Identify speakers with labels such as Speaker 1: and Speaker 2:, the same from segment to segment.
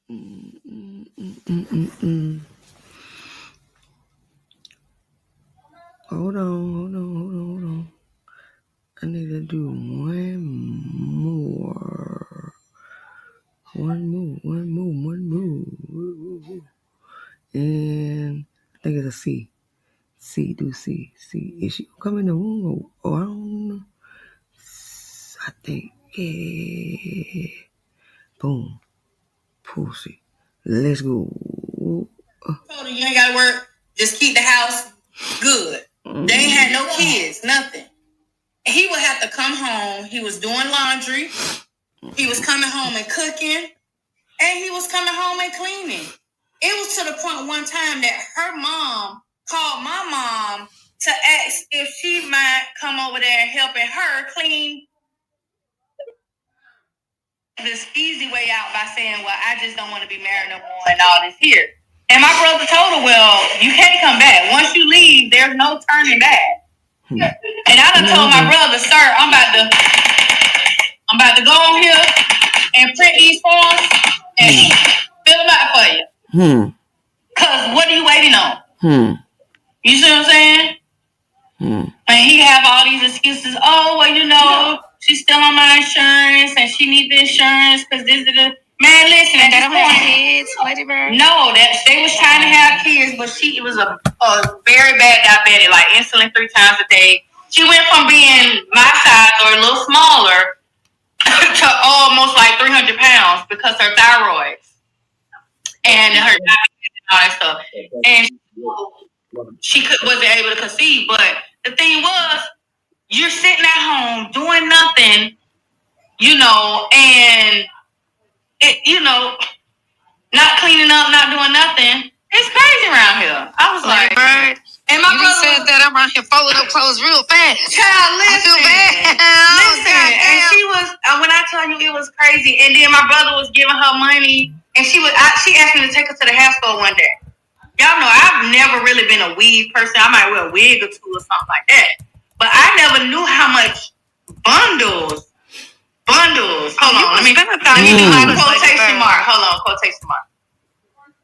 Speaker 1: Hold on. I need to do one more. One move. And I think it's a C. C. Is she gonna come in the room or I don't know? I think, yeah. Boom. Pussy. Let's go.
Speaker 2: Told her you ain't gotta work. Just keep the house good. They ain't had no kids, nothing. And he would have to come home. He was doing laundry. He was coming home and cooking. And he was coming home and cleaning. It was to the point one time that her mom called my mom to ask if she might come over there and helping her clean. This easy way out by saying, well, I just don't want to be married no more and all this here. And my brother told her, well, you can't come back. Once you leave, there's no turning back. And I done told my brother, sir, I'm about to go on here and print these forms and fill them out for you. Because what are you waiting on? You see what I'm saying? And he have all these excuses. Oh, well, you know, she's still on my insurance and she needs the insurance because this is the... Man, listen, at this point, kids, Lady Bird? No, that they was trying to have kids, but it was a very bad diabetic, like insulin 3 times a day. She went from being my size or a little smaller to almost like 300 pounds because her thyroid and her diabetes and all that stuff. And she wasn't able to conceive. But the thing was, you're sitting at home doing nothing, you know, and it, you know, not cleaning up, not doing nothing. It's crazy around here. I was like, Bird. And my brother said that I'm around here folding up clothes real fast. Child, listen. I feel bad. Listen. And she was, when I tell you, it was crazy. And then my brother was giving her money, and she asked me to take her to the hair store one day. Y'all know I've never really been a weave person. I might wear a wig or two or something like that. But I never knew how much bundles. Hold on. Let me do my quotation mark. Hold on, quotation mark.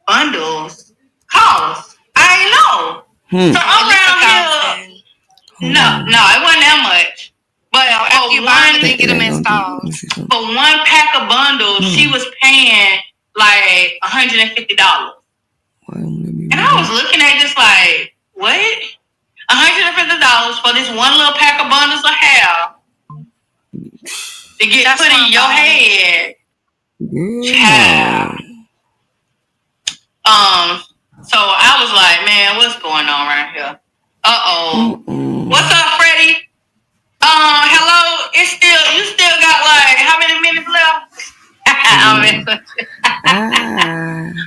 Speaker 2: Bundles. Cost. I ain't know. So I'm around here. No, it wasn't that much. But for one pack of bundles, she was paying like $150. And I was looking at this like, what? $150 for this one little pack of bundles of hair to get put in your head. Yeah. So I was like, man, what's going on right here? What's up, Freddie? Hello. You still got like how many minutes left?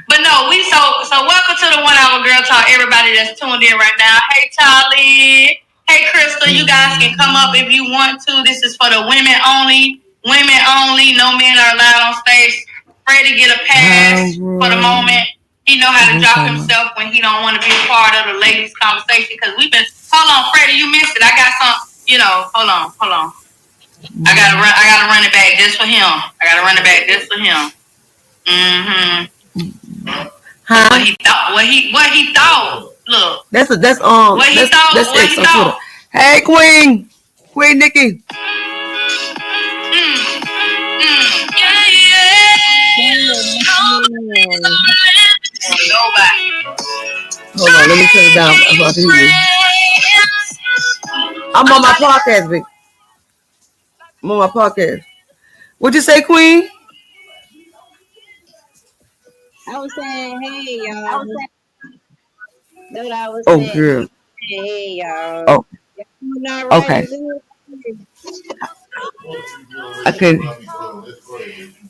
Speaker 2: But no, so welcome to the 1 Hour Girl Talk. Everybody that's tuned in right now. Hey, Charlie. Hey, Crystal. You guys can come up if you want to. This is for the women only. Women only. No men are allowed on stage. Freddie get a pass for the moment. He know how to drop himself when he don't want to be a part of the ladies' conversation. Because we've been. Hold on, Freddie. You missed it. I got some. You know. Hold on. I gotta run it back just for him. Huh? What he thought. Look.
Speaker 1: That's what he thought. Hey, Queen Nikki. Nobody. Hold on, let me turn it down. I'm about to hear you. I'm on my podcast, Vic. I'm on my podcast. What'd you say, Queen?
Speaker 3: I was saying, hey, y'all. That's what I was saying.
Speaker 1: Girl.
Speaker 3: Hey, y'all.
Speaker 1: Oh. Okay.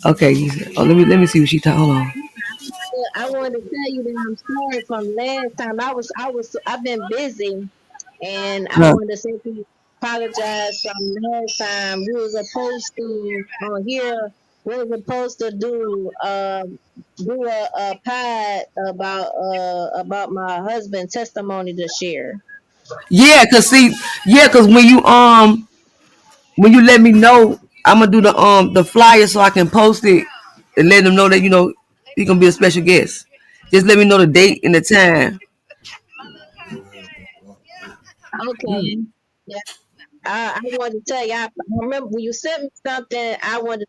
Speaker 1: Okay. Let me see what she talking. Hold on.
Speaker 3: I wanted to tell you that I'm sorry from last time. I've been busy, and I wanted to say to you, apologize from last time. We was supposed to on here. We were supposed to do a pod about my husband's testimony to share.
Speaker 1: Yeah, cause when you let me know, I'm gonna do the flyer so I can post it and let them know that He gonna be a special guest. Just let me know the date and the time.
Speaker 3: Okay. Yeah. I wanted to tell you. I remember when you sent me something. I wanted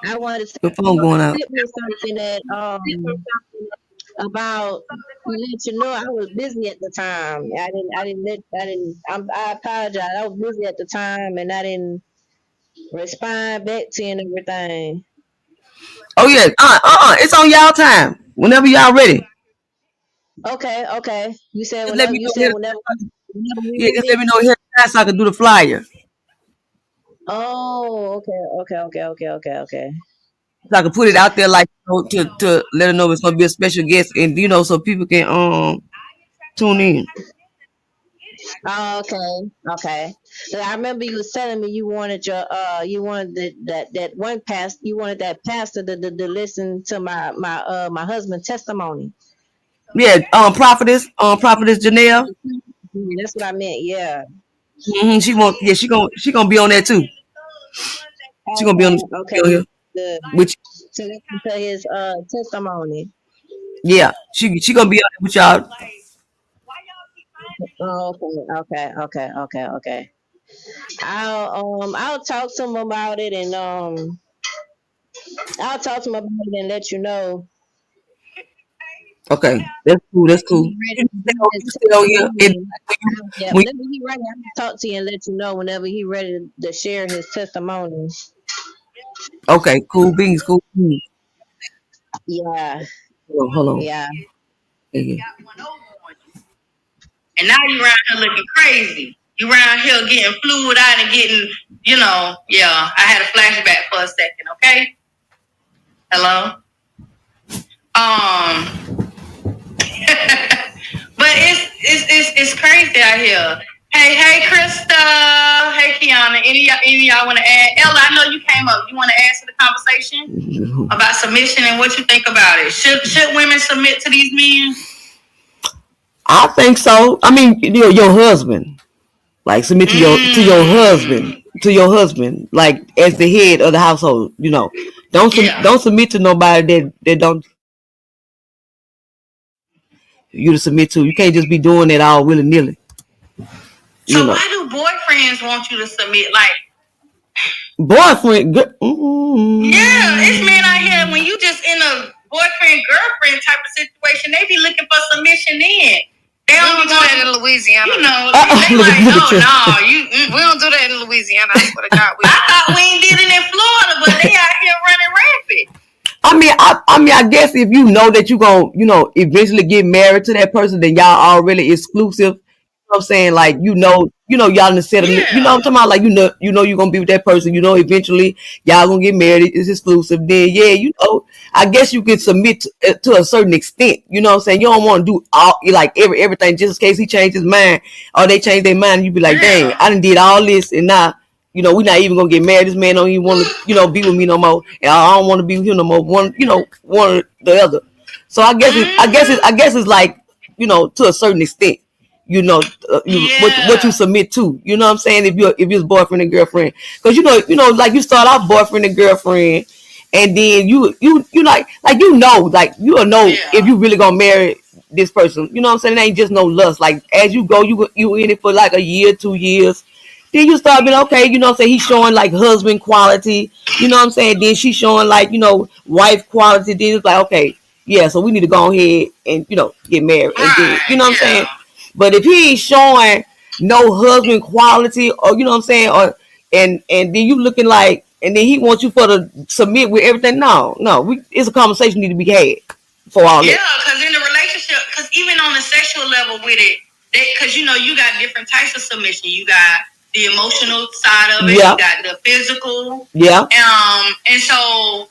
Speaker 3: to
Speaker 1: Your phone going out.
Speaker 3: sent me something that about to let you know I was busy at the time. I apologize. I was busy at the time and I didn't respond back to you and everything.
Speaker 1: Oh yeah. It's on y'all time. Whenever y'all ready.
Speaker 3: Okay. You said
Speaker 1: Just let
Speaker 3: whenever
Speaker 1: me
Speaker 3: you
Speaker 1: know
Speaker 3: said
Speaker 1: here.
Speaker 3: whenever we
Speaker 1: Yeah, just let
Speaker 3: ready.
Speaker 1: me know here so I can do the flyer.
Speaker 3: Oh, okay.
Speaker 1: So I can put it out there like to let her know it's gonna be a special guest and so people can tune in.
Speaker 3: Oh, okay. So I remember you was telling me you wanted you wanted that one pastor, you wanted that pastor to listen to my husband's testimony.
Speaker 1: Yeah, prophetess Janelle.
Speaker 3: Yeah, that's what I meant. Yeah.
Speaker 1: She gonna be on there too. She gonna be on the
Speaker 3: Okay.
Speaker 1: show here.
Speaker 3: Good.
Speaker 1: Which
Speaker 3: To listen to his testimony.
Speaker 1: yeah, she gonna be on there with y'all.
Speaker 3: Oh, okay. I'll talk to him about it and I'll talk to him about it and let you know.
Speaker 1: Okay, that's cool. That's cool.
Speaker 3: He ready to give his
Speaker 1: You stay on here. And
Speaker 3: testimony. Yeah,
Speaker 1: when,
Speaker 3: whenever he ready, I'll talk to you and let you know whenever he ready to share his testimony.
Speaker 1: okay, cool beans, cool beans.
Speaker 3: Yeah,
Speaker 1: Hold on.
Speaker 3: yeah.
Speaker 1: Yeah.
Speaker 2: And now you around here looking crazy. You around here getting fluid out and getting, yeah. I had a flashback for a second, okay? Hello? But it's crazy out here. Hey, Krista. Hey, Kiana. Any of y'all want to add? Ella, I know you came up. You want to add to the conversation about submission and what you think about it? Should women submit to these men?
Speaker 1: I think so. I mean, your husband, like submit to your husband, like as the head of the household. Don't submit to nobody that don't you to submit to. You can't just be doing it all willy nilly.
Speaker 2: So why do boyfriends want you to submit? Like
Speaker 1: boyfriend?
Speaker 2: Yeah, it's men out here when you just in a boyfriend girlfriend type of situation, they be looking for submission then. They don't do that in Louisiana. They like, we don't do that in Louisiana. I swear to God, I thought we ain't did it in Florida, but they out here running rampant.
Speaker 1: I guess if you know that you gonna, eventually get married to that person, then y'all already exclusive. You know what I'm saying? Like, y'all in the set of, you know what I'm talking about? Like, you're gonna be with that person. Eventually y'all gonna get married. It's exclusive. Then, yeah, I guess you can submit to a certain extent. You know what I'm saying? You don't want to do everything just in case he changed his mind or they change their mind. You be like, dang, I done did all this and now. We're not even gonna get married. This man don't even want to, be with me no more, and I don't want to be with him no more. One or the other. So I guess it's like, to a certain extent, what you submit to. You know what I'm saying? If you're boyfriend and girlfriend, because like you start off boyfriend and girlfriend, and then you like you'll know if you really gonna marry this person. You know what I'm saying? It ain't just no lust. Like as you go, you in it for like a year, 2 years. Then you start being okay, you know what I'm saying? He's showing like husband quality, you know what I'm saying? Then she's showing like, wife quality. Then it's like, okay, yeah, so we need to go ahead and, get married. And then, you know what I'm saying? But if he ain't showing no husband quality or, you know what I'm saying? And then you looking like, and then he wants you for to submit with everything. No, it's a conversation need to be had for all that.
Speaker 2: Yeah, because in the relationship, because even on the sexual level with it, because you got different types of submission. You got the emotional side of it. Yeah. You got the physical.
Speaker 1: Yeah.
Speaker 2: And so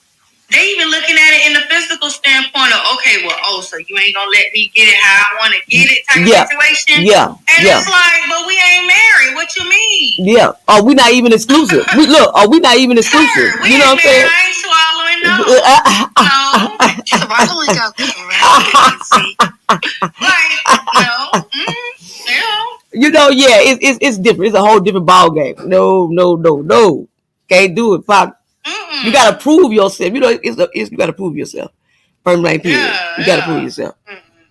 Speaker 2: they even looking at it in the physical standpoint of, okay, well, so you ain't gonna let me get it how I want to get it type of situation.
Speaker 1: Yeah.
Speaker 2: And it's like, but we ain't married. What you mean?
Speaker 1: Yeah. Oh, we not even exclusive. we not even exclusive. You know what I'm saying?
Speaker 2: I ain't swallowing no. Swallowing out crazy. Like, no.
Speaker 1: It's different. It's a whole different ball game. No. Can't do it, Pop. You gotta prove yourself. You know, it's you gotta prove yourself. Point blank period. You gotta prove yourself.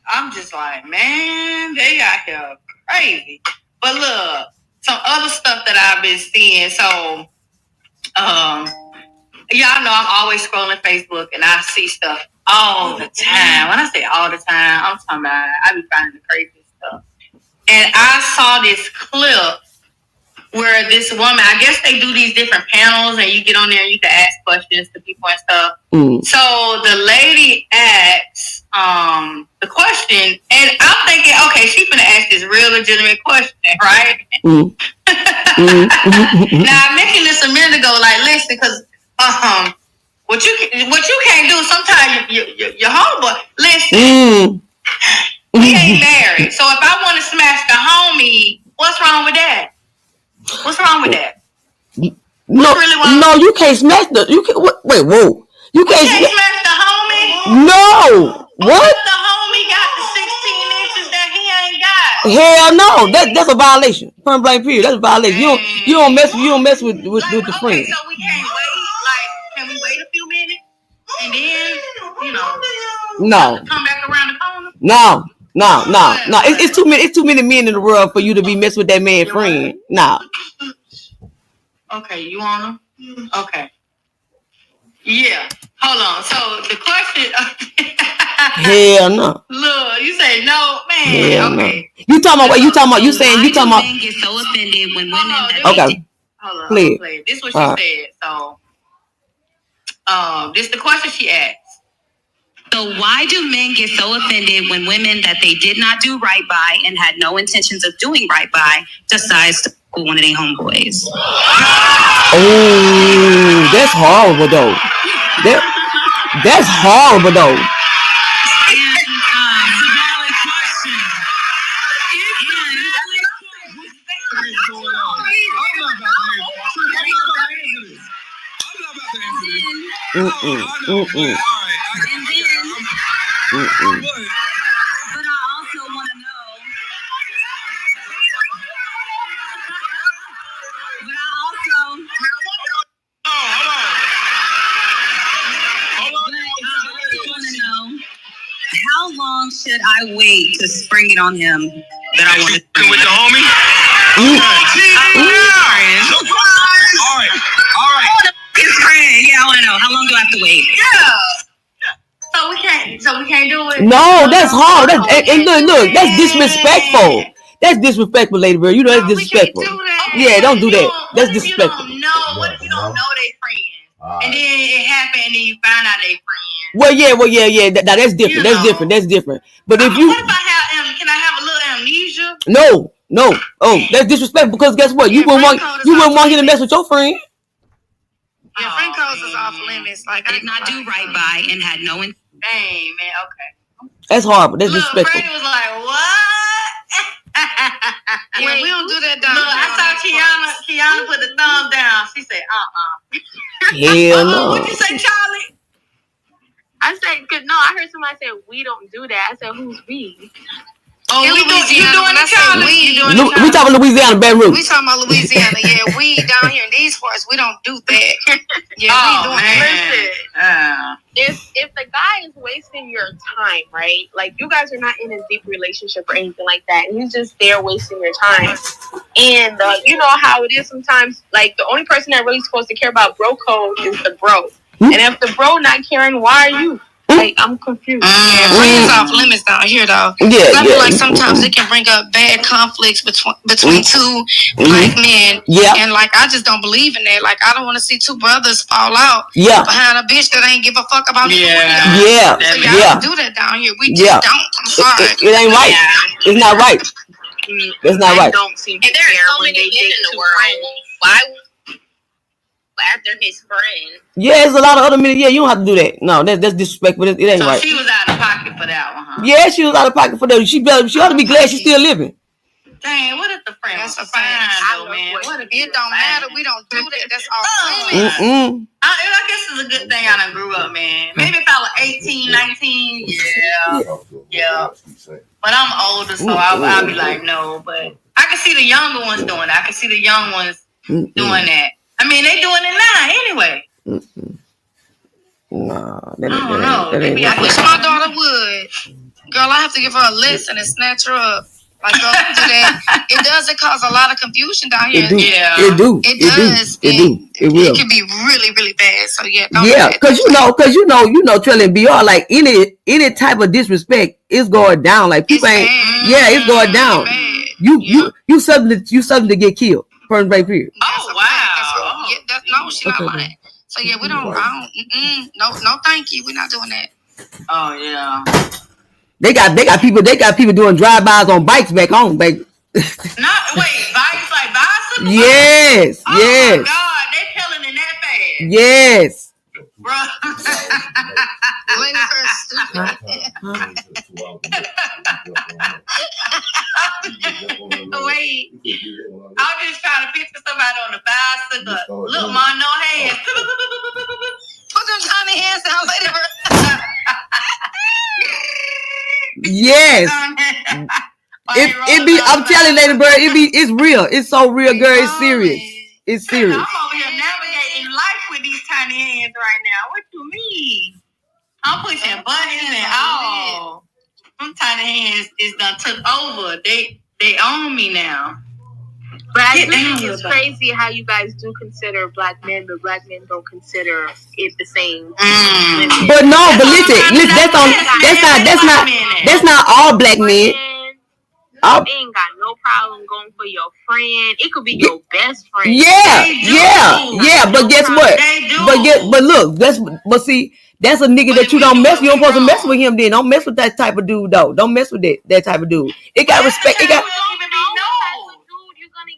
Speaker 2: I'm just like, man, they out here crazy. But look, some other stuff that I've been seeing. So, y'all know I'm always scrolling Facebook and I see stuff all the time. When I say all the time, I'm talking about I be finding the craziest stuff. And I saw this clip where this woman, I guess they do these different panels and you get on there and you can ask questions to people and stuff. So the lady asks the question, and I'm thinking, okay, she's gonna ask this real legitimate question, right? Now I mentioned this a minute ago, like listen, because what you can't do sometimes your homeboy, listen, we ain't married, so if I want to smash the homie, what's wrong with that? What's wrong with that?
Speaker 1: No, you can't smash the. You can wait. Whoa, you can't
Speaker 2: smash the homie.
Speaker 1: No, what?
Speaker 2: The homie got the 16 inches that he ain't got.
Speaker 1: Hell no, that's a violation. Point blank period. That's a violation. You don't mess with the friend.
Speaker 2: So we can't wait. Like, can we wait a few minutes and then come back around the corner?
Speaker 1: No. It's too many men in the world for you to be messing with that man's friend. Nah.
Speaker 2: Okay, you wanna? Okay. Yeah. Hold on. So the question.
Speaker 1: Hell no.
Speaker 2: Look, you say no, man.
Speaker 1: Hell
Speaker 2: okay.
Speaker 1: No. You talking about what? You talking about? You saying you talking about?
Speaker 2: Men get so offended when women.
Speaker 1: Okay.
Speaker 2: Hold on. Play. This is what she said. So, this is the question she asked. So why do men get so offended when women that they did not do right by and had no intentions of doing right by decides to go one of their homeboys?
Speaker 1: Oh, that's horrible though. That's horrible though. But I also want to know.
Speaker 2: But I also want to know how long should I wait to spring it on him that I want to spring with the homie? All right. His friend. Yeah, I want to know how long do I have to wait? Yeah. So we can't do it.
Speaker 1: No, that's hard. And look, that's disrespectful. That's disrespectful, Lady Bird. You know that's disrespectful. Yeah, don't do that. That's disrespectful.
Speaker 2: What if you don't know they friends? And then it happened and then you find out they friends.
Speaker 1: Well, yeah. That's different. That's different. But if you,
Speaker 2: what if I have can I have a little amnesia?
Speaker 1: No. Oh, that's disrespectful because guess what? You wouldn't want him to mess with your friend.
Speaker 2: Your friend codes is off limits. Like I did not do right by and had no. Dang, man. Okay.
Speaker 1: That's horrible. That's disrespectful.
Speaker 2: Freddie was like, what? Yeah, we don't do that down here. I saw Kiana put the thumb down. She said,
Speaker 1: Hell no.
Speaker 2: What'd you say, Charlie?
Speaker 4: I said, no, I heard somebody say, we don't do that. I said, who's we?
Speaker 2: Oh, you doing it, Charlie?
Speaker 1: We talking Louisiana, Baton Rouge.
Speaker 2: We talking about Louisiana. Yeah, we down here in these parts, we don't do that. Yeah, we doing
Speaker 4: Listen, if the guy is wasting your time, right? Like, you guys are not in a deep relationship or anything like that. And he's just there wasting your time. And you know how it is sometimes, like, the only person that really supposed to care about bro code is the bro. And if the bro not caring, why are you? Like, I'm confused.
Speaker 2: Friends off limits down here, though.
Speaker 1: Yeah,
Speaker 2: I feel like sometimes it can bring up bad conflicts between two black men.
Speaker 1: Yeah.
Speaker 2: And, like, I just don't believe in that. Like, I don't want to see two brothers fall out behind a bitch that ain't give a fuck about you.
Speaker 1: Yeah.
Speaker 2: So y'all don't do that down here. We just don't. I'm sorry.
Speaker 1: It ain't right. It's not right. It's not right.
Speaker 4: Don't seem to
Speaker 2: and there's
Speaker 4: care
Speaker 2: so
Speaker 4: when
Speaker 2: many
Speaker 4: they
Speaker 2: men
Speaker 4: date
Speaker 2: in the
Speaker 4: two
Speaker 2: world.
Speaker 4: friends.
Speaker 2: Why after his friend?
Speaker 1: Yeah, there's a lot of other men. Yeah, you don't have to do that. No, that's disrespectful. It ain't right.
Speaker 2: So she was out of pocket for that one, huh?
Speaker 1: Yeah, she was out of pocket for that. She ought to be glad she's still living.
Speaker 2: Dang, what if the friend was fine, though, man? What if it don't matter? We don't do that. That's all. I guess it's a good thing I done grew up, man. Maybe if I was 18, 19, yeah. But I'm older, so I'll be like, no. But I can see the younger ones doing it. I can see the young ones doing that. I mean, they doing it now anyway.
Speaker 1: No.
Speaker 2: I don't know. Maybe
Speaker 4: I wish my daughter would. Girl, I have to give her a lesson and snatch her up. Like, girl, don't do that. It doesn't cause a lot of confusion down here.
Speaker 1: It do.
Speaker 2: Yeah.
Speaker 1: It do.
Speaker 4: It does.
Speaker 1: It will.
Speaker 4: It can be really, really bad. So yeah.
Speaker 1: Yeah, because you know, Trell and BR, like any type of disrespect is going down. Like people ain't. Yeah, it's going down. You something to get killed. Point blank period.
Speaker 2: Oh wow.
Speaker 4: No, she not lying. So yeah, we don't. No, thank you. We're not doing that.
Speaker 2: Oh yeah.
Speaker 1: They got people doing drive-bys on bikes back home, baby.
Speaker 2: Bikes like bicycles?
Speaker 1: Yes.
Speaker 2: Oh my God, they killing in that fast.
Speaker 1: Yes.
Speaker 2: Bro.
Speaker 4: Lady first.
Speaker 2: Wait. I was just trying to picture somebody on the bicycle. Look, mom, no hands.
Speaker 4: Put them tiny hands down, Lady Bird.
Speaker 1: Yes. I'm telling you, Lady Bird, it's real. It's so real, girl. It's serious. It's serious.
Speaker 2: I'm over here navigating life with these tiny hands right now. What you mean? I'm pushing buttons and all. Them tiny hands is done took over. They own me now.
Speaker 4: But I do think it's crazy how you guys do consider black men, but black men don't consider it the same.
Speaker 1: But listen, that's not all black men.
Speaker 4: They ain't got no problem going for your friend. It could be your best friend.
Speaker 1: Yeah. But guess what? But see, that's a nigga that you don't mess with. You don't supposed to mess with him. Then don't mess with that type of dude, though. Don't mess with that type of dude. It got respect. It got.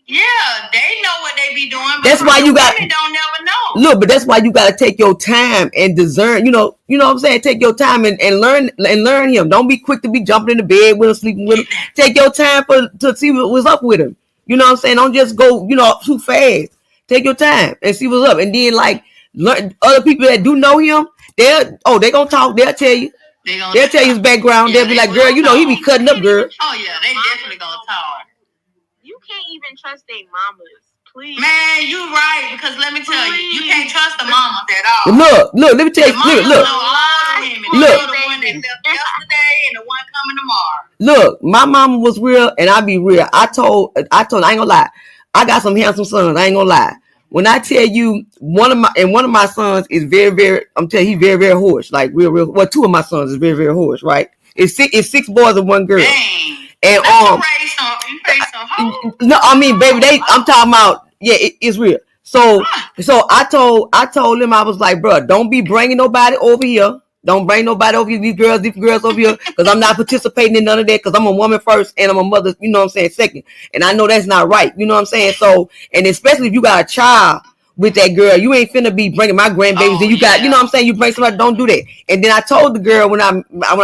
Speaker 2: Yeah, they know what they be doing. But
Speaker 1: that's why you got.
Speaker 2: Don't never know.
Speaker 1: Look, but that's why you got to take your time and discern. You know what I'm saying. Take your time and learn him. Don't be quick to be jumping in the bed with him, sleeping with him. Take your time to see what's up with him. You know what I'm saying. Don't just go too fast. Take your time and see what's up. And then learn other people that do know him. They gonna talk. They'll tell you. They'll tell you his background. They'll be like, girl, he be cutting up, girl.
Speaker 2: Oh yeah, they definitely gonna talk.
Speaker 4: You can't even trust their mamas, please.
Speaker 2: Man, you right, because let me tell you can't trust the mamas at all.
Speaker 1: Look, let me tell you. Look.
Speaker 2: The one that left yesterday and the one coming tomorrow.
Speaker 1: Look, my mama was real, and I be real. I told, I ain't gonna lie. I got some handsome sons. I ain't gonna lie. When I tell you one of my sons is very, very, I'm telling you, he's very, very horse. Like real. Well, two of my sons is very, very horse. Right? It's six boys and one girl.
Speaker 2: Dang.
Speaker 1: And
Speaker 2: you raised some hoes.
Speaker 1: No, I mean, baby, I'm talking about. Yeah, it's real. So I told him, I was like, bro, don't be bringing nobody over here. Don't bring nobody over here. These girls over here, because I'm not participating in none of that. Because I'm a woman first and I'm a mother. You know what I'm saying? Second, and I know that's not right. You know what I'm saying? So, and especially if you got a child with that girl, you ain't finna be bringing my grandbabies. And you got, you know what I'm saying? You bring somebody, don't do that. And then I told the girl when I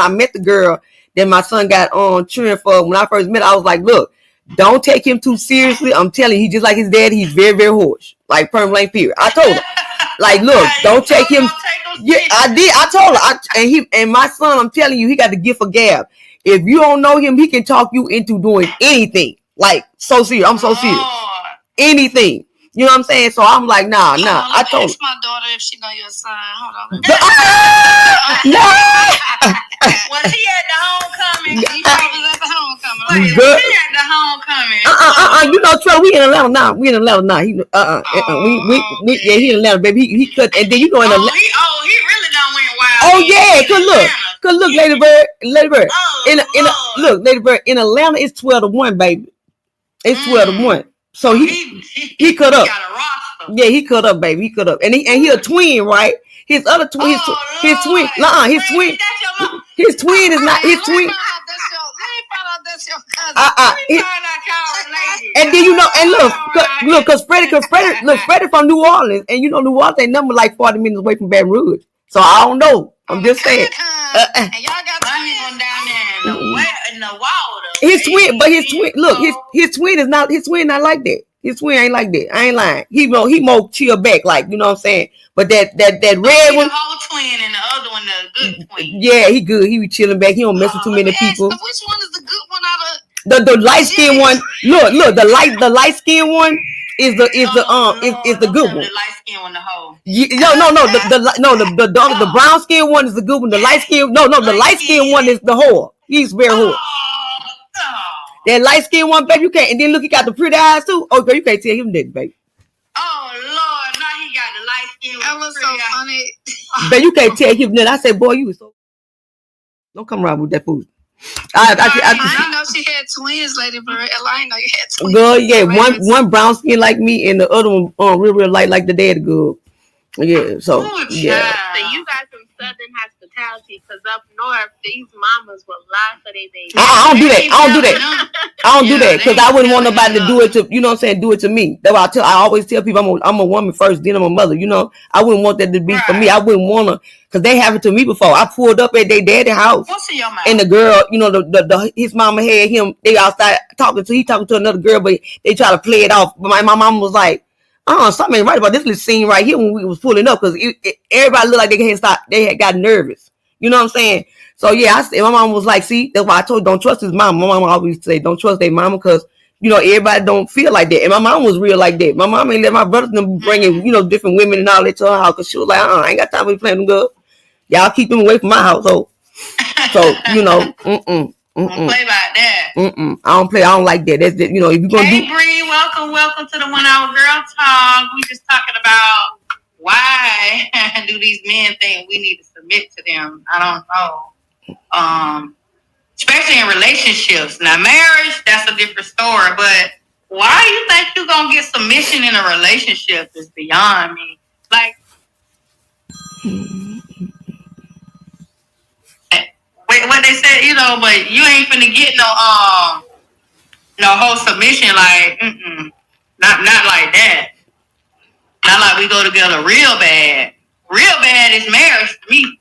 Speaker 1: met the girl that my son got on cheering for when I first met, I was like, look, don't take him too seriously. I'm telling you, he's just like his dad. He's very, very harsh. Like permanent period. I told her, like, look, don't take him. Yeah, I did. I told her. And my son, I'm telling you, he got the gift of gab. If you don't know him, he can talk you into doing anything. Like, so serious. I'm so serious. Anything. You know what I'm saying? So I'm like, nah. I told her.
Speaker 4: My daughter, if she know your son, hold on.
Speaker 2: Was he at the homecoming?
Speaker 4: He probably was at the homecoming.
Speaker 2: Wait, he at the homecoming.
Speaker 1: You know, Trey, we in Atlanta now. He he in Atlanta, baby. He cut, and then you know in Atlanta.
Speaker 2: He really done went wild.
Speaker 1: Oh yeah, cause look, Lady Bird. Lady Bird, in Atlanta, it's 12-1, baby. It's 12-1. So he cut up. Yeah, he cut up, baby. He cut up, and he a twin, right? His other twin, his twin is not his twin. And then and look, cause Freddie from New Orleans, and you know New Orleans ain't number like 40 minutes away from Baton Rouge. So I don't know. I'm just saying.
Speaker 4: And y'all got twins
Speaker 2: down there in the water.
Speaker 1: His twin. Look, his twin not like that. His twin ain't like that. I ain't lying. He more chill back, like, you know what I'm saying. But that red one,
Speaker 2: the whole twin, and the other one the good twin.
Speaker 1: Yeah, he good. He be chilling back. He don't mess with too many people.
Speaker 4: Which one is the good one out of
Speaker 1: the light skin one? Look, the light skin one. is the good one.
Speaker 2: The light skin one, the hoe.
Speaker 1: The brown skin one is the good one. The light skin, the light skin one is the whore. He's very whore. That light skin one, baby, you can't. And then look, he got the pretty eyes too. Oh, girl, you can't tell him that, baby.
Speaker 2: Oh Lord, now he got the light skin.
Speaker 5: That was so funny.
Speaker 1: Baby, you can't tell him that. I said, boy, you was so. Don't come around with that food.
Speaker 5: I didn't know she had twins, Lady Bird. I didn't know you had twins.
Speaker 1: Girl, yeah, one brown skin like me, and the other one real light like the daddy girl. Yeah, so yeah.
Speaker 4: So you got some southern hospitality, because up north these mamas will lie for their baby.
Speaker 1: I don't do that because I wouldn't want nobody to do it to, you know what I'm saying, do it to me. That's why I always tell people I'm a woman first, then I'm a mother. You know, I wouldn't want that to be for me. I wouldn't want to, because they happened to me before. I pulled up at their daddy's house, and the girl, you know, his mama had him. They outside talking to another girl, but they try to play it off. But my mama was like, something ain't right about this little scene right here when we was pulling up, because everybody looked like they had stopped. They had got nervous. You know what I'm saying? So yeah, my mom was like, see, that's why I told you, don't trust his mom. My mom always say, don't trust their mama, because, you know, everybody don't feel like that. And my mom was real like that. My mom ain't let my brothers them bringing, you know, different women and all that to her house, because she was like, I ain't got time to be playing them good. Y'all keep them away from my household. So, you know,
Speaker 2: Don't play about that.
Speaker 1: I don't play. I don't like that. That's, you know, if you're gonna
Speaker 2: Hey Bree, welcome to the 1 Hour Girl Talk. We just talking about why do these men think we need to submit to them? I don't know. Especially in relationships. Now, marriage, that's a different story. But why you think you're gonna get submission in a relationship is beyond me. Like, what they said, you know, but you ain't finna get no whole submission, like, not like that. Not like we go together real bad. Real bad is marriage to me.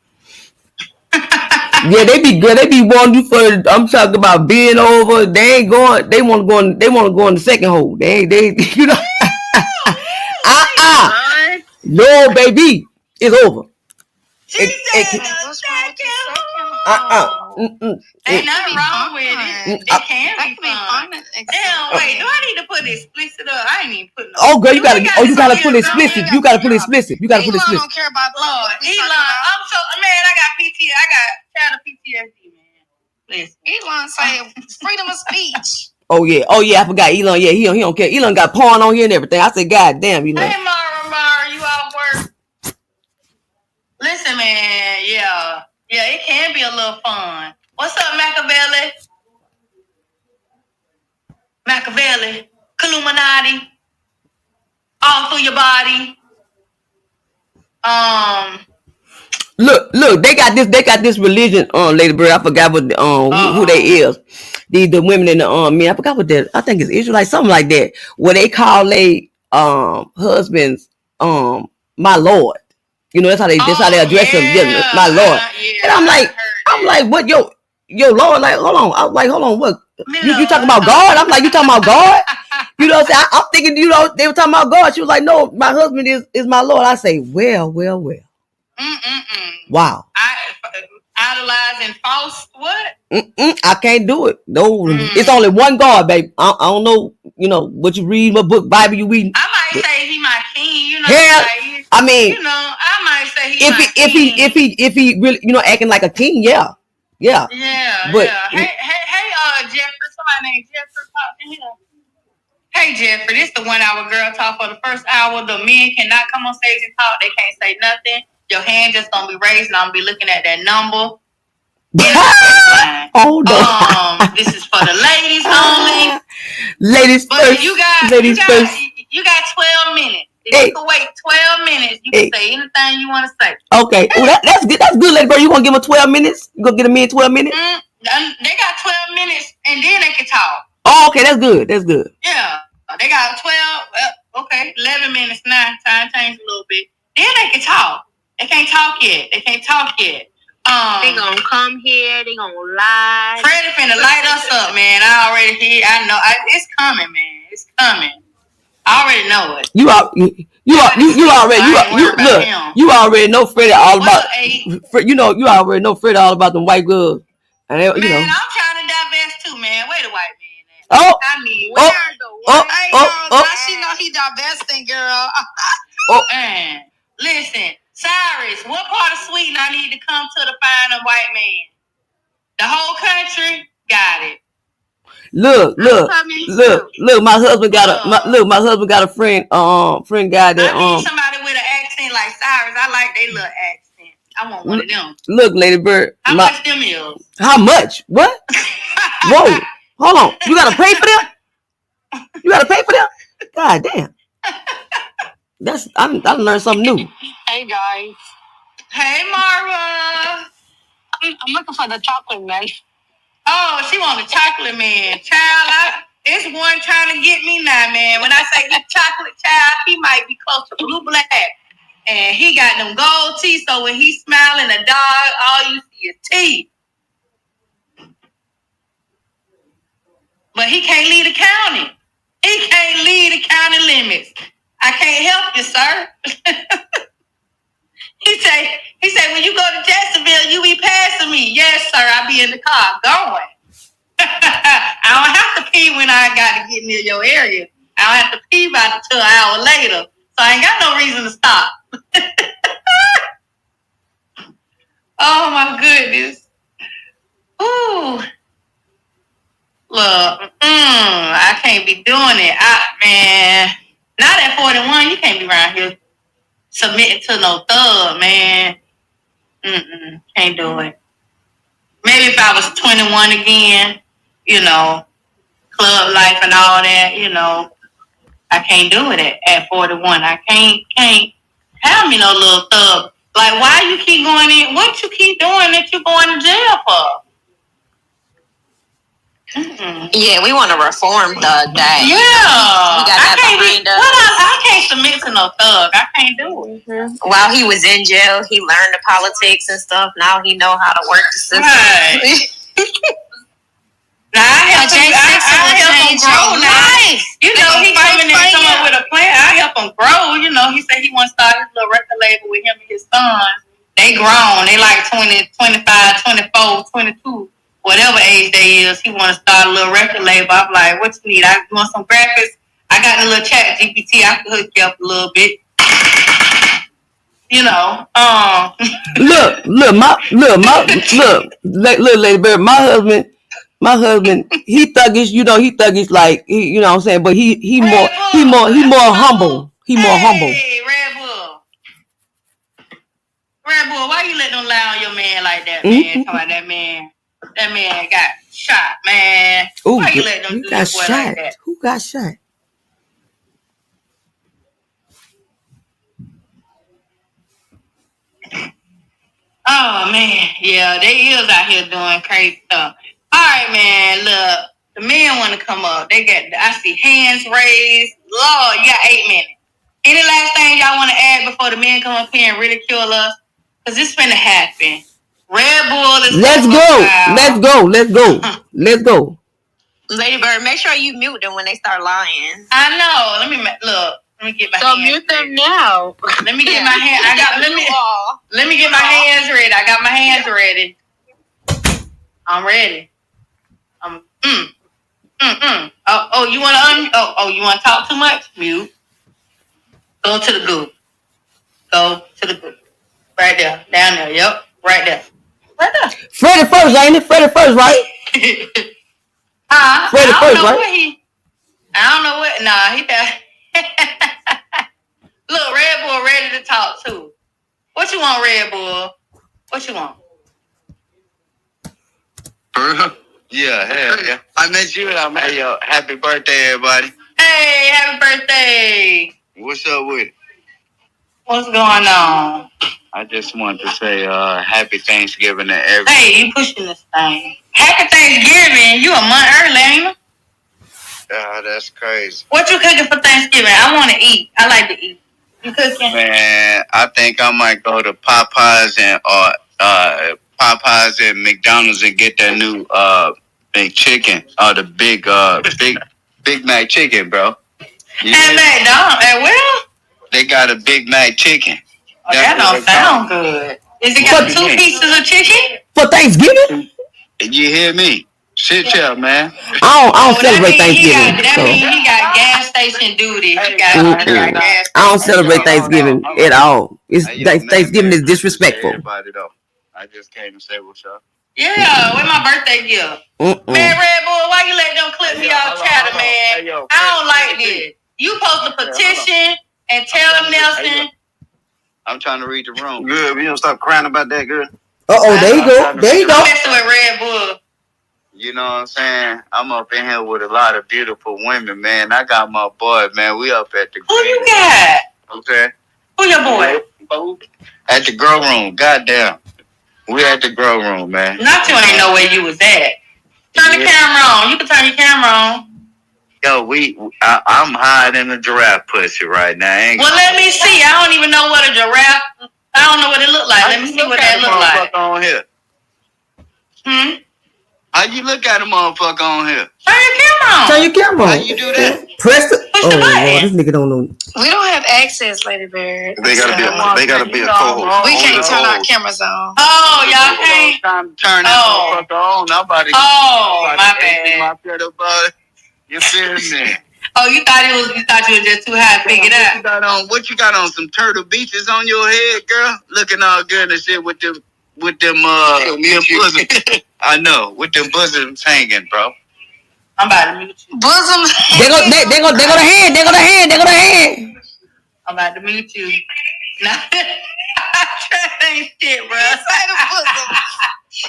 Speaker 1: Yeah, they be good. They be wanting you for. I'm talking about being over. They ain't going. They want to go. They want to go in the second hole. They you know. No, baby, it's over.
Speaker 2: Ain't nothing wrong with it. It can be fun. Damn, wait, do I need to put explicit up? I ain't even putting.
Speaker 1: Oh, girl, you gotta put explicit. You gotta put explicit. You gotta put explicit.
Speaker 5: Elon don't care about
Speaker 2: Lord, Elon. I'm so man. I got PTSD. I got child PTSD, man. Listen,
Speaker 5: Elon say freedom of speech.
Speaker 1: Oh yeah. I forgot Elon. Yeah, he don't care. Elon got porn on here and everything. I said, God damn, Elon.
Speaker 2: Hey, Mara, you off work? Listen, man. Yeah, it can be a little fun. What's up, Machiavelli, Illuminati, all through your body.
Speaker 1: Look, they got this religion, Lady Bird. I forgot what who they is. The women and the men. I forgot what that. I think it's Israelite, something like that. Where they call they husbands my Lord. You know, that's how they address them. Yeah, my Lord. And I'm like, what your Lord? Like, hold on. I was like, hold on, what? You talking about God? I'm like, you talking about God? You know what I'm saying? I'm thinking, you know, they were talking about God. She was like, no, my husband is my Lord. I say, well. Wow.
Speaker 2: Idolizing false what?
Speaker 1: I can't do it. No, it's only one God, babe. I don't know, you know, what you read, what book, Bible you read.
Speaker 2: I might say he my king, you know.
Speaker 1: Yeah, I mean,
Speaker 2: you know, I might say
Speaker 1: if he really, you know, acting like a king, yeah.
Speaker 2: But hey, Jeffrey, somebody named Jeffrey, talk to him. Hey Jeffrey, this the 1 Hour Girl Talk. For the first hour, the men cannot come on stage and talk. They can't say nothing. Your hand just gonna be raised, and I'm gonna be looking at that number.
Speaker 1: Oh no!
Speaker 2: This is for the ladies only.
Speaker 1: Ladies first.
Speaker 2: You got 12 minutes. If you can wait 12 minutes, you can say anything you want to say.
Speaker 1: Okay. Oh, that's good. That's good, Lady Bird. You gonna give them 12 minutes? You gonna get them in 12 minutes?
Speaker 2: They got 12 minutes, and then they can talk.
Speaker 1: Oh, okay. That's good.
Speaker 2: Yeah, they got 12. Okay, 11 minutes now. Time changed a little bit. Then they can talk. They can't talk yet. They
Speaker 4: They gonna come here. They gonna lie.
Speaker 2: Freddie finna light us up, man. I already hear. I know. It's coming, man. It's coming. I already know it. You already know Freddie all about. You know, you already know Freddie all about them white girls. And man, I'm trying to divest too, man. Where the white man at?
Speaker 1: Oh,
Speaker 4: I mean, where the
Speaker 5: Hey, girl, she know he divesting, girl.
Speaker 2: Man, listen, Cyrus, what part of Sweden I need to come to find a white man? The whole country? Got it.
Speaker 1: Look. My husband got a friend guy that
Speaker 2: I need somebody with an accent like Cyrus. I like their little accent. I want one of them.
Speaker 1: Look, Lady Bird.
Speaker 2: How much them is?
Speaker 1: How much? What? Whoa. Hold on. You gotta pay for them? God damn. I learned something new.
Speaker 5: Hey, guys.
Speaker 2: Hey, Mara.
Speaker 5: I'm looking for the chocolate man.
Speaker 2: Oh, she want a chocolate man. Child, it's one trying to get me now, man. When I say the chocolate child, he might be close to blue black. And he got them gold teeth, so when he's smiling a dog, all you see is teeth. But he can't leave the county. He can't leave the county limits. I can't help you, sir. He say, when you go to Jacksonville, you be passing me. Yes, sir, I be in the car going. I don't have to pee when I got to get near your area. I don't have to pee about it till an hour later. So I ain't got no reason to stop. Oh, my goodness. Ooh. Look, I can't be doing it. Man, not at 41, you can't be around here submitting to no thug, man. Can't do it. Maybe if I was 21 again, club life and all that, I can't do it at 41. I can't have me no little thug. Like, why you keep going in? What you keep doing that you going to jail for?
Speaker 3: Yeah, we want to reform Thug Day.
Speaker 2: Yeah.
Speaker 3: We got that behind us.
Speaker 2: I can't submit to no thug. I can't do it.
Speaker 3: While he was in jail, he learned the politics and stuff. Now he know how to work the system.
Speaker 2: Right. Now, I help him grow now. He coming in someone with a plan. I help him grow. He said he wants to start his little record label with him and his sons. They grown. They like 20, 25, 24, 22. Whatever age they is, he want to start a little record label. I'm like, what you need? I want some graphics. I got a little chat GPT. I can hook you up a little bit.
Speaker 1: Look, Lady Bird, my husband, he thuggish, like, you know what I'm saying, but he more humble. He more humble.
Speaker 2: Red Bull, why you let them lie on your man like that, man? Talking about that man got shot, man.
Speaker 1: Ooh,
Speaker 2: why you let them do that boy like that?
Speaker 1: Who got shot?
Speaker 2: Oh, man. Yeah, they is out here doing crazy stuff. All right, man. Look, the men want to come up. I see hands raised. Lord, you got 8 minutes. Any last thing y'all want to add before the men come up here and ridicule us? Because it's finna happen. Red Bull is... Let's
Speaker 1: go.
Speaker 3: Lady Bird, make sure you mute them when they start lying.
Speaker 2: I know. Let me get my hands.
Speaker 4: So mute them now.
Speaker 2: Let me get my hands. Let me get my hands ready. I got my hands ready. I'm ready. Oh, you want to you want to talk too much? Mute. Go to the group. Right there. Down there. Yep. Right there.
Speaker 1: Freddie first, ain't it? Freddie first, right? Freddie first, right?
Speaker 2: I don't know what. Nah, he got. Look, Red Bull ready to talk too. What you want, Red Bull? What you want?
Speaker 6: Yeah. I met you. Happy birthday, everybody.
Speaker 2: Hey, happy birthday.
Speaker 6: What's up with it?
Speaker 2: What's going on?
Speaker 6: I just want to say happy Thanksgiving to everybody.
Speaker 2: Hey, you pushing this thing. Happy Thanksgiving. You a month early, ain't you?
Speaker 6: Yeah, that's crazy.
Speaker 2: What you cooking for Thanksgiving? I want to eat. I like to eat. You cooking?
Speaker 6: Man, I think I might go to Popeyes and McDonald's and get that new big chicken. The Big Mac chicken, bro.
Speaker 2: And McDonald's, well?
Speaker 6: They got a Big Mac chicken.
Speaker 2: Oh, that don't sound good. Is it got 2 pieces of chicken?
Speaker 1: For Thanksgiving?
Speaker 6: You hear me? Shit, yeah, man.
Speaker 1: I don't celebrate
Speaker 2: That
Speaker 1: Thanksgiving.
Speaker 2: means he got gas station duty. He got gas
Speaker 1: I don't celebrate Thanksgiving at all. It's
Speaker 6: Hey, yo,
Speaker 1: Thanksgiving
Speaker 6: man,
Speaker 1: is disrespectful.
Speaker 6: everybody though. I just came to say what's up.
Speaker 2: Yeah, with my birthday gift. Man, Red Bull, why you let them clip me off chatter, man? I don't like this. You supposed to petition and tell them Nelson.
Speaker 6: I'm trying to read the room.
Speaker 7: Good, you don't stop crying about that, girl.
Speaker 1: There you go. There you go.
Speaker 2: I'm messing with Red Bull.
Speaker 6: You know what I'm saying? I'm up in here with a lot of beautiful women, man. I got my boy, man. We up at the
Speaker 2: Who you got?
Speaker 6: Okay.
Speaker 2: Who your boy?
Speaker 6: At the grow room. Goddamn. We at the grow room, man.
Speaker 2: Not you ain't know where you was at. Turn the camera on. You can turn your camera on.
Speaker 6: Yo, I'm higher than a giraffe pussy right now.
Speaker 2: Well, let me see. I don't even know what a giraffe. I don't know what it look like. Let me see what that look like.
Speaker 6: On here. How you look at a motherfucker on here?
Speaker 2: Turn your camera on.
Speaker 1: Turn your camera on.
Speaker 6: How you do that?
Speaker 1: Press the.
Speaker 2: Push the button.
Speaker 1: Lord, this nigga don't know.
Speaker 5: We don't have access, Lady Bird.
Speaker 7: They gotta be a co-host.
Speaker 5: We can't turn our cameras on.
Speaker 2: Oh, y'all can't.
Speaker 6: Time to turn that motherfucker on. Nobody.
Speaker 2: Oh, my bad.
Speaker 6: You feel me?
Speaker 2: Oh, you thought you was just too high to figure it out.
Speaker 6: What you got on? Some Turtle Beaches on your head, girl? Looking all good and shit with them bosoms. I know, with them bosoms hanging, bro.
Speaker 2: I'm about to mute you.
Speaker 5: Bosom.
Speaker 1: They go the hand. They go the hand.
Speaker 2: I'm about to mute you. Nah, that ain't shit, bro.
Speaker 5: Say the bosom.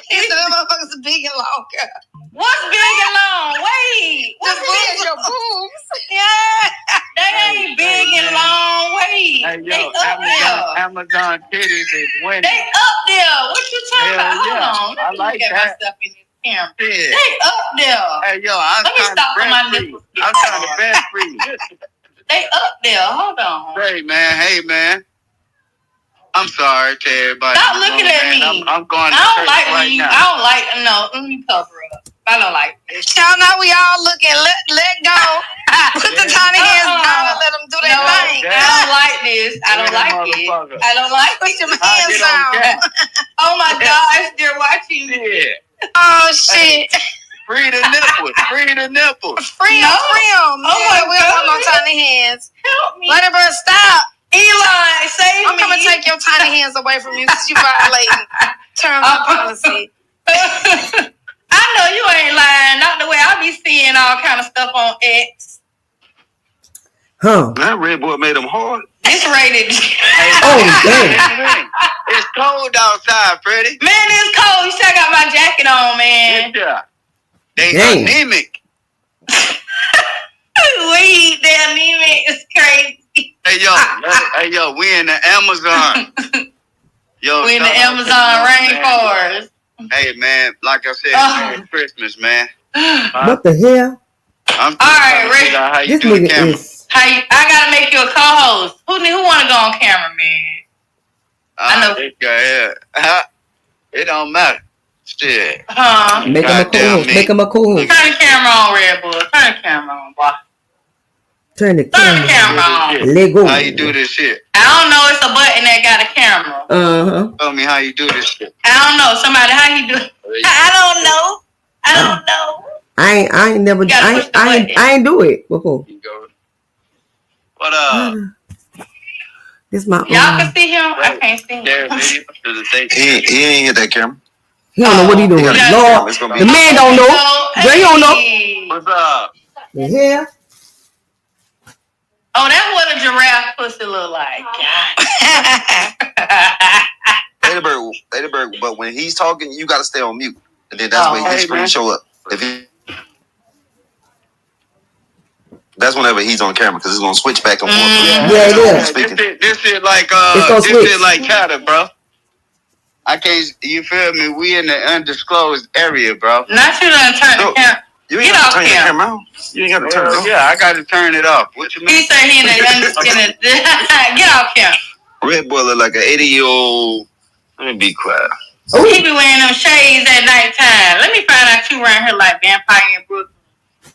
Speaker 5: He said them motherfuckers are big and long, girl.
Speaker 2: What's big and long? Wait. What's big?
Speaker 5: Your boobs.
Speaker 2: Yeah. They ain't big and long. Wait.
Speaker 6: Hey, yo,
Speaker 2: they up there.
Speaker 6: Amazon titties is winning.
Speaker 2: They up there. What you talking about? Hold on. Let me
Speaker 6: like
Speaker 2: get
Speaker 6: that.
Speaker 2: myself in this camera.
Speaker 6: Yeah.
Speaker 2: They up there.
Speaker 6: Hey, yo, I'm
Speaker 2: Let me
Speaker 6: trying
Speaker 2: stop
Speaker 6: to
Speaker 2: on my
Speaker 6: breastfeed.
Speaker 2: nipples.
Speaker 6: I'm trying to breastfeed.
Speaker 2: They up there. Hold on.
Speaker 6: Hey, man. I'm sorry to everybody.
Speaker 2: Stop looking at me.
Speaker 6: I'm going to
Speaker 2: I don't
Speaker 6: church
Speaker 2: like when
Speaker 6: right
Speaker 2: you.
Speaker 6: now.
Speaker 2: I don't like. No, let me cover up. I don't like this.
Speaker 5: Y'all know we all looking. Let go. Put the tiny hands down and let them do their thing.
Speaker 2: I don't like this. I don't like it. I don't like.
Speaker 5: Put your hands down.
Speaker 2: Oh my gosh, they're watching me.
Speaker 6: Yeah.
Speaker 5: Oh shit.
Speaker 6: Free the nipples.
Speaker 5: Free them.
Speaker 2: Oh
Speaker 5: Oh
Speaker 2: my
Speaker 5: we don't want no
Speaker 2: God.
Speaker 5: tiny hands.
Speaker 2: Help me.
Speaker 5: Let it burn. Stop.
Speaker 2: Eli, save
Speaker 5: I'm
Speaker 2: me.
Speaker 5: coming to take your tiny hands away from you because you violating terms of policy.
Speaker 2: I know you ain't lying. Not the way I be seeing all kind of stuff on X.
Speaker 1: Huh?
Speaker 7: That Red Boy made them hard.
Speaker 2: It's rated.
Speaker 1: Oh, damn.
Speaker 6: It's cold outside, Freddie.
Speaker 2: Man, it's cold. You see, I got my jacket on, man.
Speaker 6: Yeah. They
Speaker 1: Dang.
Speaker 6: anemic.
Speaker 2: Weed, they anemic. It's crazy.
Speaker 6: Hey yo, we in the Amazon. Yo,
Speaker 2: We in the
Speaker 6: shout out to
Speaker 2: Amazon
Speaker 6: you,
Speaker 2: rainforest.
Speaker 6: man. Hey man, like I said, Merry Christmas, man.
Speaker 1: What the hell?
Speaker 6: I'm
Speaker 2: All right,
Speaker 6: trying to figure out how you
Speaker 1: This
Speaker 6: do the
Speaker 1: nigga
Speaker 6: camera.
Speaker 1: is.
Speaker 2: I gotta make you a co-host. Who want to go on camera, man? I know.
Speaker 6: This guy here. It don't matter. Shit.
Speaker 2: Huh?
Speaker 1: Make him a
Speaker 6: Goddamn
Speaker 1: co-host.
Speaker 6: me.
Speaker 1: Make him a co-host.
Speaker 2: Turn the camera on, Red Bull. Turn the camera on, boy.
Speaker 1: Turn the
Speaker 2: Turn the
Speaker 1: camera.
Speaker 2: camera on.
Speaker 1: Let go.
Speaker 6: How you do this shit?
Speaker 2: I don't know. It's a button that got a camera.
Speaker 6: Tell me how you do this shit.
Speaker 2: I don't know. Somebody, how you do it? I don't know. I don't know.
Speaker 1: I ain't never.
Speaker 2: You gotta push the button.
Speaker 1: I ain't do it before.
Speaker 6: You go. What
Speaker 1: This my.
Speaker 2: Y'all can see him. I can't see him.
Speaker 6: There, video to the thing.
Speaker 7: He ain't hit that camera.
Speaker 1: He don't know what he doing.
Speaker 7: Yeah.
Speaker 1: Lord,
Speaker 7: It's gonna
Speaker 1: the
Speaker 7: be.
Speaker 1: man don't know. Girl, you don't know.
Speaker 2: Hey.
Speaker 6: What's up?
Speaker 1: The hell?
Speaker 2: Oh, that's what a giraffe pussy look like.
Speaker 7: Ladybird, but when he's talking, you gotta stay on mute, and then that's when his
Speaker 6: Hey,
Speaker 7: screen
Speaker 6: man.
Speaker 7: show up. That's whenever he's on camera because it's gonna switch back and forth.
Speaker 1: Yeah, it is.
Speaker 7: Speaking.
Speaker 6: This shit like
Speaker 1: It's gonna
Speaker 6: this
Speaker 1: switch.
Speaker 6: shit like chatter, bro. I can't. You feel me? We in the undisclosed area, bro.
Speaker 2: Not you done turn the
Speaker 7: No.
Speaker 2: camera.
Speaker 7: You ain't
Speaker 2: Get
Speaker 7: gotta
Speaker 2: off
Speaker 7: turn your
Speaker 2: camera.
Speaker 7: camera on. You ain't gotta turn it on.
Speaker 6: Yeah, I got to turn it off. What you mean?
Speaker 2: He said he in the understand. Get off camera.
Speaker 7: Red Boy look like an 80-year-old. Let me be quiet.
Speaker 2: He be wearing them shades at nighttime. Let me find out you around here like Vampire in Brooklyn.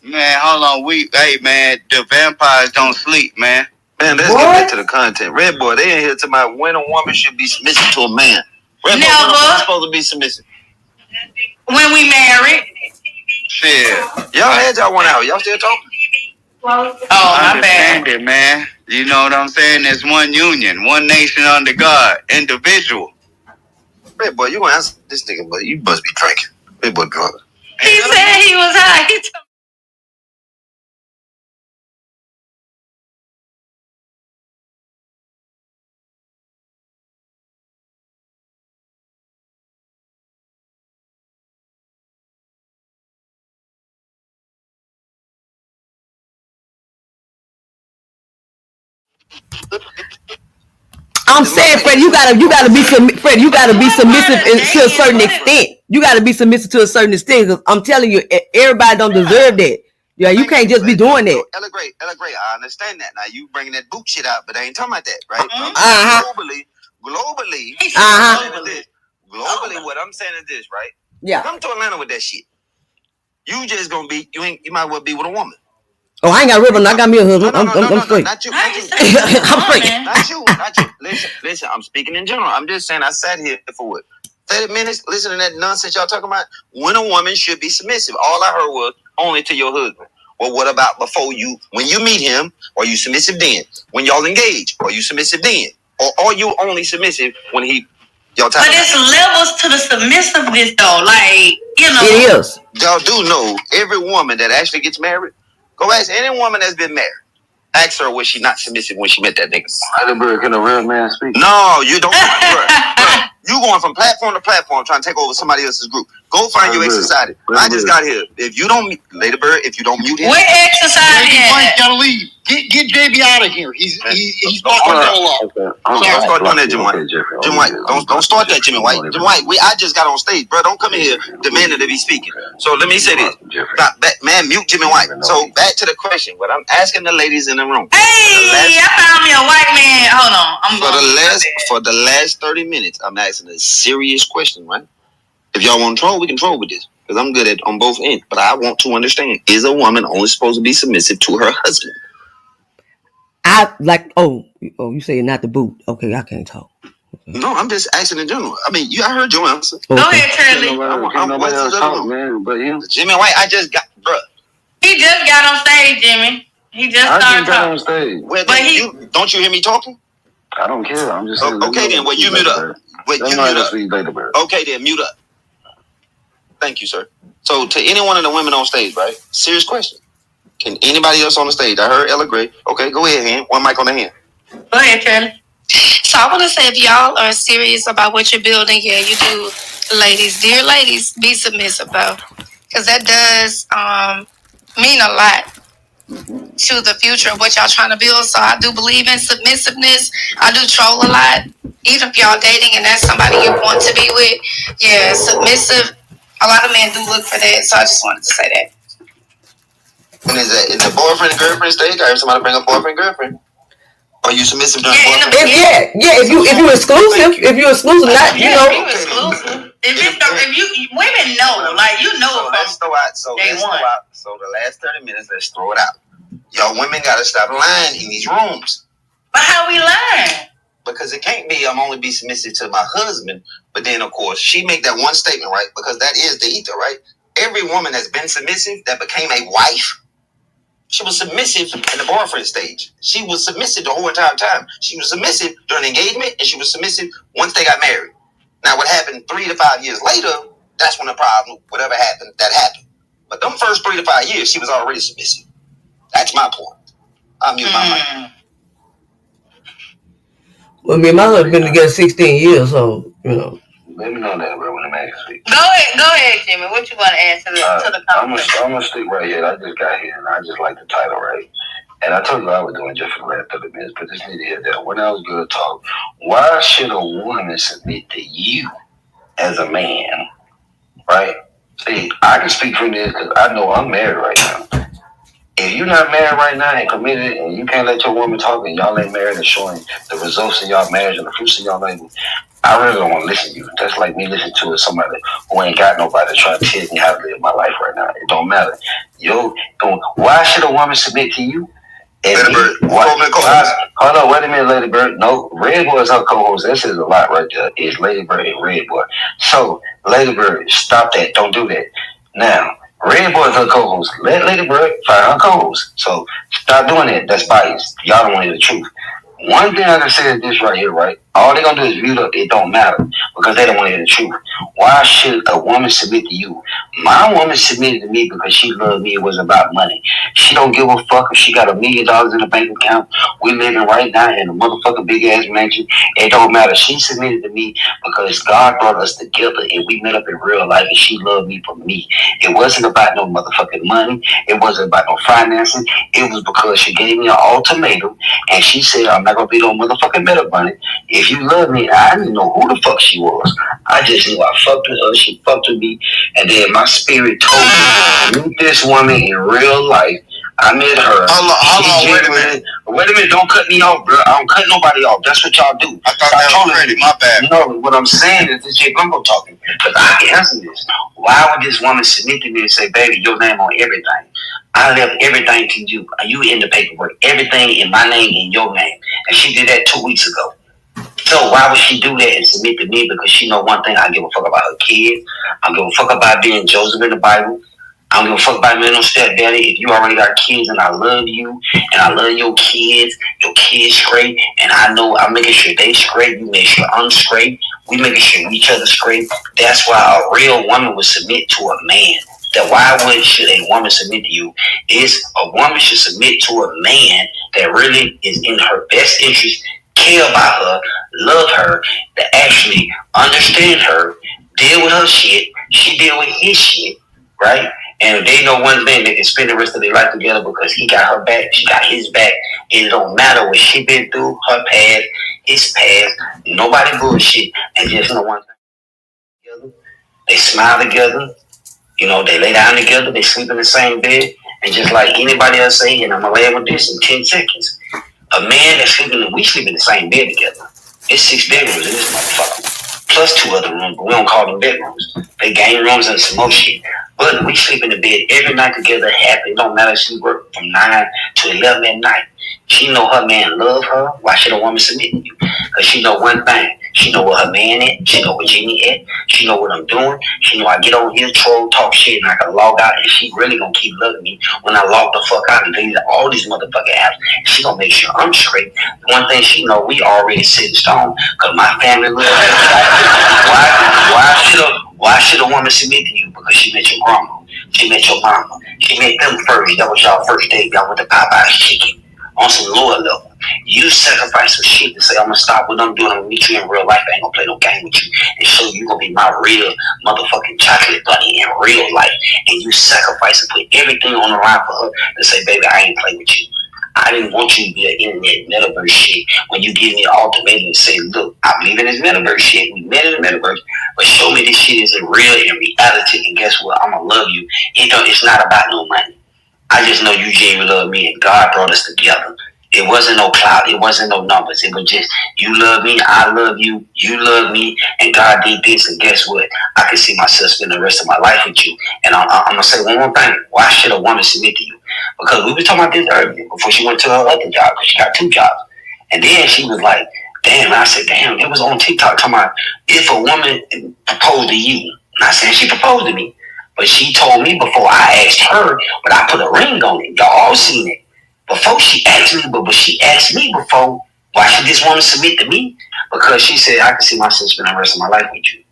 Speaker 6: Man, hold on. Hey, man, the vampires don't sleep, man.
Speaker 7: Man, let's get back to the content. Red Boy, they ain't here to my when a woman should be submissive to a man. Red Boy, when a woman supposed to be submissive?
Speaker 2: When we married.
Speaker 6: Shit.
Speaker 7: Y'all had y'all one out. Y'all still talking?
Speaker 2: Oh, my bad.
Speaker 6: It, man. You know what I'm saying? There's one union, one nation under God, individual.
Speaker 7: Red boy, you gonna answer this nigga, but you must be drinking. Red boy drunk.
Speaker 2: He said he was high.
Speaker 1: I'm saying, Fred, you gotta be Fred. You gotta be submissive to a certain extent. You gotta be submissive to a certain extent. Cause I'm telling you, everybody don't deserve that. Yeah, you can't just be doing that.
Speaker 7: Ella Gray, I understand that. Now you bringing that boot shit out, but I ain't talking about that, right? Globally. Globally, what I'm saying is this, right?
Speaker 1: Yeah.
Speaker 7: Come to Atlanta with that shit. You just gonna be. You might well be with a woman.
Speaker 1: Oh, I ain't got ribbon. I got me a husband. I'm straight.
Speaker 7: Not you.
Speaker 1: I'm straight.
Speaker 7: Not you. Listen. I'm speaking in general. I'm just saying I sat here for what? 30 minutes listening to that nonsense y'all talking about. When a woman should be submissive. All I heard was only to your husband. Well, what about before you? When you meet him, are you submissive then? When y'all engage, are you submissive then? Or are you only submissive when y'all talking?
Speaker 2: But it's levels to the submissiveness, though. Like, you know.
Speaker 1: It is.
Speaker 7: Y'all do know every woman that actually gets married. Go ask any woman that's been married. Ask her was she not submissive when she met that nigga.
Speaker 8: Heidelberg, can a real man speak?
Speaker 7: No, you don't. Bruh. You going from platform to platform trying to take over somebody else's group. Go find your ex-society. I just got here. If you don't, Lady Bird, if you don't mute him.
Speaker 2: Where ex-society
Speaker 9: Mike, gotta leave. Get JB out of here. He's not gonna roll up.
Speaker 7: Don't start doing that, Jim White. Jim White, don't start that, Jimmy White. Jim White, I just got on stage, bro. Don't come in here demanding to be speaking. So let me say this, man, mute Jimmy White. So back to the question. What I'm asking the ladies in the room.
Speaker 2: Hey, I found me a white man. Hold on,
Speaker 7: for the last 30 minutes, I'm asking a serious question, right? If y'all want to troll, we can troll with this because I'm good at on both ends. But I want to understand: is a woman only supposed to be submissive to her husband?
Speaker 1: I like. Oh, you say not the boot? Okay, I can't talk. Okay.
Speaker 7: No, I'm just asking in general. I mean, I heard your answer.
Speaker 2: Okay. Go ahead, Charlie.
Speaker 8: Nobody else talk, man, but you.
Speaker 7: Jimmy White, I just got, bruh.
Speaker 2: He just got on stage, Jimmy. He just started talking.
Speaker 8: On stage.
Speaker 7: Well, don't you hear me talking?
Speaker 8: I don't care. I'm just saying.
Speaker 7: Okay, then. Well, you mute up. Okay, then mute up. Thank you, sir. So, to any one of the women on stage, right? Serious question. Can anybody else on the stage? I heard Ella Gray. Okay, go ahead, hand. One mic on the hand.
Speaker 2: Go ahead, Charlie.
Speaker 5: So I want to say, if y'all are serious about what you're building, yeah, you do, ladies. Dear ladies, be submissive, though. Because that does mean a lot to the future of what y'all trying to build. So I do believe in submissiveness. I do troll a lot. Even if y'all dating and that's somebody you want to be with, yeah, submissive. A lot of men do look for that. So I just wanted to say that.
Speaker 7: And is the boyfriend and girlfriend stage? I heard somebody bring up boyfriend and girlfriend. Are you submissive during boyfriend?
Speaker 1: If you're exclusive, not, you know.
Speaker 2: If you women know, like you know.
Speaker 7: So let's throw out. So the last 30 minutes, let's throw it out. Y'all women gotta stop lying in these rooms.
Speaker 2: But how we learn?
Speaker 7: Because it can't be I'm only be submissive to my husband, but then of course she make that one statement, right? Because that is the ether, right? Every woman that's been submissive that became a wife, she was submissive in the boyfriend stage. She was submissive the whole entire time. She was submissive during engagement, and she was submissive once they got married. Now, what happened 3 to 5 years later, that's when the problem, whatever happened, that happened. But them first 3 to 5 years, she was already submissive. That's my point. I'll mute my mic.
Speaker 1: Well, me and my husband been together 16 years, so, you know.
Speaker 8: Let me know that, bro, when the man speak.
Speaker 2: Go ahead, Jimmy. What you want to add to the conversation?
Speaker 8: I'm going to stick right here. I just got here, and I just like the title, right? And I told you I was doing just for the last 30 minutes, but just need to hear that. When I was going to talk, why should a woman submit to you as a man, right? See, I can speak from this because I know I'm married right now. If you're not married right now and committed and you can't let your woman talk and y'all ain't married and showing the results of y'all marriage and the fruits of y'all marriage, I really don't want to listen to you. That's like me listening to somebody who ain't got nobody trying to tell me how to live my life right now. It don't matter. Why should a woman submit to you?
Speaker 7: Lady Bird,
Speaker 8: hold on, wait a minute, Lady Bird. No, Red Boy is her co-host. That says a lot right there. It's Lady Bird and Red Boy. So, Lady Bird, stop that. Don't do that. Now, Red Boy is her co-host. Let Lady Bird find her co-host. So stop doing that. That's biased. Y'all don't want to hear the truth. One thing I can say is this right here, right? All they're gonna do is mute up. It don't matter because they don't want to hear the truth. Why should a woman submit to you? My woman submitted to me because she loved me. It was about money. She don't give a fuck if she got $1 million in the bank account. We living right now in a motherfucking big ass mansion. It don't matter. She submitted to me because God brought us together and we met up in real life and she loved me for me. It wasn't about no motherfucking money. It wasn't about no financing. It was because she gave me an ultimatum and she said, I'm not gonna be no motherfucking metal bunny. If you love me, I didn't know who the fuck she was. I just knew I fucked with her, she fucked with me, and then my spirit told me, meet this woman in real life. I met her.
Speaker 7: Hold on, wait a minute.
Speaker 8: Wait a minute, don't cut me off, bro. I don't cut nobody off. That's what y'all do.
Speaker 7: I thought that was ready, my bad.
Speaker 8: No, what I'm saying is this Jay Gumbo talking. Because I can answer this. Why would this woman submit to me and say, baby, your name on everything? I left everything to you. You in the paperwork. Everything in my name, in your name. And she did that 2 weeks ago. So why would she do that and submit to me? Because she know one thing. I give a fuck about her kids. I give a fuck about being Joseph in the Bible. I don't give a fuck about being no stepdaddy. If you already got kids and I love you and I love your kids straight, and I know I'm making sure they straight, you make sure I'm straight, we making sure each other straight. That's why a real woman would submit to a man. That why should a woman submit to you? Is a woman should submit to a man that really is in her best interest, care about her, love her, that actually understand her, deal with her shit, she deal with his shit, right? And if they know one thing, they can spend the rest of their life together because he got her back, she got his back. And it don't matter what she been through, her past, his past, nobody bullshit. And just know one thing together. They smile together, you know, they lay down together, they sleep in the same bed. And just like anybody else say, and I'm gonna lay with this in 10 seconds. A man that's we sleep in the same bed together. It's 6 bedrooms in this motherfucker. Plus 2 other rooms, but we don't call them bedrooms. They game rooms and some more shit. But we sleep in the bed every night together, happy. It don't matter if she work from 9 to 11 at night. She know her man love her. Why should a woman submit to you? Because she know one thing. She know where her man at. She know where Jeannie at. She know what I'm doing. She know I get on here, troll, talk shit, and I can log out, and she really gonna keep loving me when I log the fuck out and delete all these motherfucking apps. She gonna make sure I'm straight. One thing she know, we already set in stone, because my family loves her. Why should a woman submit to you? Because she met your grandma. She met your mama. She met them first. That was y'all first date. Y'all went to Popeye's Chicken. On some lower level. You sacrifice some shit to say, I'm gonna stop what I'm doing, I'm gonna meet you in real life, I ain't gonna play no game with you, and show you gonna be my real motherfucking chocolate bunny in real life. And you sacrifice and put everything on the line for her to say, baby, I ain't play with you. I didn't want you to be an internet metaverse shit when you give me an ultimatum and say, look, I believe in this metaverse shit. We met in the metaverse, but show me this shit is real in reality, and guess what? I'm gonna love you. It's not about no money. I just know you genuinely love me, and God brought us together. It wasn't no clout. It wasn't no numbers. It was just, you love me, I love you, you love me, and God did this, and guess what? I can see myself spend the rest of my life with you. And I'm going to say one more thing. Why should a woman submit to you? Because we were talking about this earlier, before she went to her other job, because she got 2 jobs. And then she was like, damn, I said, damn, it was on TikTok talking about if a woman proposed to you. Not saying she proposed to me. But she told me before I asked her, but I put a ring on it. Y'all all seen it. Before she asked me, but she asked me before, why should this woman submit to me? Because she said, I can see myself spending the rest of my life with you.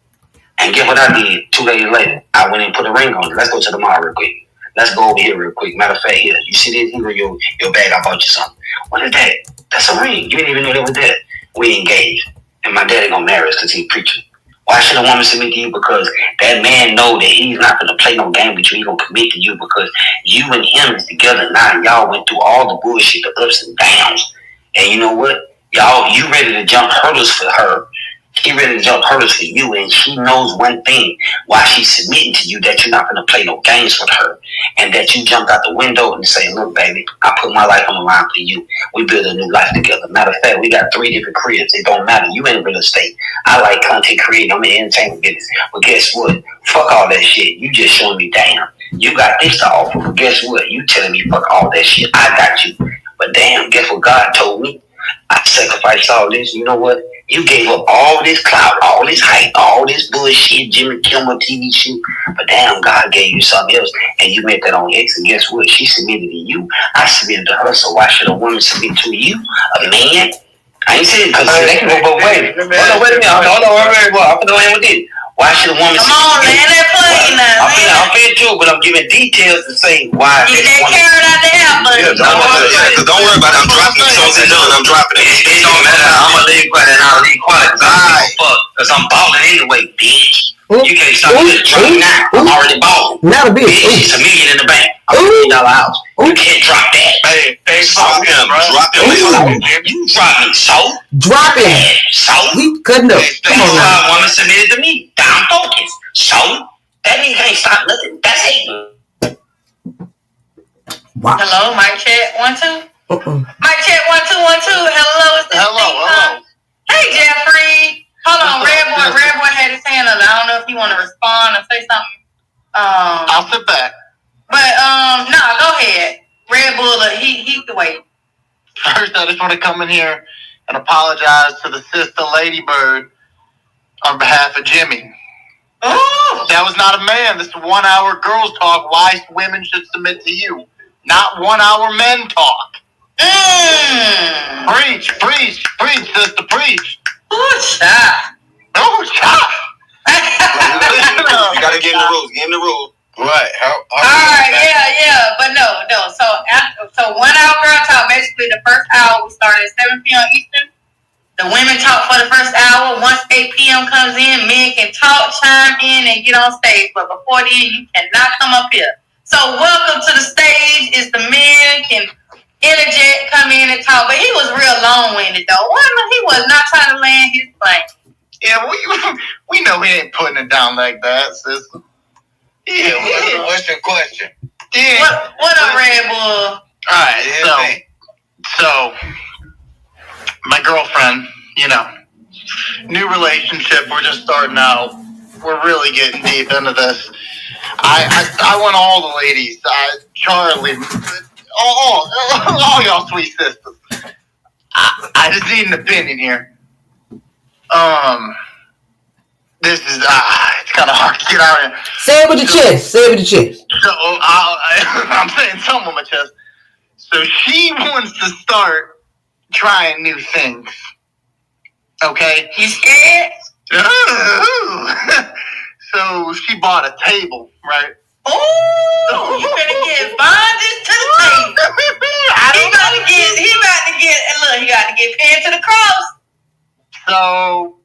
Speaker 8: And get what I did 2 days later. I went and put a ring on it. Let's go to the mall real quick. Let's go over here real quick. Matter of fact, here, you see this? Here, your bag, I bought you something. What is that? That's a ring. You didn't even know that was that. We engaged. And my daddy gonna marry us because he's preaching. Why should a woman submit to you? Because that man know that he's not going to play no game with you. He's going to commit to you because you and him is together now. And y'all went through all the bullshit, the ups and downs. And you know what? You ready to jump hurdles for her. She ready to jump hurdles for you, and she knows one thing, why she's submitting to you, that you're not going to play no games with her, and that you jumped out the window and say, look, baby, I put my life on the line for you. We build a new life together. Matter of fact, we got 3 different careers. It don't matter. You in real estate. I like content creating. I'm in entertainment business. But guess what? Fuck all that shit. You just showing me, damn, you got this to offer. But guess what? You telling me fuck all that shit. I got you. But damn, guess what God told me? I sacrificed all this. You know what? You gave up all this clout, all this hype, all this bullshit, Jimmy Kimmel TV shit. But damn, God gave you something else, and you met that on X. And guess what? She submitted to you. I submitted to her. So why should a woman submit to you, a man? I ain't saying because they can go both ways. Hold on, wait a minute. Hold on, I'm going to go in with it. Why should a woman?
Speaker 2: Come on, land that plane now.
Speaker 8: I'm fair too, but I'm giving details to say why.
Speaker 2: Get that carrot out the apple.
Speaker 7: Yeah, don't worry about it. I'm dropping it. So it's done. I'm dropping it.
Speaker 8: It don't matter. I'm gonna leave quiet and I'll leave quiet because I'm balling anyway, bitch. You can't stop me. Drop me now. I'm already balling.
Speaker 1: Not a bitch.
Speaker 8: Bitch, it's $1 million in the bank. I'm $1 million house. You can't drop that.
Speaker 7: Hey, drop him, bro. Drop him.
Speaker 8: You drop me, so
Speaker 1: Drop it.
Speaker 8: So
Speaker 1: We couldn't have. Come on now.
Speaker 8: woman submitted to me. I'm focused. So that means I ain't stop nothing. That's hating.
Speaker 1: Wow.
Speaker 2: Hello, mic check 1 2. Mic check 1 2 1 2. Hello, it's the
Speaker 9: Hello.
Speaker 2: Hey, Jeffrey. Hold on, Red Boy had his hand up. I don't know if you want to respond or say something.
Speaker 9: I'll sit back.
Speaker 2: But no, go ahead. Red Bull, he can wait.
Speaker 9: First, I just want to come in here and apologize to the sister Ladybird on behalf of Jimmy.
Speaker 2: Ooh.
Speaker 9: That was not a man. This is 1 hour girls talk. Why women should submit to you, not 1 hour men talk. Preach, sister, preach.
Speaker 2: Ooh, child.
Speaker 9: Oh, child.
Speaker 7: You gotta get in the rules. Get in the rules. Right.
Speaker 2: All right, yeah, but no. So 1 hour girl talk. Basically, the first hour we started at 7 p.m. Eastern. The women talk for the first hour. Once 8 p.m. comes in, men can talk, chime in, and get on stage. But before then, you cannot come up here. So welcome to the stage. Is the men can interject, come in and talk. But he was real long-winded though. He was not trying to land his plane.
Speaker 9: Yeah, we know he ain't putting it down like that, sister.
Speaker 7: Yeah, what's your question?
Speaker 9: Yeah.
Speaker 2: What up, Red Bull?
Speaker 9: Alright, so my girlfriend, new relationship, we're just starting out. We're really getting deep into this. I want all the ladies, Charlie, all y'all sweet sisters. I just need an opinion here. This is it's kind of hard to get out of here.
Speaker 1: Say it with your chest.
Speaker 9: So I'm saying something with my chest. So she wants to start trying new things. Okay?
Speaker 2: You scared?
Speaker 9: So she bought a table, right?
Speaker 2: Oh, you better get bonded to the table. He got to get pinned to the cross.
Speaker 9: So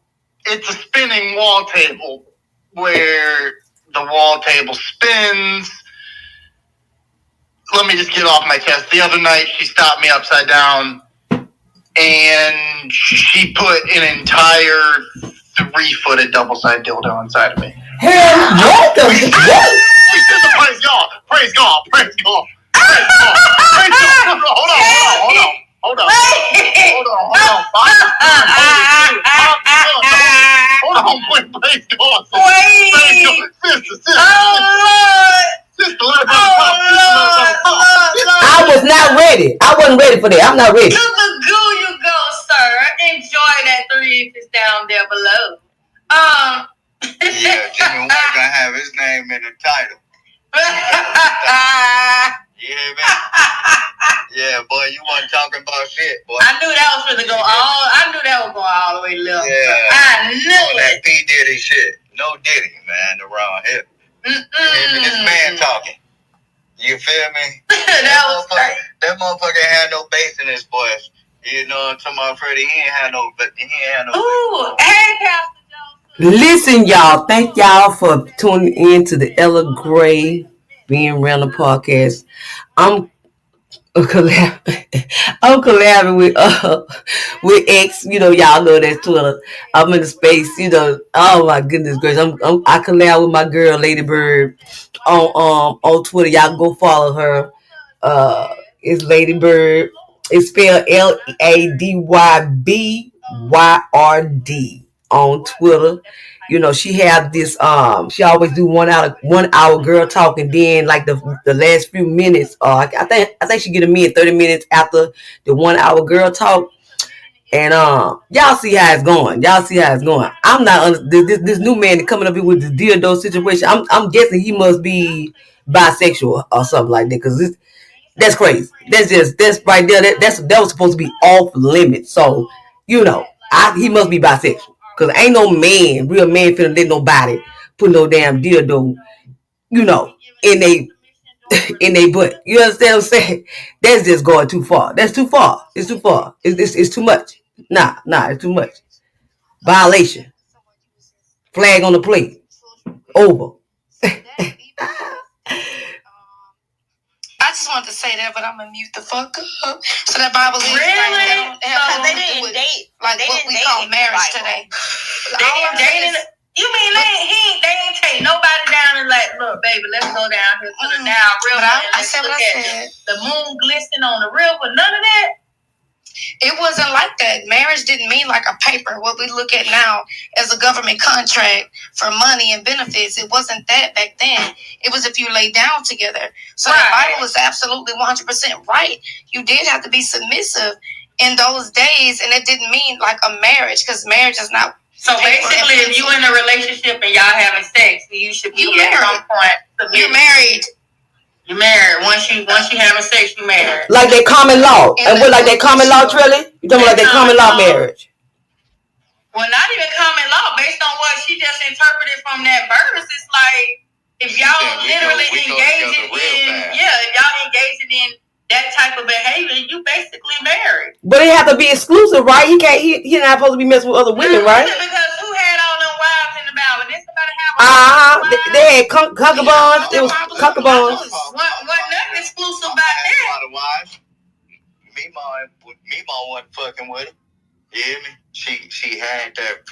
Speaker 9: it's a spinning wall table where the wall table spins. Let me just get off my chest. The other night she stopped me upside down and she put an entire 3-footed double-sided dildo inside of me.
Speaker 1: Hell, what the?
Speaker 9: Praise God. Hold on. Praise God. Sister. Sister, let
Speaker 1: I was not ready. I wasn't ready for that. I'm not ready.
Speaker 2: To the goo you go, sir. Enjoy that 3 inches down there below.
Speaker 6: Yeah, Jimmy White gonna have his name in the title. You hear me? Yeah, boy, you wasn't talking about shit, boy.
Speaker 2: I knew that was going all the way left.
Speaker 6: Yeah.
Speaker 2: I knew
Speaker 6: that P. Diddy shit. No Diddy, man, around here. You hear me? This man talking. You feel me? That motherfucker had no bass in his voice. You know what I'm talking about, Freddie? He ain't had no bass.
Speaker 2: Ooh, hey, Pastor Joseph.
Speaker 1: Listen, y'all. Thank y'all for tuning in to the Ella Gray Being Random podcast. I'm collabing with X. Y'all know that's Twitter. I'm in the space. Oh my goodness gracious. I collab with my girl Lady Bird on Twitter. Y'all go follow her. It's Lady Bird. It's spelled LADYBYRD on Twitter. She have this. She always do 1 hour girl talk, and then like the last few minutes. I think she get a minute, 30 minutes after the 1 hour girl talk. And y'all see how it's going. I'm not this new man coming up here with this dildo situation. I'm guessing he must be bisexual or something like that, because that's crazy. That's right there. That was supposed to be off limits. So he must be bisexual, because ain't no man, real man, finna let nobody put no damn dildo, in they butt. You understand what I'm saying? That's just going too far. That's too far. It's too far. It's too much. Nah, it's too much. Violation. Flag on the plate. Over.
Speaker 5: I just wanted to say that, but I'm gonna mute the fuck up. So that Bible is
Speaker 2: really?
Speaker 5: they didn't date like what we call marriage today.
Speaker 2: They didn't date. You mean they ain't take nobody down and like, look, baby, let's go down here to the down river.
Speaker 5: I said what I said.
Speaker 2: The moon glistening on the river. None of that.
Speaker 5: It wasn't like that. Marriage didn't mean like a paper, what we look at now as a government contract for money and benefits. It wasn't that back then. It was if you lay down together. So right. The Bible is absolutely 100% right. You did have to be submissive in those days, and it didn't mean like a marriage, because marriage is not.
Speaker 2: So basically, if you in a relationship and y'all having sex, you should be at some point submitted.
Speaker 5: You're married.
Speaker 2: You married. Once you having sex, you married.
Speaker 1: Like they common law. And what, like they common law, Trilly? You talking about like they common law marriage?
Speaker 2: Well, not even common law. Based on what she just interpreted from that verse, it's like if y'all literally engaging in that type of behavior, you basically married.
Speaker 1: But it have to be exclusive, right? He not supposed to be messing with other women, right?
Speaker 2: Because who had all them wives in the Bible? Did somebody have
Speaker 1: they had concubines. It was concubines.
Speaker 2: What nothing exclusive about that?
Speaker 6: Meemaw wasn't fucking with him. You hear me? She had that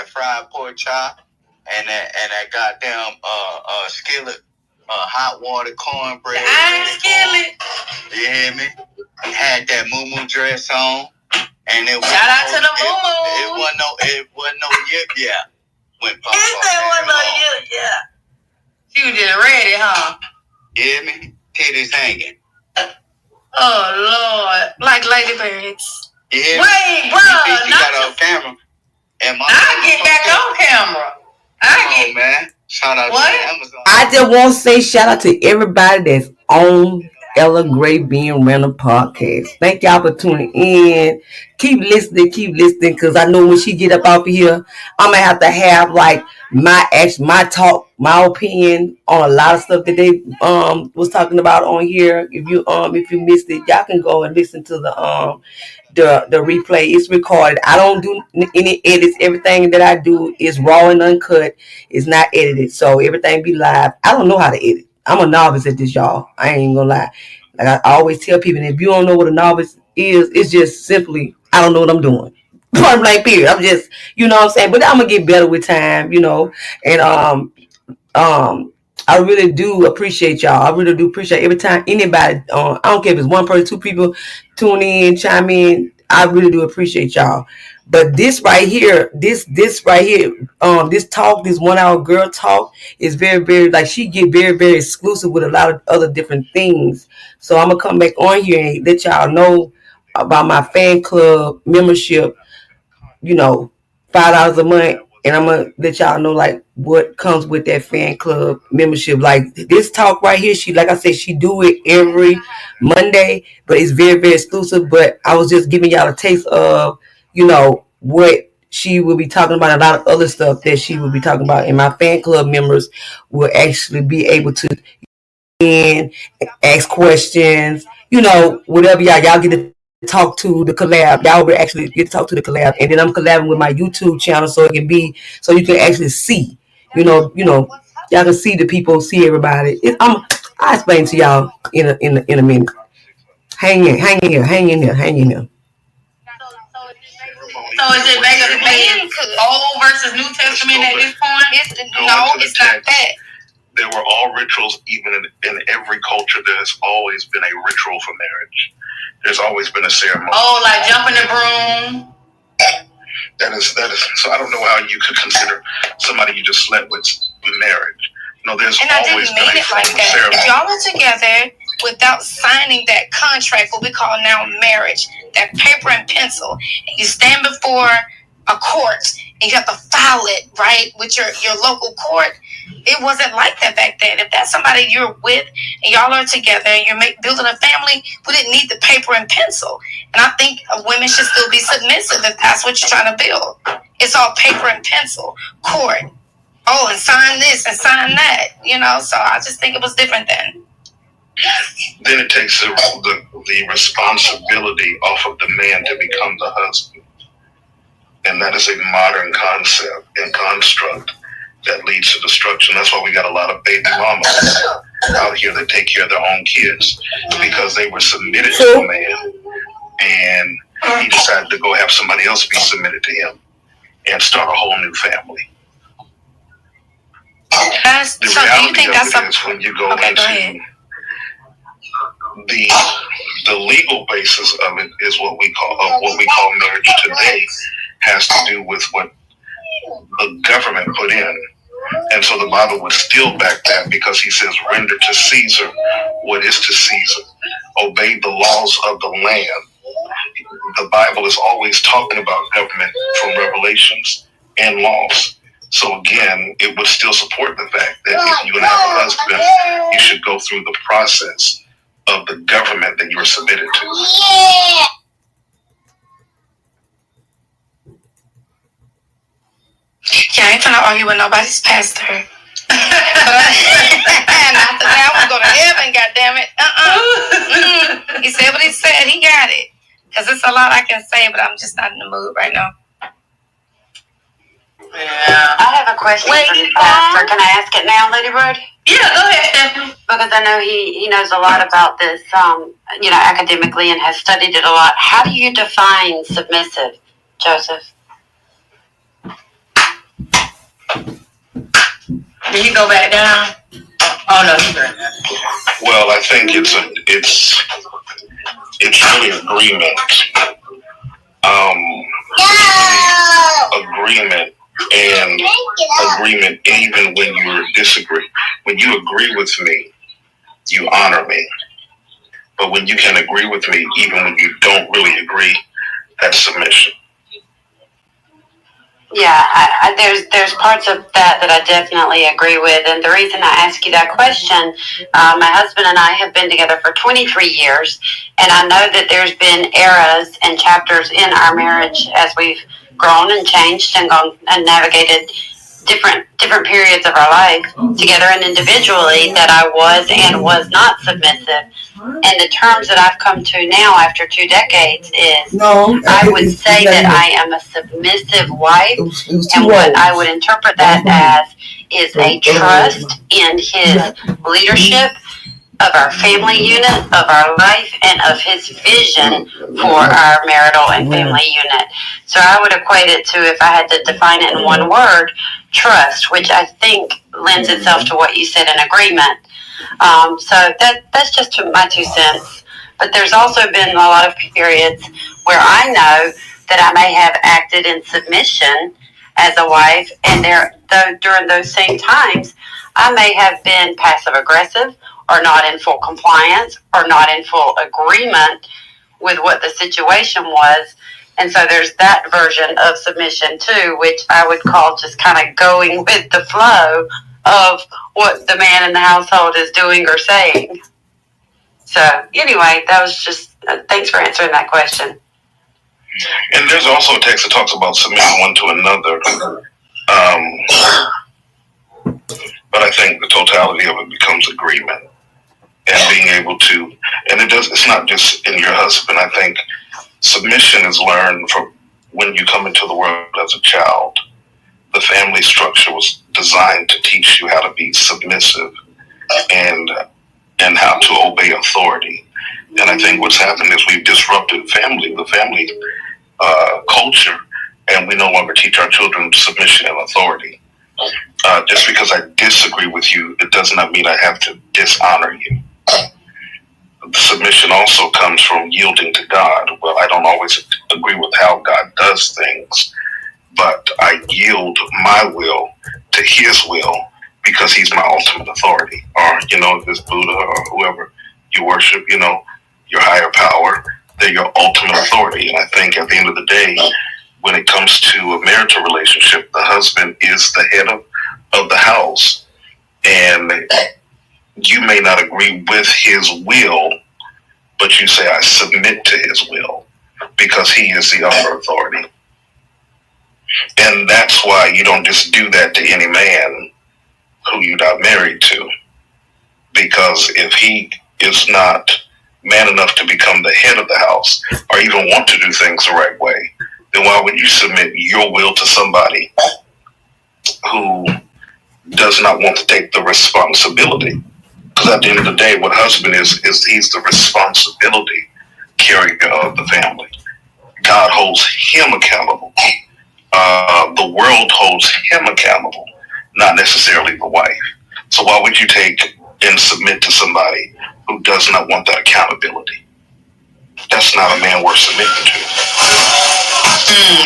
Speaker 6: fried pork chop and that goddamn skillet. Hot water cornbread.
Speaker 2: The iron skillet.
Speaker 6: You hear me? Had that moo dress on, and it
Speaker 2: shout out to the moo.
Speaker 6: It wasn't no yip yap. When Pop
Speaker 2: wasn't no yip yap. She was just ready, huh?
Speaker 6: You hear me? Titties hanging.
Speaker 2: Oh Lord,
Speaker 5: like ladybirds.
Speaker 6: You hear
Speaker 2: me? Wait, bro,
Speaker 6: she got on camera.
Speaker 2: I get back on camera.
Speaker 6: Man. Shout out to Amazon.
Speaker 1: I just want to say shout out to everybody that's on Ella Gray Being Random Podcast. Thank y'all for tuning in. Keep listening, because I know when she get up out of here, I'm gonna have to have like my talk, my opinion on a lot of stuff that they was talking about on here. If you missed it, y'all can go and listen to the replay. Is recorded. I don't do any edits. Everything that I do is raw and uncut. It's not edited, so everything be live. I don't know how to edit. I'm a novice at this, y'all. I ain't gonna lie. Like I always tell people, if you don't know what a novice is, it's just simply I don't know what I'm doing. Point blank period. I'm just, you know what I'm saying. But I'm gonna get better with time, And I really do appreciate y'all. I really do appreciate every time anybody, I don't care if it's one person, two people tune in, chime in. I really do appreciate y'all. But this right here, this talk, this 1 hour girl talk is very, very, like she get very, very exclusive with a lot of other different things. So I'm going to come back on here and let y'all know about my fan club membership, $5 a month. And I'm going to let y'all know, like, what comes with that fan club membership. Like, this talk right here, like I said, she do it every Monday, but it's very, very exclusive. But I was just giving y'all a taste of, what she will be talking about. A lot of other stuff that she will be talking about. And my fan club members will actually be able to ask questions, whatever y'all get to talk to the collab. Y'all will actually get to talk to the collab, and then I'm collabing with my YouTube channel so it can be so you can actually see, y'all can see the people, see everybody. I'll explain to y'all in a minute. Hang in here.
Speaker 2: So is it basically Old versus New Testament at this point?
Speaker 5: It's not that.
Speaker 10: There were all rituals, even in every culture. There's always been a ritual for marriage. There's always been a ceremony.
Speaker 2: Oh, like jumping the broom.
Speaker 10: That is. So I don't know how you could consider somebody you just slept with marriage. No, there's always been a form of ceremony.
Speaker 5: If y'all are together without signing that contract, what we call now marriage, that paper and pencil, and you stand before a court and you have to file it, right, with your local court. It wasn't like that back then. If that's somebody you're with and y'all are together and you're building a family, we didn't need the paper and pencil. And I think women should still be submissive if that's what you're trying to build. It's all paper and pencil, court. Oh, and sign this and sign that, you know. So I just think it was different then.
Speaker 10: Then it takes the responsibility off of the man to become the husband. And that is a modern concept and construct that leads to destruction. That's why we got a lot of baby mamas out here that take care of their own kids because they were submitted to a man and he decided to go have somebody else be submitted to him and start a whole new family. The reality of it is when you go into the legal basis of it is what we call marriage today has to do with what the government put in. And so the Bible would still back that because he says, render to Caesar what is to Caesar. Obey the laws of the land. The Bible is always talking about government from Revelations and laws. So again, it would still support the fact that if you're going to have a husband, you should go through the process of the government that you're submitted to.
Speaker 5: Yeah. Yeah, I ain't trying to argue with nobody's pastor. And after that, I want to go to heaven, goddammit. He said what he said. He got it. Because it's a lot I can say, but I'm just not in the mood right now.
Speaker 2: Yeah. I have a question for the pastor. Can I ask it now, Lady Brody? Yeah, go ahead, Stephanie. Because I know he knows a lot about this, academically and has studied it a lot. How do you define submissive, Joseph? Can you go back down? Oh no, he's right there.
Speaker 10: Well, I think it's really agreement. Agreement and agreement even when you disagree. When you agree with me, you honor me. But when you can agree with me even when you don't really agree, that's submission.
Speaker 2: Yeah, there's parts of that I definitely agree with. And the reason I ask you that question, my husband and I have been together for 23 years. And I know that there's been eras and chapters in our marriage as we've grown and changed and gone and navigated different periods of our life together and individually that I was and was not submissive. And the terms that I've come to now after 2 decades is I would say that I am a submissive wife, and what I would interpret that as is a trust in his leadership of our family unit, of our life, and of his vision for our marital and family unit. So I would equate it to, if I had to define it in one word, trust, which I think lends itself to what you said in agreement. So that's just my 2 cents. But there's also been a lot of periods where I know that I may have acted in submission as a wife, and during those same times, I may have been passive aggressive or not in full compliance or not in full agreement with what the situation was. And so there's that version of submission too, which I would call just kind of going with the flow of what the man in the household is doing or saying. So anyway, that was just, thanks for answering that question.
Speaker 10: And there's also a text that talks about submitting one to another. But I think the totality of it becomes agreement and being able to, and it's not just in your husband. I think submission is learned from when you come into the world as a child. The family structure was designed to teach you how to be submissive and how to obey authority. And I think what's happened is we've disrupted the family culture, and we no longer teach our children submission and authority. Just because I disagree with you, it does not mean I have to dishonor you. Submission also comes from yielding to God. Well, I don't always agree with how God does things, but I yield my will to his will because he's my ultimate authority. Or, if it's Buddha or whoever you worship, your higher power, they're your ultimate authority. And I think at the end of the day, when it comes to a marital relationship, the husband is the head of the house. And you may not agree with his will, but you say, I submit to his will, because he is the upper authority. And that's why you don't just do that to any man who you're not married to. Because if he is not man enough to become the head of the house, or even want to do things the right way, then why would you submit your will to somebody who does not want to take the responsibility? Because at the end of the day, what husband is he's the responsibility carrier of the family. God holds him accountable. The world holds him accountable, not necessarily the wife. So why would you take and submit to somebody who does not want that accountability? That's not a man worth submitting to.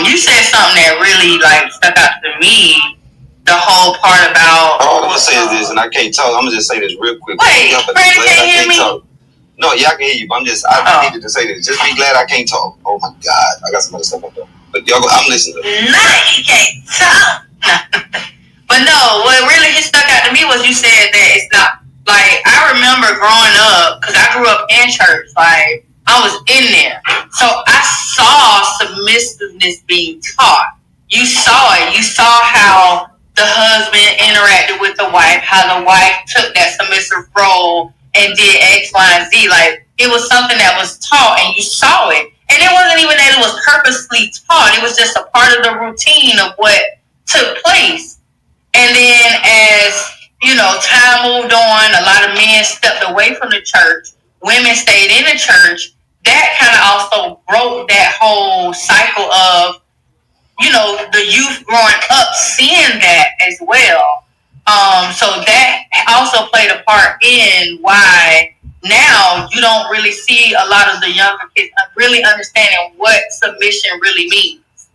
Speaker 2: You said something that really stuck out to me. The whole part about.
Speaker 7: All I'm gonna say is this, and I can't talk. I'm gonna just say this real quick.
Speaker 2: Wait, Brandon can't hear me.
Speaker 7: Talk. No, yeah, I can hear you, but I needed to say this. Just be glad I can't talk. Oh my God, I got some other stuff up there. But y'all, I'm listening.
Speaker 2: No, you can't talk. But no, what really stuck out to me was you said that it's not I remember growing up, because I grew up in church. I was in there, so I saw submissiveness being taught. You saw it. You saw how the husband interacted with the wife, how the wife took that submissive role and did X, Y, and Z. It was something that was taught, and you saw it. And it wasn't even that it was purposely taught. It was just a part of the routine of what took place. And then as, time moved on, a lot of men stepped away from the church. Women stayed in the church. That kind of also broke that whole cycle of, the youth growing up seeing that as well. So that also played a part in why now you don't really see a lot of the younger kids really understanding what submission really means.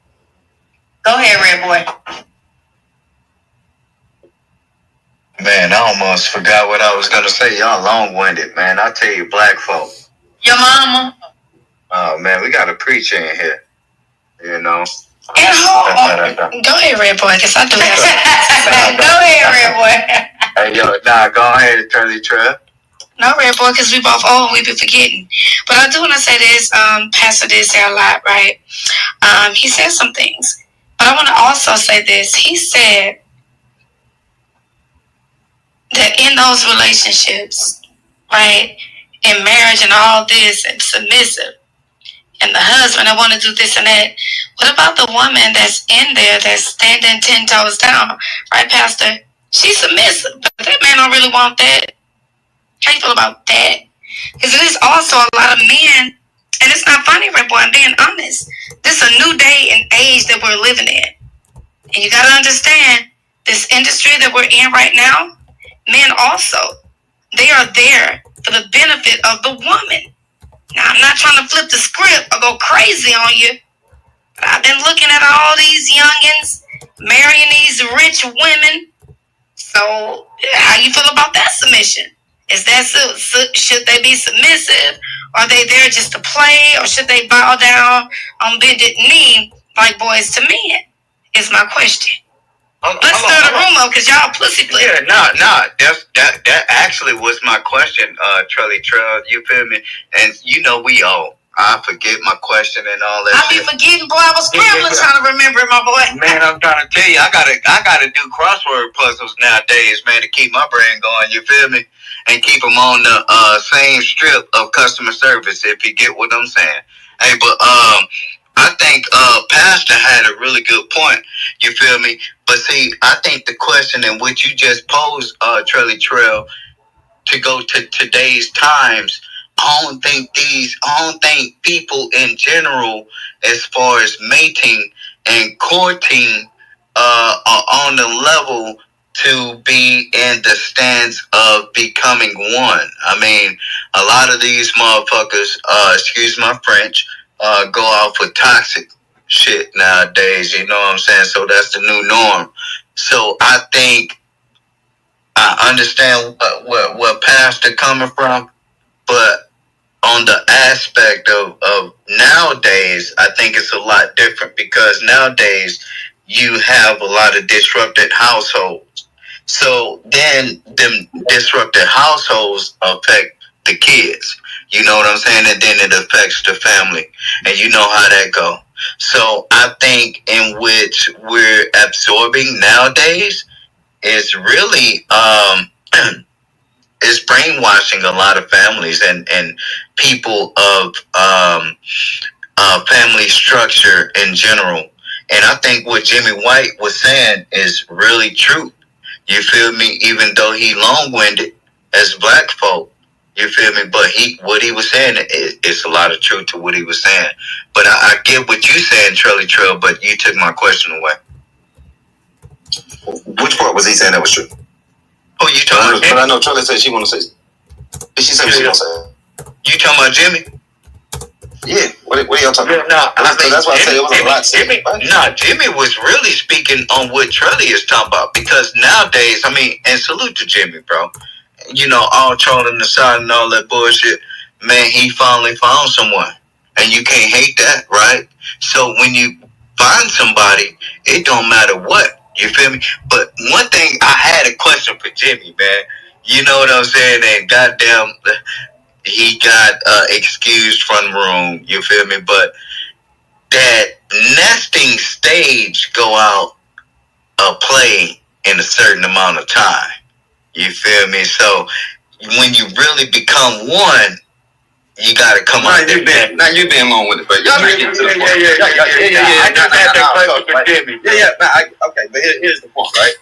Speaker 2: Go ahead, Red Boy.
Speaker 6: Man, I almost forgot what I was going to say. Y'all long-winded, man. I tell you, black folk.
Speaker 2: Your mama.
Speaker 6: Oh, man, we got a preacher in here.
Speaker 5: Go ahead, Red Boy, because I do have something.
Speaker 2: Go ahead, Red Boy.
Speaker 6: Hey, yo, go ahead, Charlie Trev.
Speaker 5: No, Red Boy, because we both old, we be forgetting. But I do want to say this. Pastor did say a lot, right? He said some things. But I want to also say this. He said that in those relationships, right, in marriage and all this, and submissive, and the husband, I want to do this and that. What about the woman that's in there that's standing 10 toes down? Right, Pastor? She's submissive, but that man don't really want that. How you feel about that? Because it is also a lot of men, and it's not funny, Red Boy, I'm being honest. This is a new day and age that we're living in. And you got to understand, this industry that we're in right now, men also, they are there for the benefit of the woman. Now, I'm not trying to flip the script or go crazy on you, but I've been looking at all these youngins marrying these rich women. So, how you feel about that submission? Is that should they be submissive? Are they there just to play, or should they bow down on bended knee like boys to men? Is my question. Let's stir the room up, because y'all pussy play.
Speaker 6: Yeah, that actually was my question, Trelly Trev, you feel me? And we all, I forget my question and all that.
Speaker 5: I be forgetting, boy. I was scrambling trying to remember it, my boy.
Speaker 6: Man, I'm trying to tell you, I gotta do crossword puzzles nowadays, man, to keep my brain going, you feel me? And keep them on the same strip of customer service, if you get what I'm saying. Hey, but I think Pastor had a really good point, you feel me? But see, I think the question in which you just posed, Trelly Trail, to go to today's times, I don't think people in general, as far as mating and courting, are on the level to be in the stance of becoming one. I mean, a lot of these motherfuckers, excuse my French, go out for toxic shit nowadays, you know what I'm saying? So that's the new norm. So I think I understand where Pastor coming from, but on the aspect of nowadays, I think it's a lot different because nowadays you have a lot of disrupted households. So then them disrupted households affect the kids. You know what I'm saying? And then it affects the family. And you know how that go. So I think in which we're absorbing nowadays is really is brainwashing a lot of families and people of family structure in general. And I think what Jimmy White was saying is really true. You feel me? Even though he long-winded as black folk, you feel me? But what he was saying is a lot of truth to what he was saying. But I get what you saying, Trelly Trail, but you took my question away.
Speaker 7: Which part was he saying that was true?
Speaker 6: Oh, you talking about Jimmy?
Speaker 7: But I know Trelly said she want to say. She said she want to say.
Speaker 6: You talking about Jimmy?
Speaker 7: Yeah. What are y'all talking about?
Speaker 6: No, I mean,
Speaker 7: that's why I said it was a lot.
Speaker 6: Jimmy was really speaking on what Trelly is talking about because nowadays, I mean, and salute to Jimmy, bro. You know, all trolling aside and all that bullshit, man, he finally found someone. And you can't hate that, right? So when you find somebody, it don't matter what. You feel me? But one thing, I had a question for Jimmy, man. You know what I'm saying? And goddamn, he got excused from the room. You feel me? But that nesting stage go out a play in a certain amount of time. You feel me? So when you really become one, you gotta come out there.
Speaker 7: Now you been long with it, but y'all not getting to the point. Okay, but here's the point, right?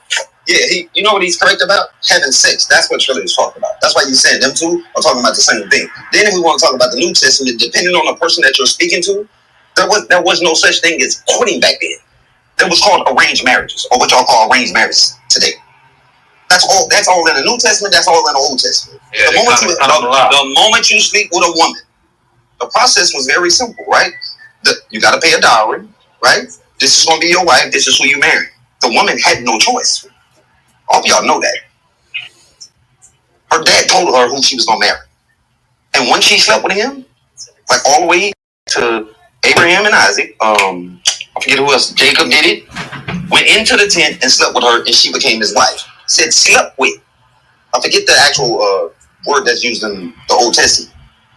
Speaker 7: Yeah, you know what he's correct about? Having sex. That's what Trelly was talking about. That's why you said them two are talking about the same thing. Then if we want to talk about the New Testament, depending on the person that you're speaking to, there was no such thing as courting back then. That was called arranged marriages, or what y'all call arranged marriages today. That's all in the New Testament. That's all in the Old Testament. Yeah, the moment you sleep with a woman, the process was very simple, right? You got to pay a dowry, right? This is going to be your wife. This is who you marry. The woman had no choice. All of y'all know that. Her dad told her who she was going to marry. And when she slept with him, like all the way to Abraham and Isaac, I forget who else, Jacob did it, went into the tent and slept with her, and she became his wife. Said slept with. I forget the actual word that's used in the Old Testament.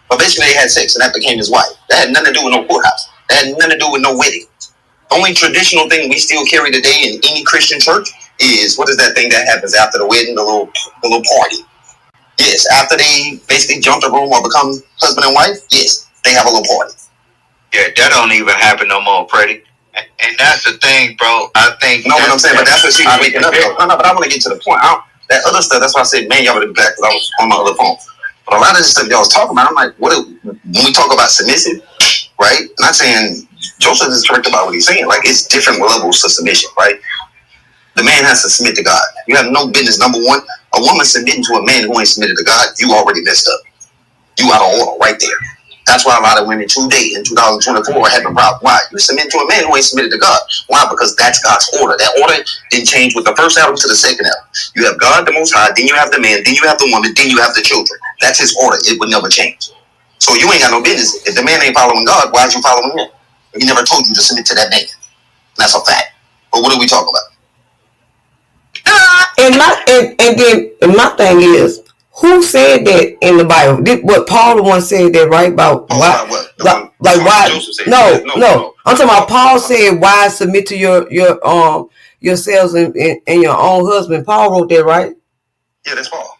Speaker 7: But basically they had sex, and that became his wife. That had nothing to do with no courthouse. That had nothing to do with no wedding. The only traditional thing we still carry today in any Christian church is, what is that thing that happens after the wedding, the little party? Yes, after they basically jump the room or become husband and wife, yes, they have a little party.
Speaker 6: Yeah, that don't even happen no more, Freddie. And that's the thing, bro. I think.
Speaker 7: No, what I'm saying, but that's what she was waking up. No, but I want to get to the point. That other stuff, that's why I said, man, y'all would be back because I was on my other phone. But a lot of this stuff y'all was talking about, I'm like, when we talk about submissive, right? Not saying Joseph is correct about what he's saying. Like, it's different levels to submission, right? The man has to submit to God. You have no business. Number one, a woman submitting to a man who ain't submitted to God, you already messed up. You out of order right there. That's why a lot of women today in 2024 are having problems. Why? You submit to a man who ain't submitted to God. Why? Because that's God's order. That order didn't change with the first Adam to the second Adam. You have God the Most High, then you have the man, then you have the woman, then you have the children. That's his order. It would never change. So you ain't got no business. If the man ain't following God, why is you following him? He never told you to submit to that man. That's a fact. But what are we talking about?
Speaker 1: And my thing is, who said that in the Bible? What Paul the one said that, right? About why? Why? No. I'm talking about Paul said, "Why submit to yourselves and your own husband." Paul wrote that, right?
Speaker 7: Yeah, that's Paul.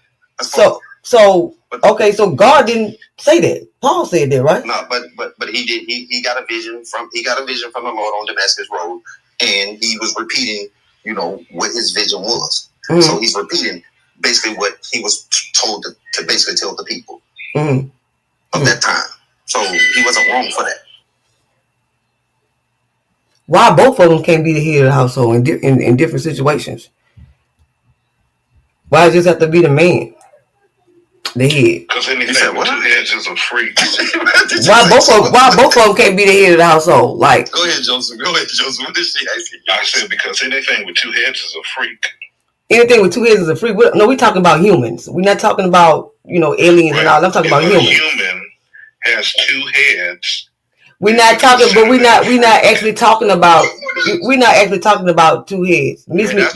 Speaker 1: So God didn't say that. Paul said that, right?
Speaker 7: No, but he did. He got a vision from the Lord on Damascus Road, and he was repeating, what his vision was. Mm-hmm. So he's repeating basically what he was told to basically tell the people of that time. So he wasn't wrong for that.
Speaker 1: Why both of them can't be the head of the household in different situations? Why it just have to be the man, the head?
Speaker 10: Because anything with two heads is a freak.
Speaker 1: Why both of them can't be the head of the household? Like,
Speaker 7: go ahead, Joseph. What did she ask you?
Speaker 10: I said because anything with two heads is a freak.
Speaker 1: Anything with two heads is a freak. No, we're talking about humans. We're not talking about aliens and all. I'm talking about humans.
Speaker 10: Human has two heads.
Speaker 1: We're not talking, but we're not actually talking about. We're not actually talking about two heads. Miss me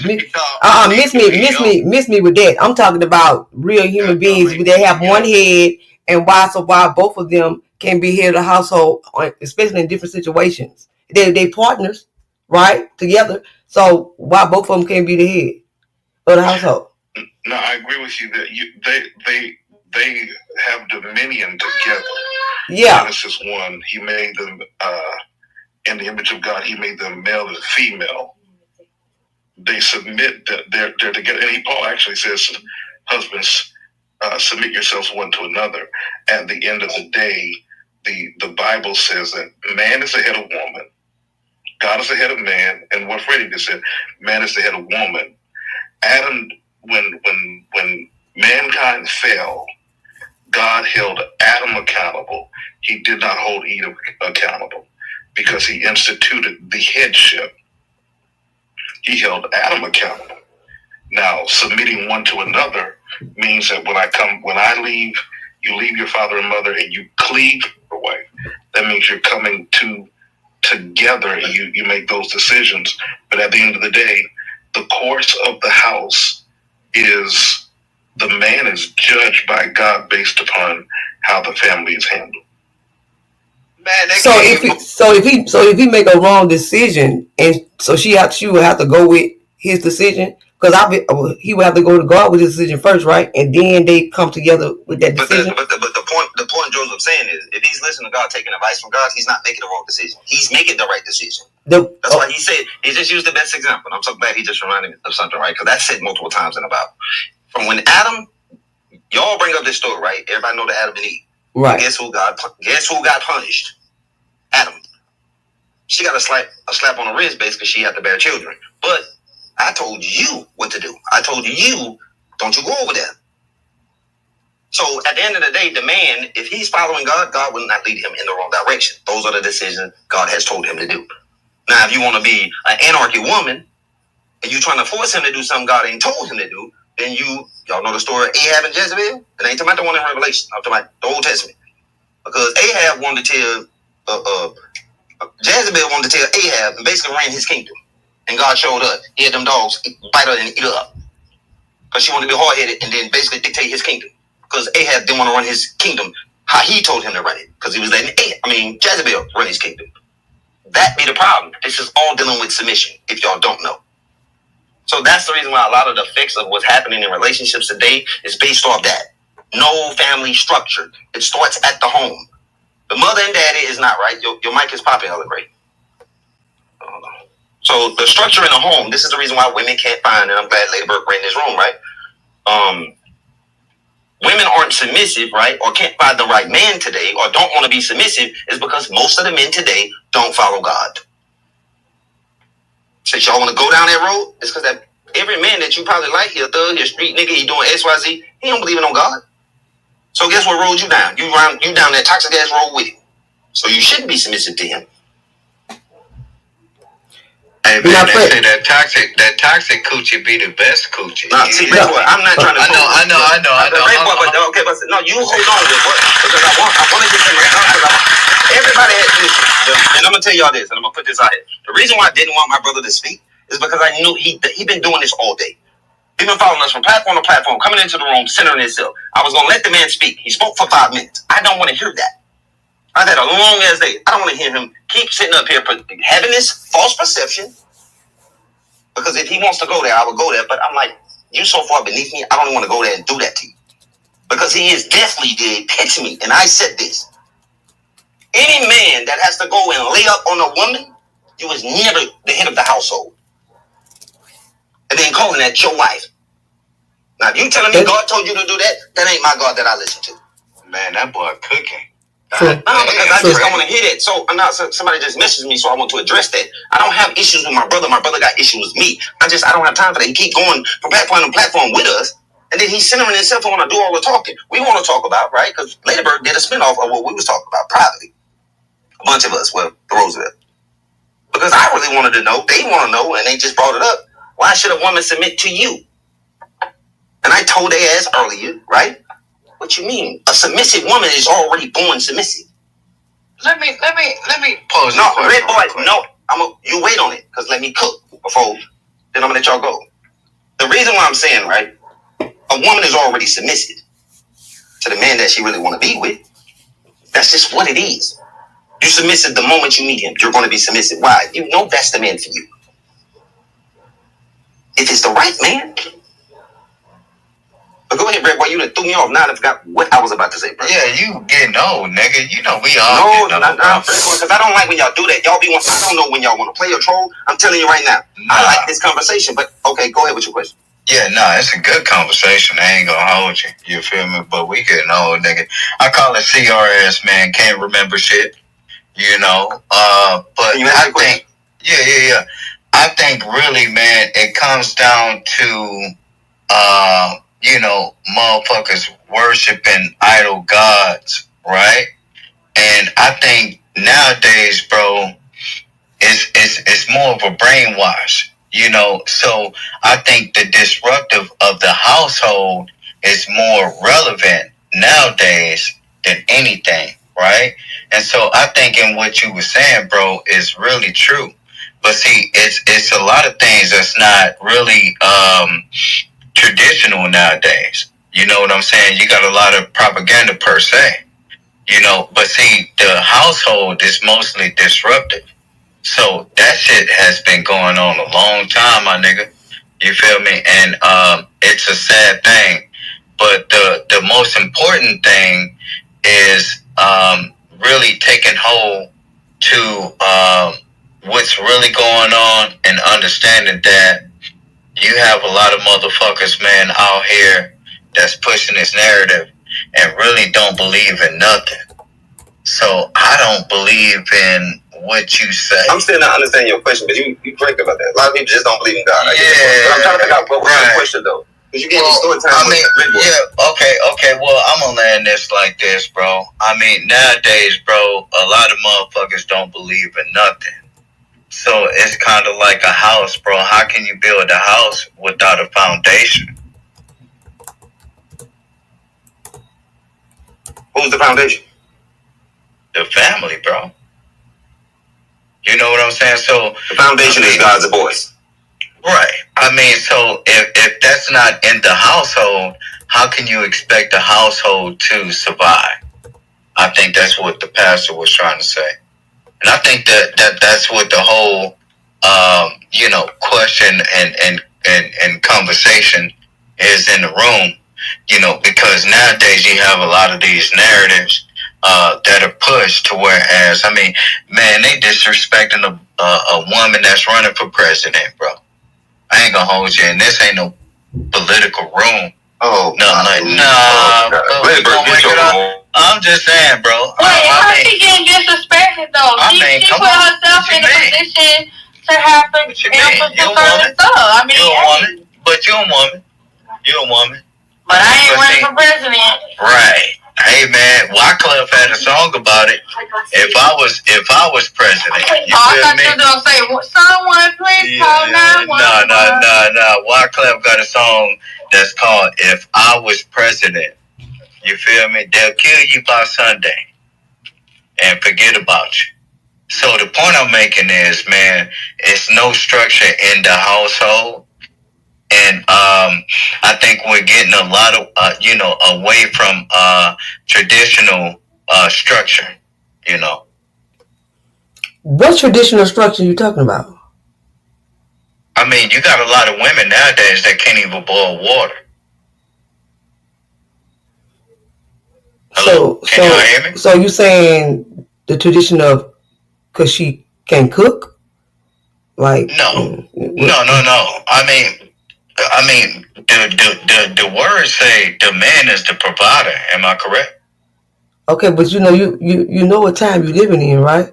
Speaker 1: with that. I'm talking about real human beings. They have one head, and why both of them can be head of the household, especially in different situations. They partners, right, together. So why both of them can't be the head of the household?
Speaker 10: No, I agree with you that they have dominion together.
Speaker 1: Yeah.
Speaker 10: Genesis 1, he made them in the image of God. He made them male and female. They submit that they're together. And Paul actually says, husbands, submit yourselves one to another. At the end of the day, the Bible says that man is the head of woman, God is the head of man, and what Freddie just said, man is the head of woman. Adam, when mankind fell, God held Adam accountable. He did not hold Eve accountable because he instituted the headship. He held Adam accountable. Now, submitting one to another means that when I leave, you leave your father and mother and you cleave to your wife. That means you're coming together and you make those decisions. But at the end of the day, the course of the house is the man is judged by God based upon how the family is handled.
Speaker 7: Man,
Speaker 1: so if he make a wrong decision, and so she would have to go with his decision, because he would have to go to God with his decision first, right? And then they come together with that decision.
Speaker 7: But the point Joseph's saying is, if he's listening to God, taking advice from God, he's not making the wrong decision. He's making the right decision. That's why he said, he just used the best example. I'm so glad he just reminded me of something, right? Because that's said multiple times in the Bible. From when Adam, y'all bring up this story, right? Everybody know the Adam and Eve.
Speaker 1: Right.
Speaker 7: Guess who got punished? Adam. She got a slap on the wrist, basically. She had to bear children. But I told you what to do. I told you, don't you go over there. So at the end of the day, the man, if he's following God, God will not lead him in the wrong direction. Those are the decisions God has told him to do. Now, if you want to be an anarchy woman and you trying to force him to do something God ain't told him to do, then y'all know the story of Ahab and Jezebel? It ain't talking about the one in Revelation. I'm talking about the Old Testament. Because Ahab wanted to tell, Jezebel wanted to tell Ahab and basically ran his kingdom. And God showed up. He had them dogs bite her and eat her up. Because she wanted to be hard-headed and then basically dictate his kingdom. Because Ahab didn't want to run his kingdom how he told him to run it. Because he was letting Jezebel run his kingdom. That be the problem. This is all dealing with submission, if y'all don't know. So that's the reason why a lot of the effects of what's happening in relationships today is based off that. No family structure. It starts at the home. The mother and daddy is not right. Your mic is popping, Ella Gray. So the structure in the home, this is the reason why women can't find, and I'm glad Lady Burke ran this room, right? Women aren't submissive, right? Or can't find the right man today, or don't want to be submissive, is because most of the men today don't follow God. Since y'all want to go down that road, it's because that every man that you probably like, he a thug, he a street nigga, he doing XYZ, he don't believe in God. So guess what road you down? You down that toxic ass road with him. So you shouldn't be submissive to him.
Speaker 6: Hey man, they say that toxic coochie be the best coochie.
Speaker 7: Nah, see, that's what I'm not trying to.
Speaker 6: I know.
Speaker 7: Okay, but no, you hold on with what? Because I want to get them right. Everybody has issues, and I'm gonna tell y'all this, and I'm gonna put this out here. The reason why I didn't want my brother to speak is because I knew he been doing this all day. He been following us from platform to platform, coming into the room, centering himself. I was gonna let the man speak. He spoke for 5 minutes. I don't want to hear that. I've had a long ass day. I don't want to hear him keep sitting up here having this false perception. Because if he wants to go there, I would go there. But I'm like, you so far beneath me, I don't want to go there and do that to you. Because he is definitely the epitome. And I said this. Any man that has to go and lay up on a woman, you was never the head of the household. And then calling that your wife. Now, if you telling me God told you to do that, that ain't my God that I listen to.
Speaker 6: Man, that boy cooking.
Speaker 7: Because I just don't want to hear that. So somebody just messaged me, so I want to address that. I don't have issues with my brother. My brother got issues with me. I don't have time for that. He keep going from platform to platform with us, and then he's centering himself and want to do all the talking. We want to talk about, right? Because Ladybird did a spinoff of what we was talking about privately. A bunch of us, well, the Roosevelt. Because I really wanted to know. They want to know, and they just brought it up. Why should a woman submit to you? And I told their ass earlier, right? What you mean? A submissive woman is already born submissive.
Speaker 6: Let me pose
Speaker 7: no, red boy, no. You wait on it, because let me cook before, then I'm going to let y'all go. The reason why I'm saying, right, a woman is already submissive to the man that she really want to be with. That's just what it is. You submissive the moment you meet him. You're going to be submissive. Why? You know that's the man for you. If it's the right man. But go ahead, Red Boy. You done threw me off. Now I forgot what I was about to say, bro.
Speaker 6: Yeah, you getting old, nigga. You know we all getting old.
Speaker 7: No, because I don't like when y'all do that. Y'all I don't know when y'all want to play or troll. I'm telling you right now. Nah. I like this conversation, but okay, go ahead with your question.
Speaker 6: Yeah, it's a good conversation. I ain't gonna hold you. You feel me? But we getting old, nigga. I call it CRS, man. Can't remember shit. You know. But I think, yeah. I think really, man, it comes down to, motherfuckers worshiping idol gods, right? And I think nowadays, bro, it's more of a brainwash. So I think the disruptive of the household is more relevant nowadays than anything, right? And so I think in what you were saying, bro, is really true. But see, it's a lot of things that's not really traditional nowadays. You know what I'm saying? You got a lot of propaganda per se. But see, the household is mostly disruptive. So that shit has been going on a long time, my nigga. You feel me? And it's a sad thing. But the most important thing is really taking hold to what's really going on and understanding that you have a lot of motherfuckers, man, out here that's pushing this narrative and really don't believe in nothing. So I don't believe in what you say.
Speaker 7: I'm still not understanding your question, but you correct about that. A lot of people just don't believe in God. But I'm trying to figure out what was your question though. Because you gave me story time.
Speaker 6: Okay. Well, I'm gonna land this like this, bro. I mean, nowadays, bro, a lot of motherfuckers don't believe in nothing. So it's kind of like a house, bro. How can you build a house without a foundation?
Speaker 7: Who's the foundation?
Speaker 6: The family, bro. You know what I'm saying? So
Speaker 7: the foundation is God's voice.
Speaker 6: Right. I mean, so if that's not in the household, how can you expect the household to survive? I think that's what the pastor was trying to say. And I think that's what the whole question and conversation is in the room, because nowadays you have a lot of these narratives that are pushed to whereas, I mean, man, they disrespecting a woman that's running for president, bro. I ain't gonna hold you, and this ain't no political room.
Speaker 7: Oh,
Speaker 6: I'm just saying, bro.
Speaker 5: Wait, how she getting disrespected though? She put herself in a position to have to answer to certain stuff. I mean,
Speaker 6: you're a woman, but you're a woman. You're a woman.
Speaker 5: But I ain't running for president.
Speaker 6: Right. Hey man, Wyclef had a song about it. If I was president, you
Speaker 5: I thought you were gonna say, someone please call 911.
Speaker 6: No. Wyclef got a song that's called "If I Was President." You feel me? They'll kill you by Sunday and forget about you. So the point I'm making is, man, it's no structure in the household. And I think we're getting a lot of, away from traditional structure,
Speaker 1: What traditional structure are you talking about?
Speaker 6: I mean, you got a lot of women nowadays that can't even boil water. Hello? Can you hear me?
Speaker 1: So you saying the tradition of, because she can cook? Like
Speaker 6: No. I mean, the words say the man is the provider. Am I correct?
Speaker 1: Okay, but you know what time you're living in, right?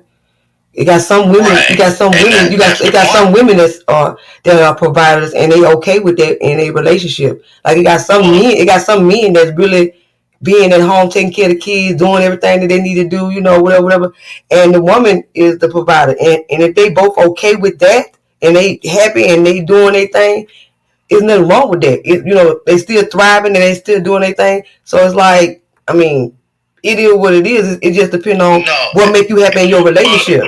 Speaker 1: You got some women. Right. You got some women. You got some women that are providers, and they okay with that in a relationship. Like you got some men. You got some men that's really being at home, taking care of the kids, doing everything that they need to do. Whatever. And the woman is the provider, and if they both okay with that, and they happy and they doing their thing. There's nothing wrong with that. They still thriving and they still doing their thing. So it's like I mean, it is what it is. It just depends on what make you happy in your relationship.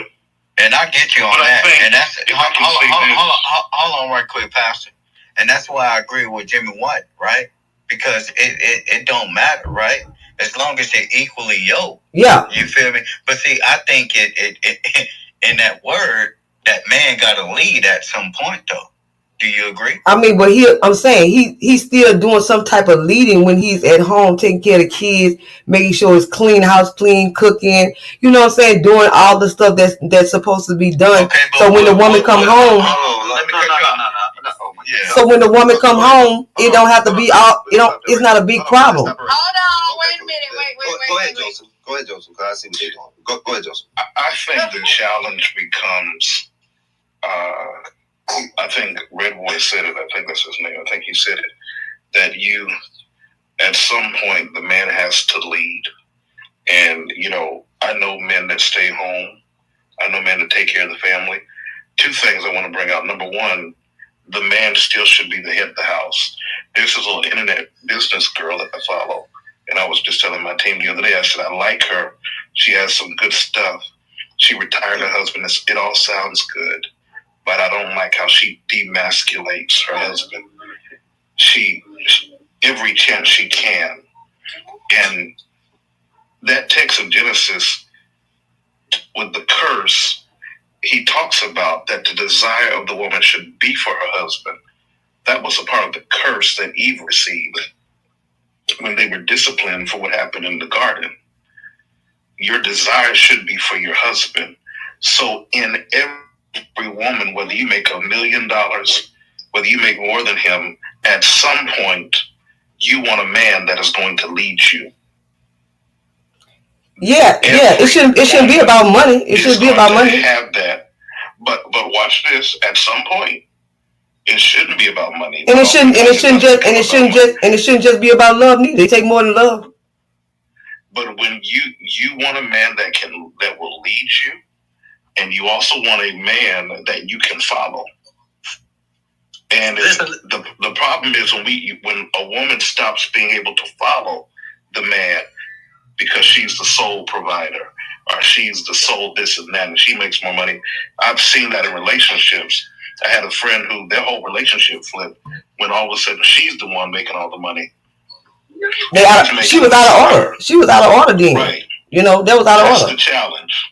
Speaker 6: And I get you on that. And that's hold on right quick, Pastor. And that's why I agree with Jimmy White, right? Because it don't matter, right? As long as they're equally yoked.
Speaker 1: Yeah.
Speaker 6: You feel me? But see, I think it in that word, that man got to lead at some point, though. Do you agree?
Speaker 1: I mean, but I'm saying he's still doing some type of leading when he's at home, taking care of the kids, making sure it's clean, house clean, cooking. You know what I'm saying? Doing all the stuff that's supposed to be done. Okay, so when the woman come home, so when the woman come home, it don't have to be all. It's not a big problem.
Speaker 4: Hold on, wait a minute, wait.
Speaker 7: Go ahead, Joseph. Go ahead, Joseph. I see what they're doing. Go ahead, Joseph.
Speaker 10: I think the challenge becomes. I think Red Boy said it. I think that's his name. I think he said it. That at some point, the man has to lead. And, I know men that stay home. I know men that take care of the family. Two things I want to bring out. Number one, the man still should be the head of the house. This is an internet business girl that I follow. And I was just telling my team the other day, I said, I like her. She has some good stuff. She retired her husband. It all sounds good. But I don't like how she demasculates her husband. She every chance she can. And that text of Genesis with the curse, he talks about that the desire of the woman should be for her husband. That was a part of the curse that Eve received when they were disciplined for what happened in the garden. Your desire should be for your husband. So in every woman, whether you make $1 million, whether you make more than him, at some point, you want a man that is going to lead you.
Speaker 1: Yeah. It shouldn't be about money. It shouldn't be about money.
Speaker 10: Have that, but watch this. At some point, it shouldn't be about money.
Speaker 1: And it shouldn't just be about love neither. They take more than love.
Speaker 10: But when you want a man that will lead you, and you also want a man that you can follow. And the problem is when a woman stops being able to follow the man because she's the sole provider or she's the sole this and that and she makes more money. I've seen that in relationships. I had a friend who their whole relationship flipped when all of a sudden she's the one making all the money.
Speaker 1: She was out of order. She was out of order then.
Speaker 10: Right.
Speaker 1: That was out of order.
Speaker 10: That's the challenge.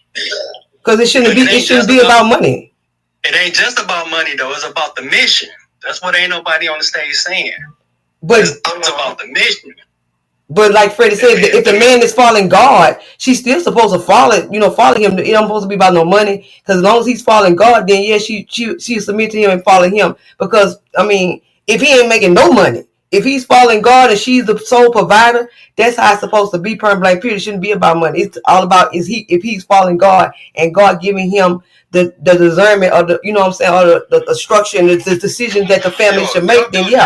Speaker 1: Because it shouldn't be about money.
Speaker 11: It ain't just about money though. It's about the mission. That's what ain't nobody on the stage saying.
Speaker 1: But
Speaker 11: it's about the mission.
Speaker 1: But like Freddie said, if the man is following God, she's still supposed to follow him. It don't supposed to be about no money. Because as long as he's following God, then yeah, she submit to him and follow him. Because if he ain't making no money, if he's following God and she's the sole provider, that's how it's supposed to be. Point blank period. It shouldn't be about money. It's all about if he's following God and God giving him the discernment or or the structure and the decisions that the family should make. Then yeah.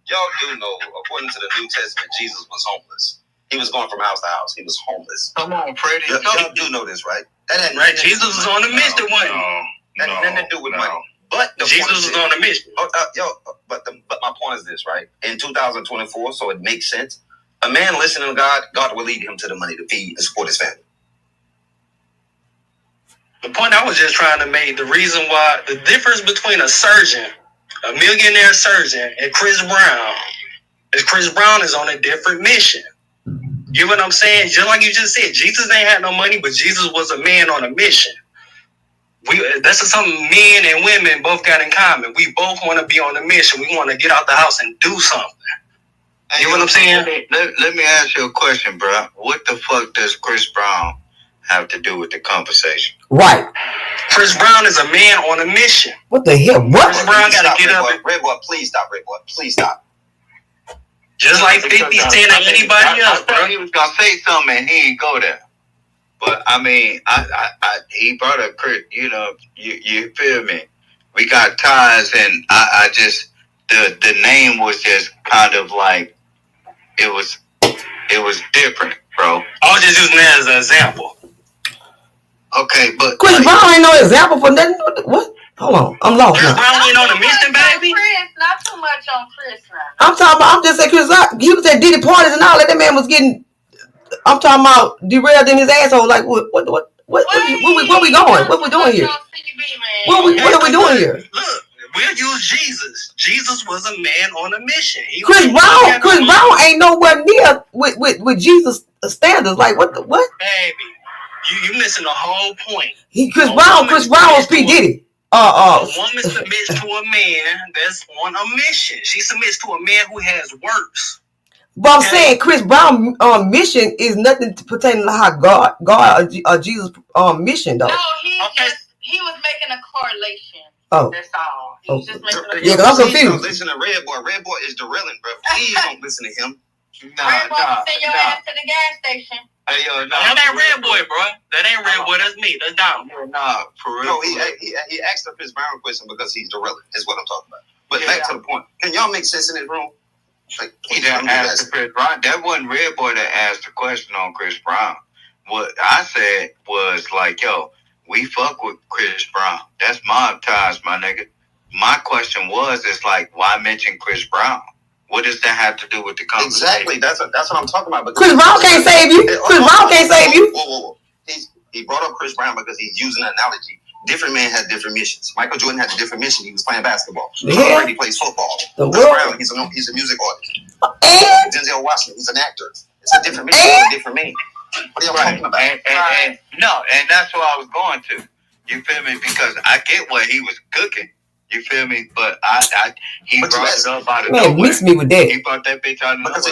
Speaker 7: Y'all do know, according to the New Testament, Jesus was homeless. He was going from house to house. He was homeless.
Speaker 6: Come on, Freddie.
Speaker 7: Y'all do know this, right?
Speaker 11: Right. Jesus was on a mission.
Speaker 7: That had nothing to do with money. But
Speaker 11: Jesus was on a mission.
Speaker 7: But my point is this, right? In 2024, so it makes sense. A man listening to God will lead him to the money to feed and support his family.
Speaker 11: The point I was just trying to make, the reason why, the difference between a surgeon, a millionaire surgeon, and Chris Brown is Chris Brown is on a different mission. You know what I'm saying? Just like you just said, Jesus ain't had no money, but Jesus was a man on a mission. That's something men and women both got in common. We both want to be on a mission. We want to get out the house and do something. You know what I'm saying?
Speaker 6: Let me ask you a question, bro. What the fuck does Chris Brown have to do with the conversation?
Speaker 1: Right.
Speaker 11: Chris Brown is a man on a mission.
Speaker 1: What the hell? What?
Speaker 11: Chris Brown got to get up.
Speaker 7: Red Boy, please stop. Red Boy, please stop.
Speaker 11: Just like 50 Cent and anybody else, bro.
Speaker 6: He was gonna say something and he ain't go there. But he brought up Chris. You feel me? We got ties, and I just the name was just kind of like it was different, bro.
Speaker 11: I was just using that as an example.
Speaker 6: Okay, but
Speaker 1: Chris Brown ain't no example for nothing. What? Hold on, I'm lost.
Speaker 11: Chris Brown ain't on a mission, baby.
Speaker 4: Not too much on Chris now.
Speaker 1: I'm just saying Chris. He was at Diddy parties and all that. That man was getting I'm talking about derailed in his asshole. Like what we going? What we doing here? What are we doing here?
Speaker 11: Look, we'll use Jesus. Jesus was a man on a mission.
Speaker 1: Chris Brown ain't nowhere near with Jesus standards. Like what?
Speaker 11: Baby, you missing the whole point.
Speaker 1: Chris Brown was P. Diddy.
Speaker 11: A woman submits to a man that's on a mission. She submits to a man who has works.
Speaker 1: But I'm saying Chris Brown mission is nothing pertaining to how God or Jesus mission though.
Speaker 2: No, he was making a correlation.
Speaker 1: Oh.
Speaker 2: That's all. He was just making a
Speaker 1: Yeah, because I'm confused.
Speaker 7: Don't listen to Red Boy. Red Boy is derailing, bro. Please don't listen to him.
Speaker 2: Red Boy send your ass to the gas station.
Speaker 7: Hey, yo,
Speaker 11: that ain't Red Boy, bro. That ain't Red Boy. That's me. That's Dom.
Speaker 7: Nah, for real. No, he asked a Chris Brown question because he's derailing. Is what I'm talking about. But back to the point. Can y'all make sense in this room? Like,
Speaker 6: he didn't ask Chris Brown. That wasn't Red Boy that asked the question on Chris Brown. What I said was like, yo, we fuck with Chris Brown. That's mob ties, my nigga. My question was, it's like, why mention Chris Brown? What does that have to do with the conversation?
Speaker 7: Exactly. That's what I'm talking about.
Speaker 1: Chris Brown can't save you. Chris Brown can't save you.
Speaker 7: Whoa. He brought up Chris Brown because he's using an analogy. Different men had different missions. Michael Jordan had a different mission. He was playing basketball. Tom Brady plays football. Chris Brown, he's a music artist.
Speaker 1: And
Speaker 7: Denzel Washington, he's an actor. It's a different mission for a different man. What are y'all talking about?
Speaker 6: And that's what I was going to. You feel me? Because I get what he was cooking. You feel me? But he brought it up out of nowhere.
Speaker 1: Man, miss me with that.
Speaker 6: He brought that bitch out of nowhere.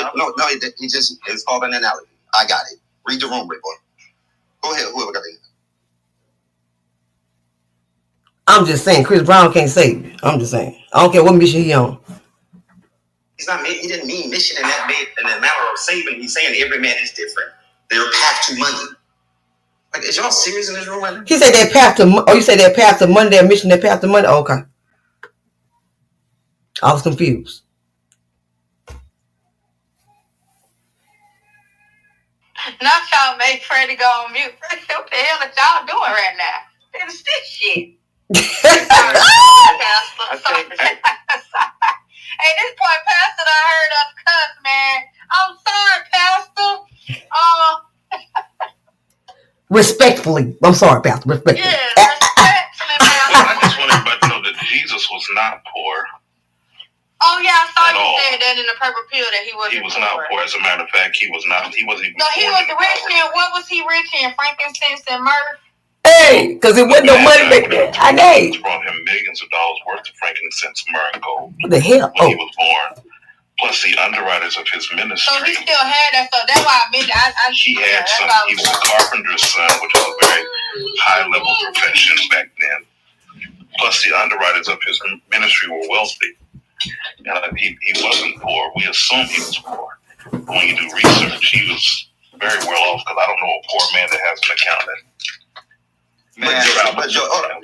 Speaker 7: It's called an analogy. I got it. Read the room, Red Boy. Go ahead, whoever got it.
Speaker 1: I'm just saying, Chris Brown can't save you. I'm just saying. I don't care what mission he on.
Speaker 7: He didn't mean mission in that matter of saving. He's saying every man is different. Their path to money. Like, is y'all serious in this room right now?
Speaker 1: He said that path to you said that path to money, their mission, that path to money. Oh, okay. I was confused.
Speaker 2: Not y'all make Freddie go on mute. What the hell are y'all doing right now? It's this shit. Hey, this boy Pastor I heard us cuss, man. I'm sorry, Pastor.
Speaker 1: Respectfully. I'm sorry, Pastor. Respectfully.
Speaker 2: Yeah, respectfully, Pastor.
Speaker 10: I just want everybody to know that Jesus was not poor.
Speaker 2: Oh yeah, I saw you said that in the purple pill that he wasn't.
Speaker 10: He was not poor. As a matter of fact, he wasn't even.
Speaker 2: No, he was rich in. What was he rich in? Frankincense and myrrh.
Speaker 1: Hey, because it wasn't no money back then. I know.
Speaker 10: Brought him millions of dollars worth of frankincense, myrrh, and gold.
Speaker 1: What the hell?
Speaker 10: When he was born. Plus the underwriters of his ministry.
Speaker 2: So he still had that stuff. That's why I mentioned.
Speaker 10: He had some. He was a carpenter's son, which was a very high level profession back then. Plus the underwriters of his ministry were wealthy. He wasn't poor. We assume he was poor. But when you do research, he was very well off, because I don't know a poor man that has an accountant.
Speaker 7: But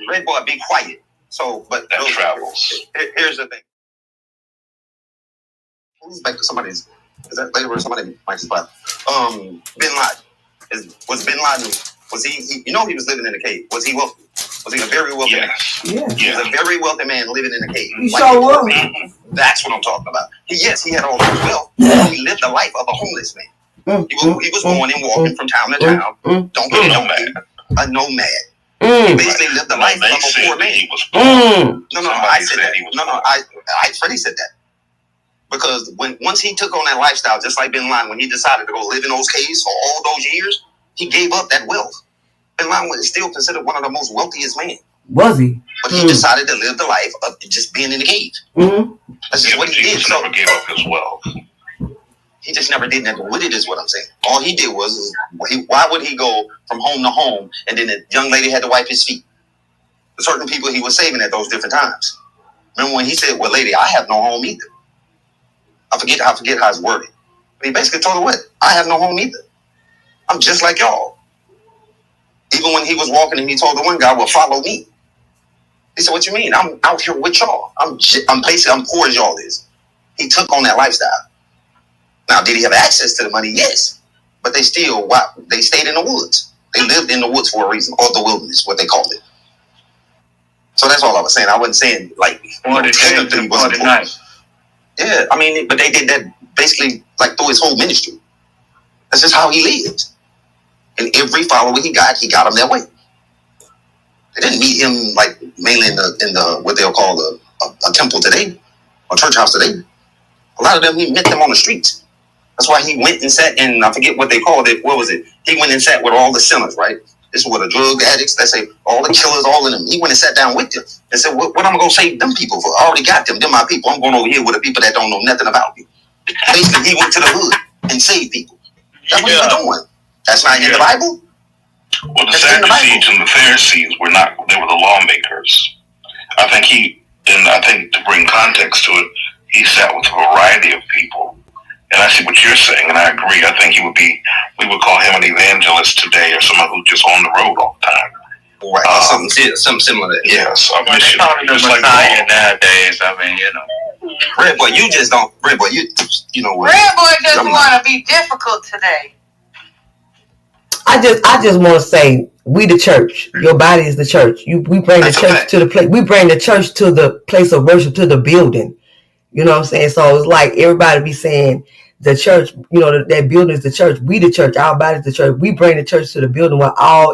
Speaker 7: Red Boy, be quiet. So, but
Speaker 10: that travels.
Speaker 7: Here's the thing. Who's back to somebody's? Is that later where somebody might spot? Bin Laden. Was Bin Laden? Was he? You know, he was living in a cave. Was he wealthy? Was he a very wealthy man?
Speaker 1: Yeah.
Speaker 7: He was a very wealthy man living in a cave.
Speaker 1: He sure was.
Speaker 7: That's what I'm talking about. He had all his wealth. He lived the life of a homeless man. He was going and walking from town to town. Don't get it, a nomad. He basically lived the life of a poor man.
Speaker 10: He was poor.
Speaker 7: I said that. Freddie said that. Because once he took on that lifestyle, just like Bin Laden, when he decided to go live in those caves for all those years, he gave up that wealth. Bin Laden was still considered one of the most wealthiest men.
Speaker 1: Was he?
Speaker 7: But he decided to live the life of just being in the cave. That's just what he did.
Speaker 10: So never gave up his wealth.
Speaker 7: He just never did nothing with it, is what I'm saying. All he did was, why would he go from home to home and then the young lady had to wipe his feet? The certain people he was saving at those different times. Remember when he said, well, lady, I have no home either. I forget how it's worded. But he basically told her what? I have no home either. I'm just like y'all. Even when he was walking and he told the one guy, well, follow me. He said, what you mean? I'm out here with y'all. I'm poor as y'all is. He took on that lifestyle. Now, did he have access to the money? Yes. But they stayed in the woods. They lived in the woods for a reason, or the wilderness, what they called it. So that's all I was saying. I wasn't saying, like, technically wasn't poor. Yeah, I mean, but they did that basically, like, through his whole ministry. That's just how he lives. And every follower he got him that way. They didn't meet him like mainly in the what they'll call a temple today, or church house today. A lot of them, he met them on the streets. That's why he went and sat in, I forget what they called it. What was it? He went and sat with all the sinners, right? This is what the drug addicts, let's say, all the killers, all of them. He went and sat down with them and said, what am I going to save them people for? I already got them. They're my people. I'm going over here with the people that don't know nothing about me. Basically, he went to the hood and saved people. That's what he was doing. That's not in the Bible.
Speaker 10: Well, the Sadducees and the Pharisees were not, they were the lawmakers. I think to bring context to it, he sat with a variety of people. And I see what you're saying, and I agree. I think we would call him an evangelist today, or someone who's just on the road all the time.
Speaker 7: Right, something similar to that.
Speaker 10: Yes, a missionary.
Speaker 6: Just like nowadays, I mean, you know.
Speaker 7: Red Boy, you just don't. Red Boy, you know what?
Speaker 2: Red Boy just want to be difficult today.
Speaker 1: I just want to say, we the church. Your body is the church. We bring the church to the place. We bring the church to the place of worship, to the building. You know what I'm saying? So it's like everybody be saying the church, you know, that building is the church. We the church. Our body is the church. We bring the church to the building where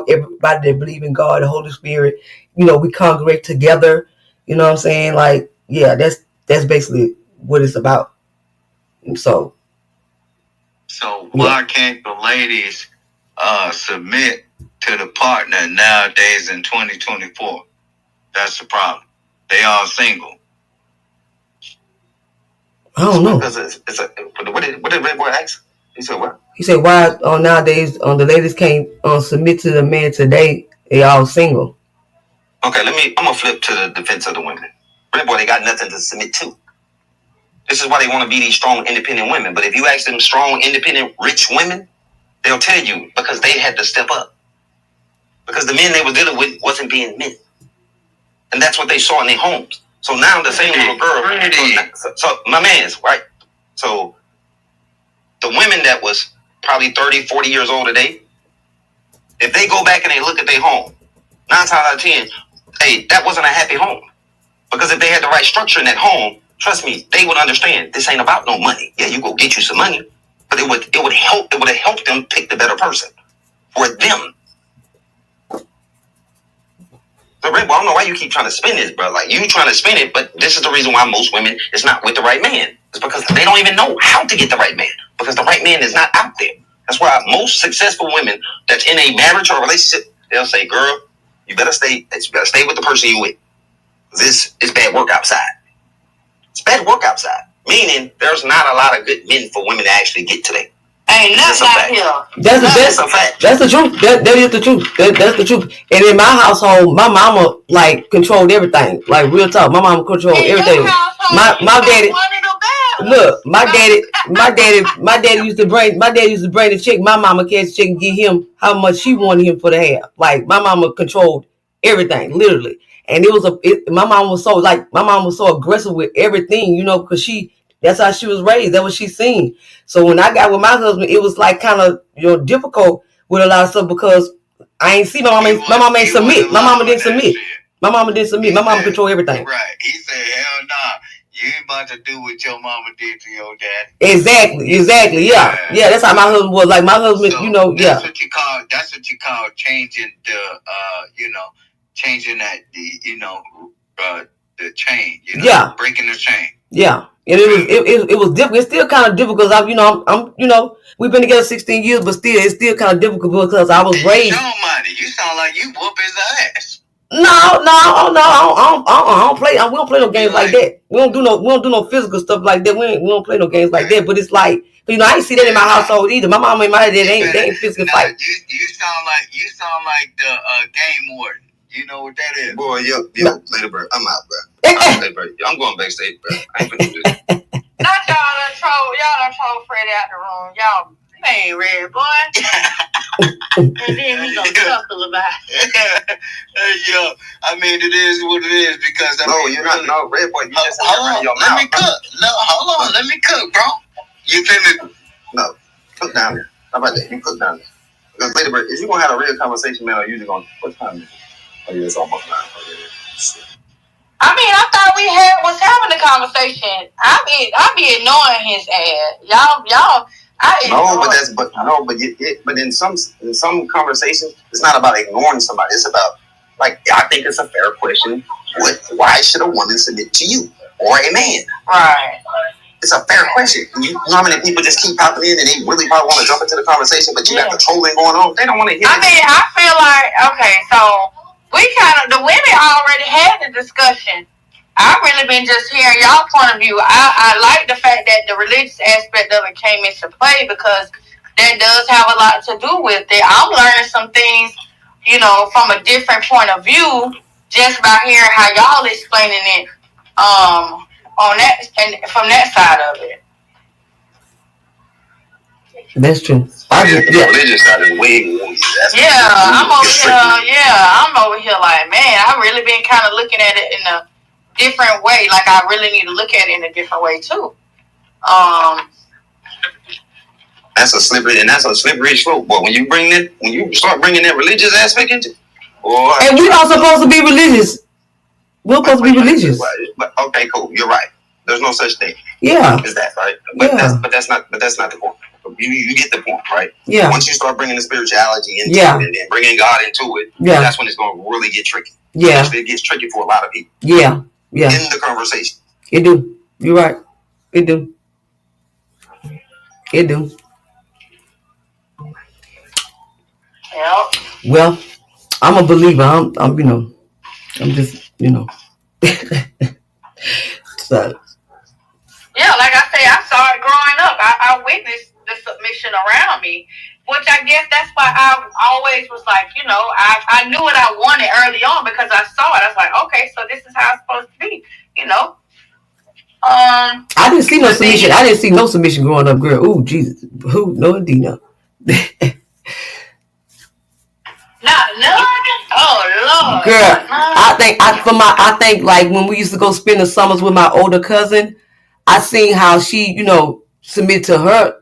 Speaker 1: everybody that believe in God, the Holy Spirit, you know, we congregate together. You know what I'm saying? Like, yeah, that's basically what it's about. And so
Speaker 6: why can't the ladies submit to the partner nowadays in 2024? That's the problem. They all single.
Speaker 1: I don't know.
Speaker 7: Because what did Red Boy ask? He said what?
Speaker 1: He said, why nowadays the ladies can't submit to the men today? They all single.
Speaker 7: Okay, I'm gonna flip to the defense of the women. Red Boy, they got nothing to submit to. This is why they want to be these strong, independent women. But if you ask them strong, independent, rich women, they'll tell you because they had to step up. Because the men they were dealing with wasn't being men. And that's what they saw in their homes. So now the same little girl. So my man's, right? So the women that was probably 30, 40 years old today, if they go back and they look at their home, 9 times out of 10, hey, that wasn't a happy home. Because if they had the right structure in that home, trust me, they would understand this ain't about no money. Yeah, you go get you some money, but it would have helped them pick the better person for them. So Red Boy, I don't know why you keep trying to spin this, bro. Like, you trying to spin it, but this is the reason why most women is not with the right man. It's because they don't even know how to get the right man. Because the right man is not out there. That's why most successful women that's in a marriage or a relationship, they'll say, girl, you better stay with the person you with. This is bad work outside. It's bad work outside. Meaning there's not a lot of good men for women to actually get today.
Speaker 2: Ain't nothing out here.
Speaker 1: That's a fact. That's the truth. That is the truth. That's the truth. And in my household, my mama like controlled everything. Like real talk, my mama controlled everything. My daddy. Look, my daddy used to bring the chick. My mama catch the chick and give him how much she wanted him for the hair. Like my mama controlled everything, literally. And my mom was so aggressive with everything, you know, because that's how she was raised. That's what she seen. So when I got with my husband, it was like kind of, you know, difficult with a lot of stuff because I ain't see my mama ain't submit. My mama didn't submit. My mama didn't submit. My mama controlled everything.
Speaker 6: Right. He said, hell nah. You ain't about to do what your mama did to your daddy.
Speaker 1: Exactly. Yeah. That's how my husband was. Like my husband, so, you know,
Speaker 6: that's what you call changing changing that, the chain, you know,
Speaker 1: yeah,
Speaker 6: breaking the chain.
Speaker 1: Yeah. And it was difficult. It's still kind of difficult because I'm we've been together 16 years, but it's still kind of difficult because I was raised.
Speaker 6: You sound like you whoop his ass.
Speaker 1: No, I don't play. We don't play no games like that. We don't do no physical stuff like that. We don't play no games like that. But it's like, you know, I ain't see that in my household either. My mom and my dad they ain't physical fight.
Speaker 6: You sound like the game warden. You know what that is?
Speaker 7: Boy, yo, Lady Bird, I'm out, bro. I'm going backstage, bro. I ain't finna do this.
Speaker 2: Not y'all done troll Freddie out the room. Y'all ain't Red Boy. And then he gonna chuckle about it.
Speaker 6: Yo, I mean, it is what it is because
Speaker 7: no, Red Boy, you just
Speaker 6: hold on,
Speaker 7: your
Speaker 6: let
Speaker 7: mouth.
Speaker 6: me cook. No, hold on, let me cook, bro. You finna
Speaker 7: No, cook down there. How about that? You cook down there. Because Lady Bird, if you gonna have a real conversation, man, are you just gonna what time is it? Oh, yeah, it's almost 9.
Speaker 2: I mean, I thought we was having a conversation. I be ignoring his ass. Y'all
Speaker 7: But in some conversations, it's not about ignoring somebody. It's about, like, I think it's a fair question. Why should a woman submit to you or a man?
Speaker 2: Right.
Speaker 7: It's a fair question. You know how many people just keep popping in and they really probably want to jump into the conversation, but you got the trolling going on. They don't want to hear it.
Speaker 2: I feel like, okay, so the women already had the discussion. I've really been just hearing y'all point of view. I like the fact that the religious aspect of it came into play because that does have a lot to do with it. I'm learning some things, from a different point of view just by hearing how y'all explaining it on that and from that side of it.
Speaker 1: That's true.
Speaker 7: The religious side is way more.
Speaker 2: I'm over here like, man, I've really been kind of looking at it in a different way. Like, I really need to look at it in a different way too.
Speaker 7: That's a slippery slope. But when you start bringing that religious aspect into it,
Speaker 1: and we're not supposed to be religious. We're supposed to be religious.
Speaker 7: But okay, cool. You're right. There's no such thing.
Speaker 1: Yeah.
Speaker 7: Is that right? But that's not the point. You get the point, right? Yeah. Once you start bringing the spirituality into it and then bringing God into it, that's when it's going to really get tricky. Yeah. Actually, it gets tricky for a lot of people.
Speaker 1: Yeah. Yeah.
Speaker 7: In the conversation.
Speaker 1: It do. You're right. It do. It do.
Speaker 2: Yep.
Speaker 1: Well, I'm a believer. I'm just, so.
Speaker 2: Yeah, like I say, I saw it growing up. I witnessed the submission around me, which I guess that's why I always was like, I knew what I wanted early on because I saw it. I was like, okay, so this is how it's supposed to be,
Speaker 1: I didn't see no submission. I didn't see no submission growing up, girl. Ooh, Jesus. Who? No, indeed, no.
Speaker 2: None? Oh, Lord.
Speaker 1: Girl, I think like when we used to go spend the summers with my older cousin, I seen how she, submit to her,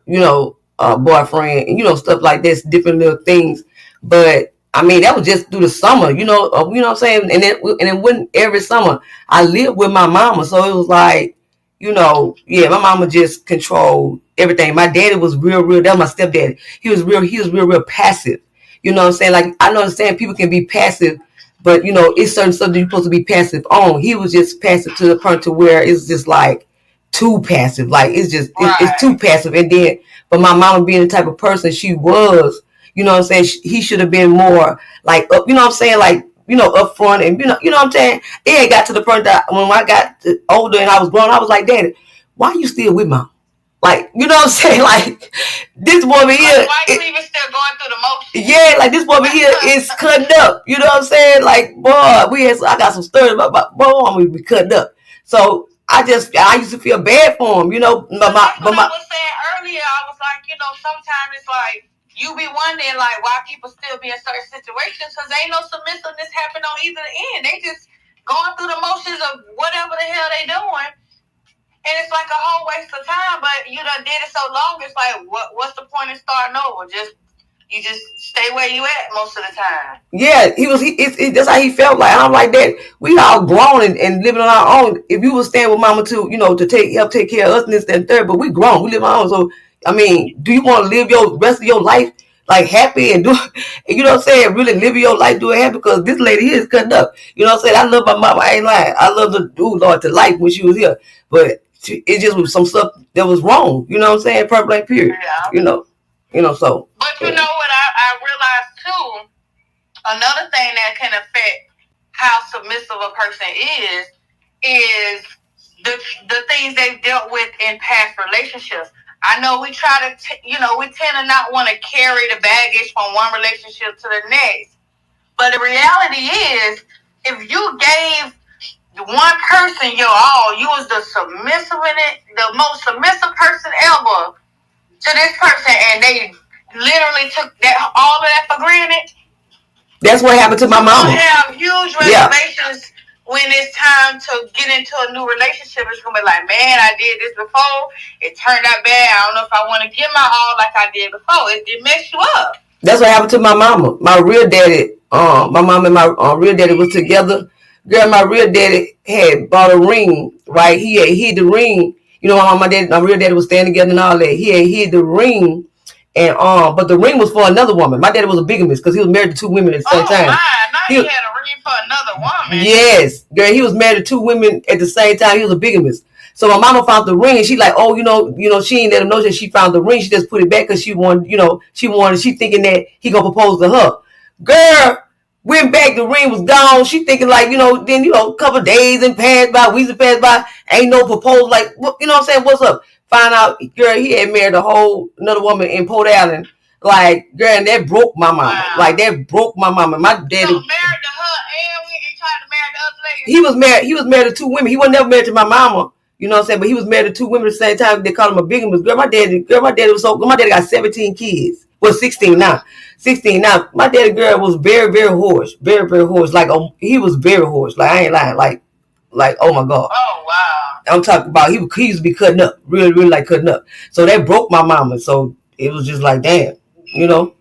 Speaker 1: boyfriend and, stuff like this, different little things. But I mean, that was just through the summer, you know what I'm saying? And it wasn't every summer. I lived with my mama. So it was like, my mama just controlled everything. My daddy was real, that was my stepdaddy. He was real passive. You know what I'm saying? Like, I understand people can be passive, but, it's certain stuff that you're supposed to be passive on. He was just passive to the point to where it's just like too passive. Like, it's just, it's too passive. And then, but my mama being the type of person she was, you know what I'm saying? He should have been more like, you know what I'm saying? Like, up front and, you know what I'm saying? It got to the point that when I got older and I was grown, I was like, Daddy, why are you still with Mom? Like, you know what I'm saying? Like, this woman here.
Speaker 2: Why you even still going through the motions?
Speaker 1: Yeah, like this woman here is cutting up. You know what I'm saying? Like, boy, I got some stories about boy, I'm gonna be cutting up. So I used to feel bad for him,
Speaker 2: I was saying earlier, I was like, sometimes it's like you be wondering like why people still be in certain situations because ain't no submissiveness happen on either end. They just going through the motions of whatever the hell they doing. And it's like a whole waste of time, but you done did it so long, it's like, what's the point in starting over? You just stay where you at most of the time.
Speaker 1: Yeah, that's how he felt like. And I'm like, Dad, we all grown and living on our own. If you would stand with Mama to, to help take care of us and this, that, and third, but we grown, we live on our own. So, I mean, do you want to live your rest of your life like happy and you know what I'm saying, really live your life doing happy? Because this lady here is cutting up. You know what I'm saying? I love my mama, I ain't lying. I love the Lord to life when she was here. But it just was some stuff that was wrong, you know what I'm saying? Point blank period. Yeah. So.
Speaker 2: But you know what I realized too, another thing that can affect how submissive a person is the things they've dealt with in past relationships. I know we try to, we tend to not want to carry the baggage from one relationship to the next. But the reality is, if you gave one person your all, you was the most submissive person ever to this person, and they literally took all of that for granted.
Speaker 1: That's what happened to my mama.
Speaker 2: You have huge reservations when it's time to get into a new relationship. It's gonna be like, man, I did this before. It turned out bad. I don't know if I want to give my all like I did before. It messed you up.
Speaker 1: That's what happened to my mama. My real daddy, my mom and my real daddy was together. Girl, my real daddy had bought a ring, right? He had hid the ring, You know, my real daddy was staying together and all that. He had hid the ring, and but the ring was for another woman. My daddy was a bigamist because he was married to 2 women at the same time.
Speaker 2: Now he had a ring for another woman.
Speaker 1: Yes, girl, he was married to 2 women at the same time. He was a bigamist. So my mama found the ring, and she like, oh, you know, she ain't let him know that she found the ring. She just put it back because she wanted, she thinking that he gonna propose to her. Girl, went back, the ring was gone. She thinking like, then a couple of days and passed by, weeks and passed by, ain't no proposal. Like, what, you know what I'm saying? What's up? Find out, girl, he had married another woman in Port Allen. Like, girl, and that broke my mama. Wow. Like, that broke my mama. My daddy.
Speaker 2: So married to her and we ain't trying to marry the other lady.
Speaker 1: He was married to 2 women. He was never married to my mama. You know what I'm saying? But he was married to 2 women at the same time. They called him a bigamist. Girl, my daddy got 17 kids. Well, 16 now. 16 now. My daddy, girl, was very, very hoarse. Very, very hoarse. Like, he was very hoarse. Like, I ain't lying. Like, oh my God.
Speaker 2: Oh, wow.
Speaker 1: I'm talking about, he used to be cutting up. Really, really like cutting up. So that broke my mama. So it was just like, damn,
Speaker 2: Yeah, so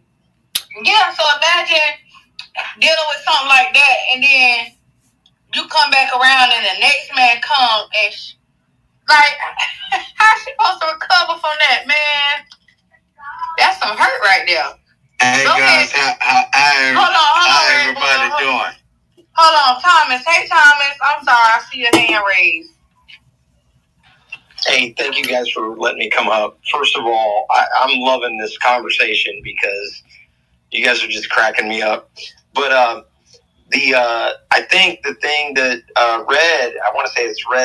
Speaker 2: imagine dealing with something like that, and then you come back around and the next man come and like, how's she supposed to recover from that, man? That's some hurt right there.
Speaker 6: Hey guys, how everybody doing?
Speaker 2: Hold on, Thomas. Hey, Thomas. I'm sorry, I see your hand raised.
Speaker 11: Hey, thank you guys for letting me come up. First of all, I'm loving this conversation because you guys are just cracking me up. But I think the thing that Red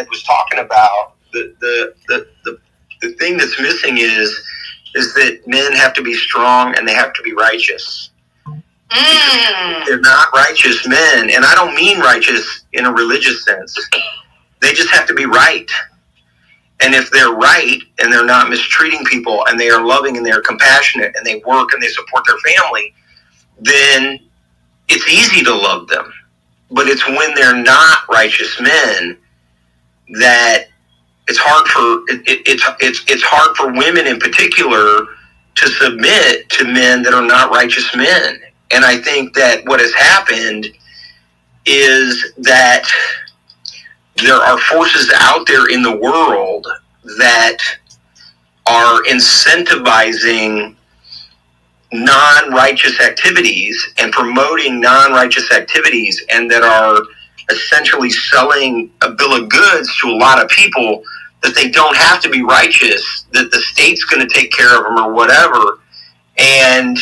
Speaker 11: was talking about, the thing that's missing is that men have to be strong and they have to be righteous. They're not righteous men, and I don't mean righteous in a religious sense. They just have to be right. And if they're right and they're not mistreating people and they are loving and they're compassionate and they work and they support their family, then it's easy to love them. But it's when they're not righteous men that it's hard for women in particular to submit to men that are not righteous men. And I think that what has happened is that there are forces out there in the world that are incentivizing non-righteous activities and promoting non-righteous activities, and that are essentially selling a bill of goods to a lot of people that they don't have to be righteous, that the state's going to take care of them or whatever. And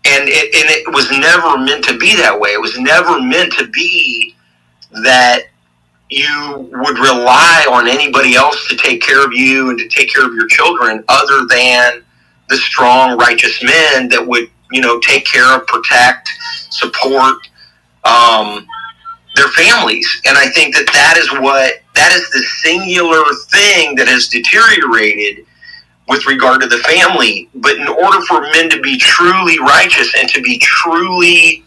Speaker 11: it was never meant to be that way. It was never meant to be that you would rely on anybody else to take care of you and to take care of your children other than the strong, righteous men that would, take care of, protect, support their families. And I think that is the singular thing that has deteriorated with regard to the family. But in order for men to be truly righteous and to be truly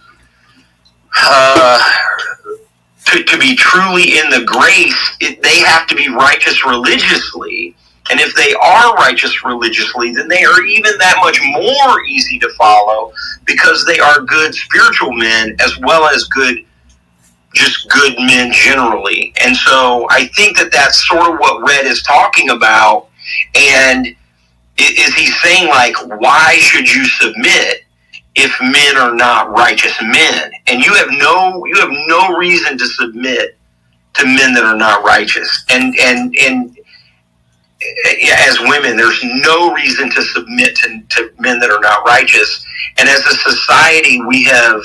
Speaker 11: to be truly in the grace, they have to be righteous religiously. And if they are righteous religiously, then they are even that much more easy to follow, because they are good spiritual men as well as good men generally. And so I think that that's sort of what Red is talking about. And is he saying, like, why should you submit if men are not righteous men? And you have no reason to submit to men that are not righteous. And as women, there's no reason to submit to men that are not righteous. And as a society, we have,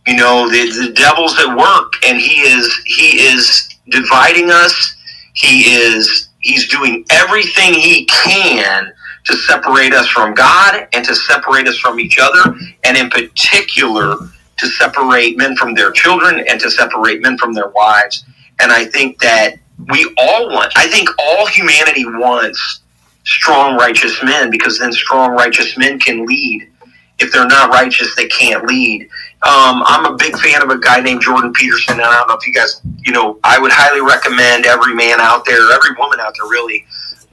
Speaker 11: the devil's at work, and he is dividing us. He's doing everything he can to separate us from God and to separate us from each other, and in particular to separate men from their children and to separate men from their wives. And I think that I think all humanity wants strong, righteous men, because then strong, righteous men can lead. If they're not righteous, they can't lead. I'm a big fan of a guy named Jordan Peterson, and I don't know if you guys, I would highly recommend every man out there, every woman out there really,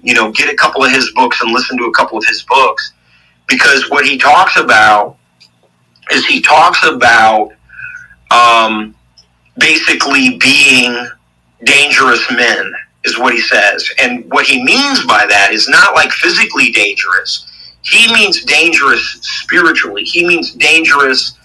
Speaker 11: get a couple of his books and listen to a couple of his books, because what he talks about is basically being dangerous men.
Speaker 7: is what he says. And what he means by that is not like physically dangerous. He means dangerous spiritually. He means dangerous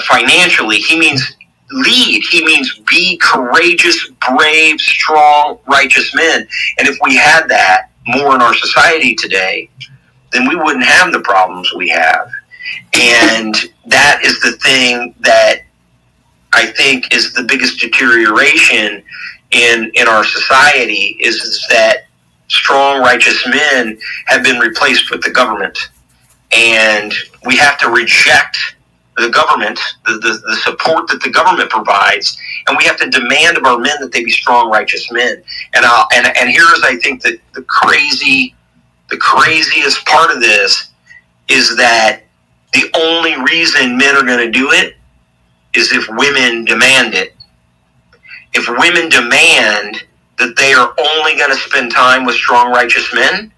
Speaker 7: financially. He means lead. He means be courageous, brave, strong, righteous men. And if we had that more in our society today, then we wouldn't have the problems we have. And that is the thing that I think is the biggest deterioration in our society is that strong, righteous men have been replaced with the government. And we have to reject the government, the support that the government provides, and we have to demand of our men that they be strong, righteous men. And here is, I think, that the craziest part of this is that the only reason men are going to do it is if women demand it. If women demand that they are only going to spend time with strong, righteous men,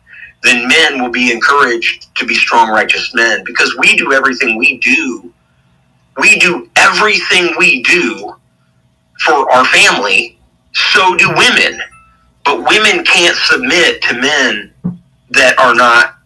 Speaker 7: then men will be encouraged to be strong, righteous men. Because we do everything we do. We do everything we do for our family. So do women. But women can't submit to men that are not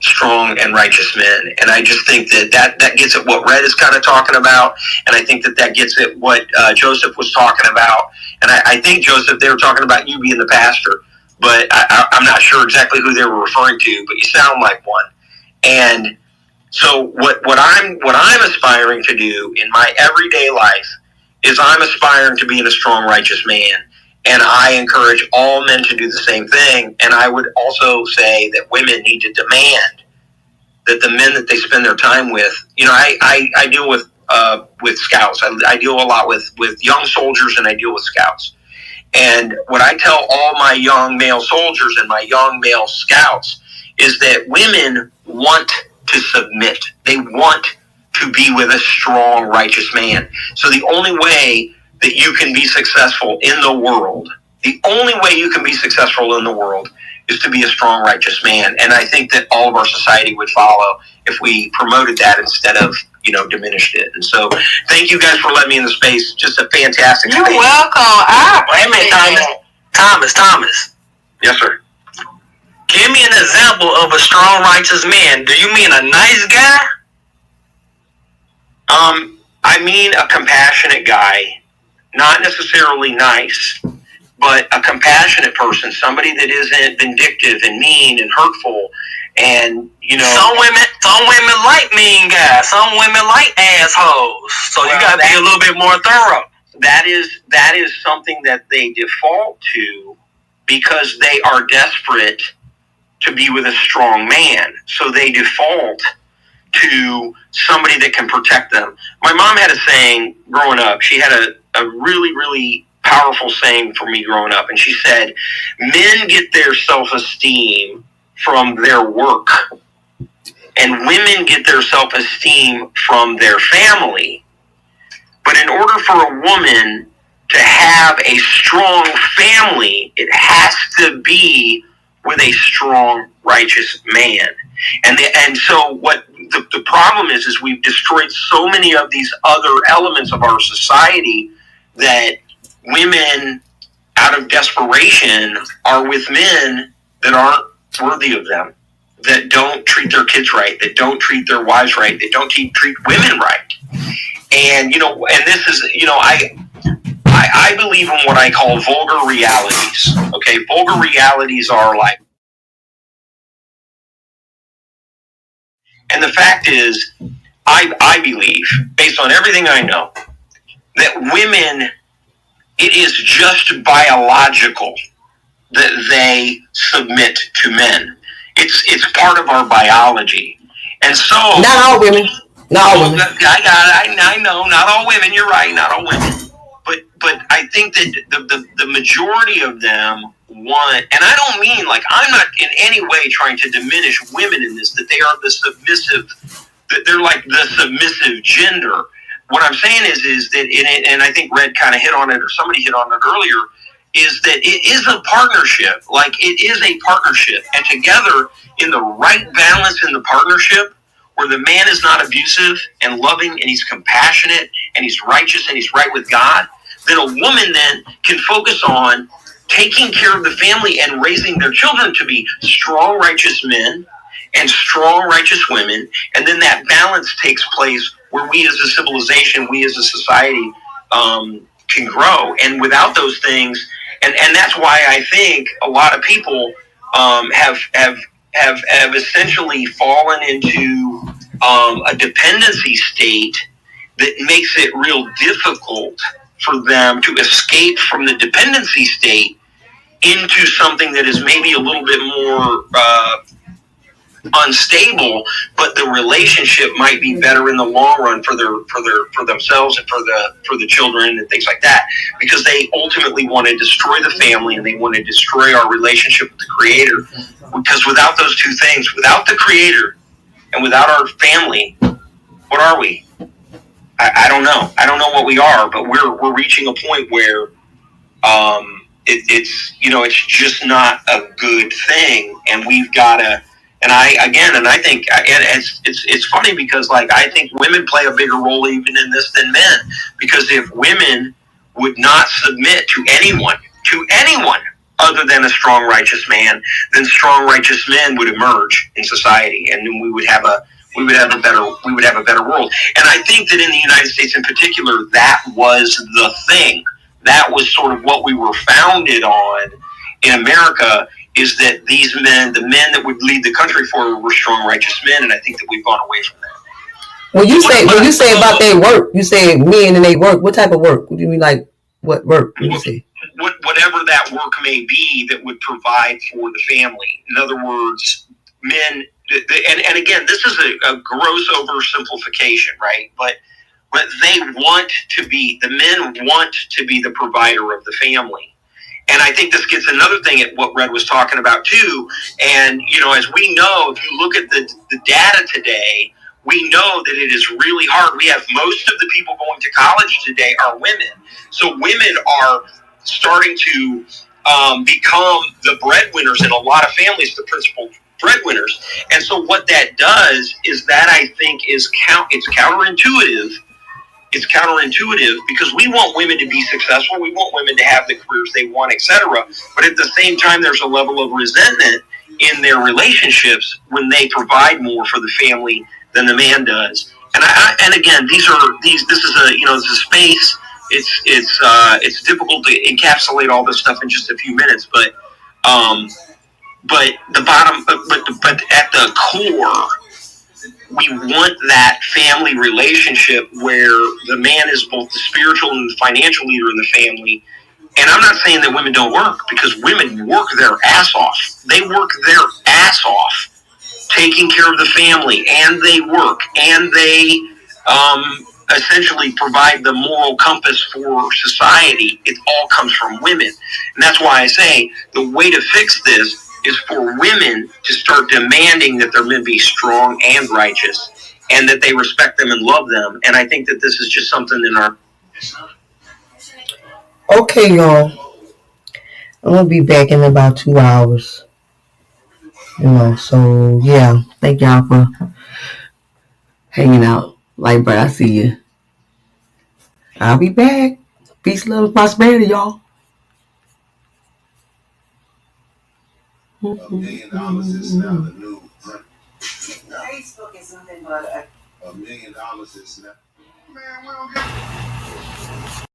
Speaker 7: strong and righteous men. And I just think that gets at what Red is kind of talking about. And I think that gets at what Joseph was talking about. And I think, Joseph, they were talking about you being the pastor, but I'm not sure exactly who they were referring to, but you sound like one. And so what I'm aspiring to do in my everyday life is I'm aspiring to being a strong, righteous man. And I encourage all men to do the same thing. And I would also say that women need to demand that the men that they spend their time with, I deal with scouts. I deal a lot with young soldiers, and I deal with scouts. And what I tell all my young male soldiers and my young male scouts is that women want to submit. They want to be with a strong, righteous man. So the only way that you can be successful in the world, is to be a strong, righteous man. And I think that all of our society would follow if we promoted that instead of, diminished it. And so thank you guys for letting me in the space. Just a fantastic
Speaker 11: You're
Speaker 7: space.
Speaker 11: welcome. Wait a minute, Thomas. Yes, sir. Give me an example of a strong, righteous man. Do you mean a nice guy?
Speaker 7: I mean a compassionate guy. Not necessarily nice, but a compassionate person, somebody that isn't vindictive and mean and hurtful. And
Speaker 11: some women like mean guys. Some women like assholes. So you got to be a little bit more thorough.
Speaker 7: That is something that they default to because they are desperate to be with a strong man. So they default to somebody that can protect them. My mom had a saying growing up. She had a really, really powerful saying for me growing up. And she said, men get their self-esteem from their work, and women get their self-esteem from their family. But in order for a woman to have a strong family, it has to be with a strong, righteous man. And so what the problem is we've destroyed so many of these other elements of our society that women, out of desperation, are with men that aren't worthy of them, that don't treat their kids right, that don't treat their wives right, that don't treat women right. And, and this is, I believe in what I call vulgar realities. Okay, vulgar realities are like, and the fact is, I believe, based on everything I know, that women, it is just biological that they submit to men. It's part of our biology. And so...
Speaker 1: Not all women. Not all women.
Speaker 7: I got it. I know. Not all women. You're right. Not all women. But I think that the majority of them want... And I don't mean, I'm not in any way trying to diminish women in this, that they are the submissive... That they're like the submissive gender. What I'm saying is that, and I think Red kind of hit on it, or somebody hit on it earlier, is that it is a partnership. It is a partnership. And together, in the right balance in the partnership, where the man is not abusive and loving, and he's compassionate, and he's righteous, and he's right with God, then a woman then can focus on taking care of the family and raising their children to be strong, righteous men and strong, righteous women. And then that balance takes place where we as a civilization, we as a society can grow. And without those things, and that's why I think a lot of people have essentially fallen into a dependency state that makes it real difficult for them to escape from the dependency state into something that is maybe a little bit more unstable, but the relationship might be better in the long run for themselves and for the children and things like that, because they ultimately want to destroy the family and they want to destroy our relationship with the Creator. Because without those two things, without the Creator and without our family, what are we? I don't know. I don't know what we are, but we're reaching a point where it's just not a good thing, and we've got to. And I think it's funny because I think women play a bigger role even in this than men, because if women would not submit to anyone other than a strong righteous man, then strong righteous men would emerge in society, and then we would have a better world. And I think that in the United States in particular, that was the thing. That was sort of what we were founded on in America, is that these men, the men that would lead the country forward, were strong, righteous men, and I think that we've gone away from that.
Speaker 1: When you say about their work, you say men and they work. What type of work? What do you mean, like what work? What do you say?
Speaker 7: Whatever that work may be that would provide for the family. In other words, men, and again, this is a gross oversimplification, right? But they want to be, the men want to be the provider of the family. And I think this gets another thing at what Red was talking about too. And, as we know, if you look at the data today, we know that it is really hard. We have most of the people going to college today are women. So women are starting to become the breadwinners in a lot of families, the principal breadwinners. And so what that does is that I think it's counterintuitive. It's counterintuitive because we want women to be successful. We want women to have the careers they want, etc. But at the same time, there's a level of resentment in their relationships when they provide more for the family than the man does. And again, this is a space. It's difficult to encapsulate all this stuff in just a few minutes, but at the core, we want that family relationship where the man is both the spiritual and the financial leader in the family. And I'm not saying that women don't work, because women work their ass off. They work their ass off taking care of the family, and they work, and they essentially provide the moral compass for society. It all comes from women. And that's why I say the way to fix this is for women to start demanding that their men be strong and righteous, and that they respect them and love them. And I think that this is just something in our...
Speaker 1: Okay, y'all. I'm going to be back in about 2 hours. So, yeah. Thank y'all for hanging out. Like, but I see you. I'll be back. Peace, love, and prosperity, y'all.
Speaker 12: $1 million is now the new Facebook is something, but $1 million is now. Man, we don't get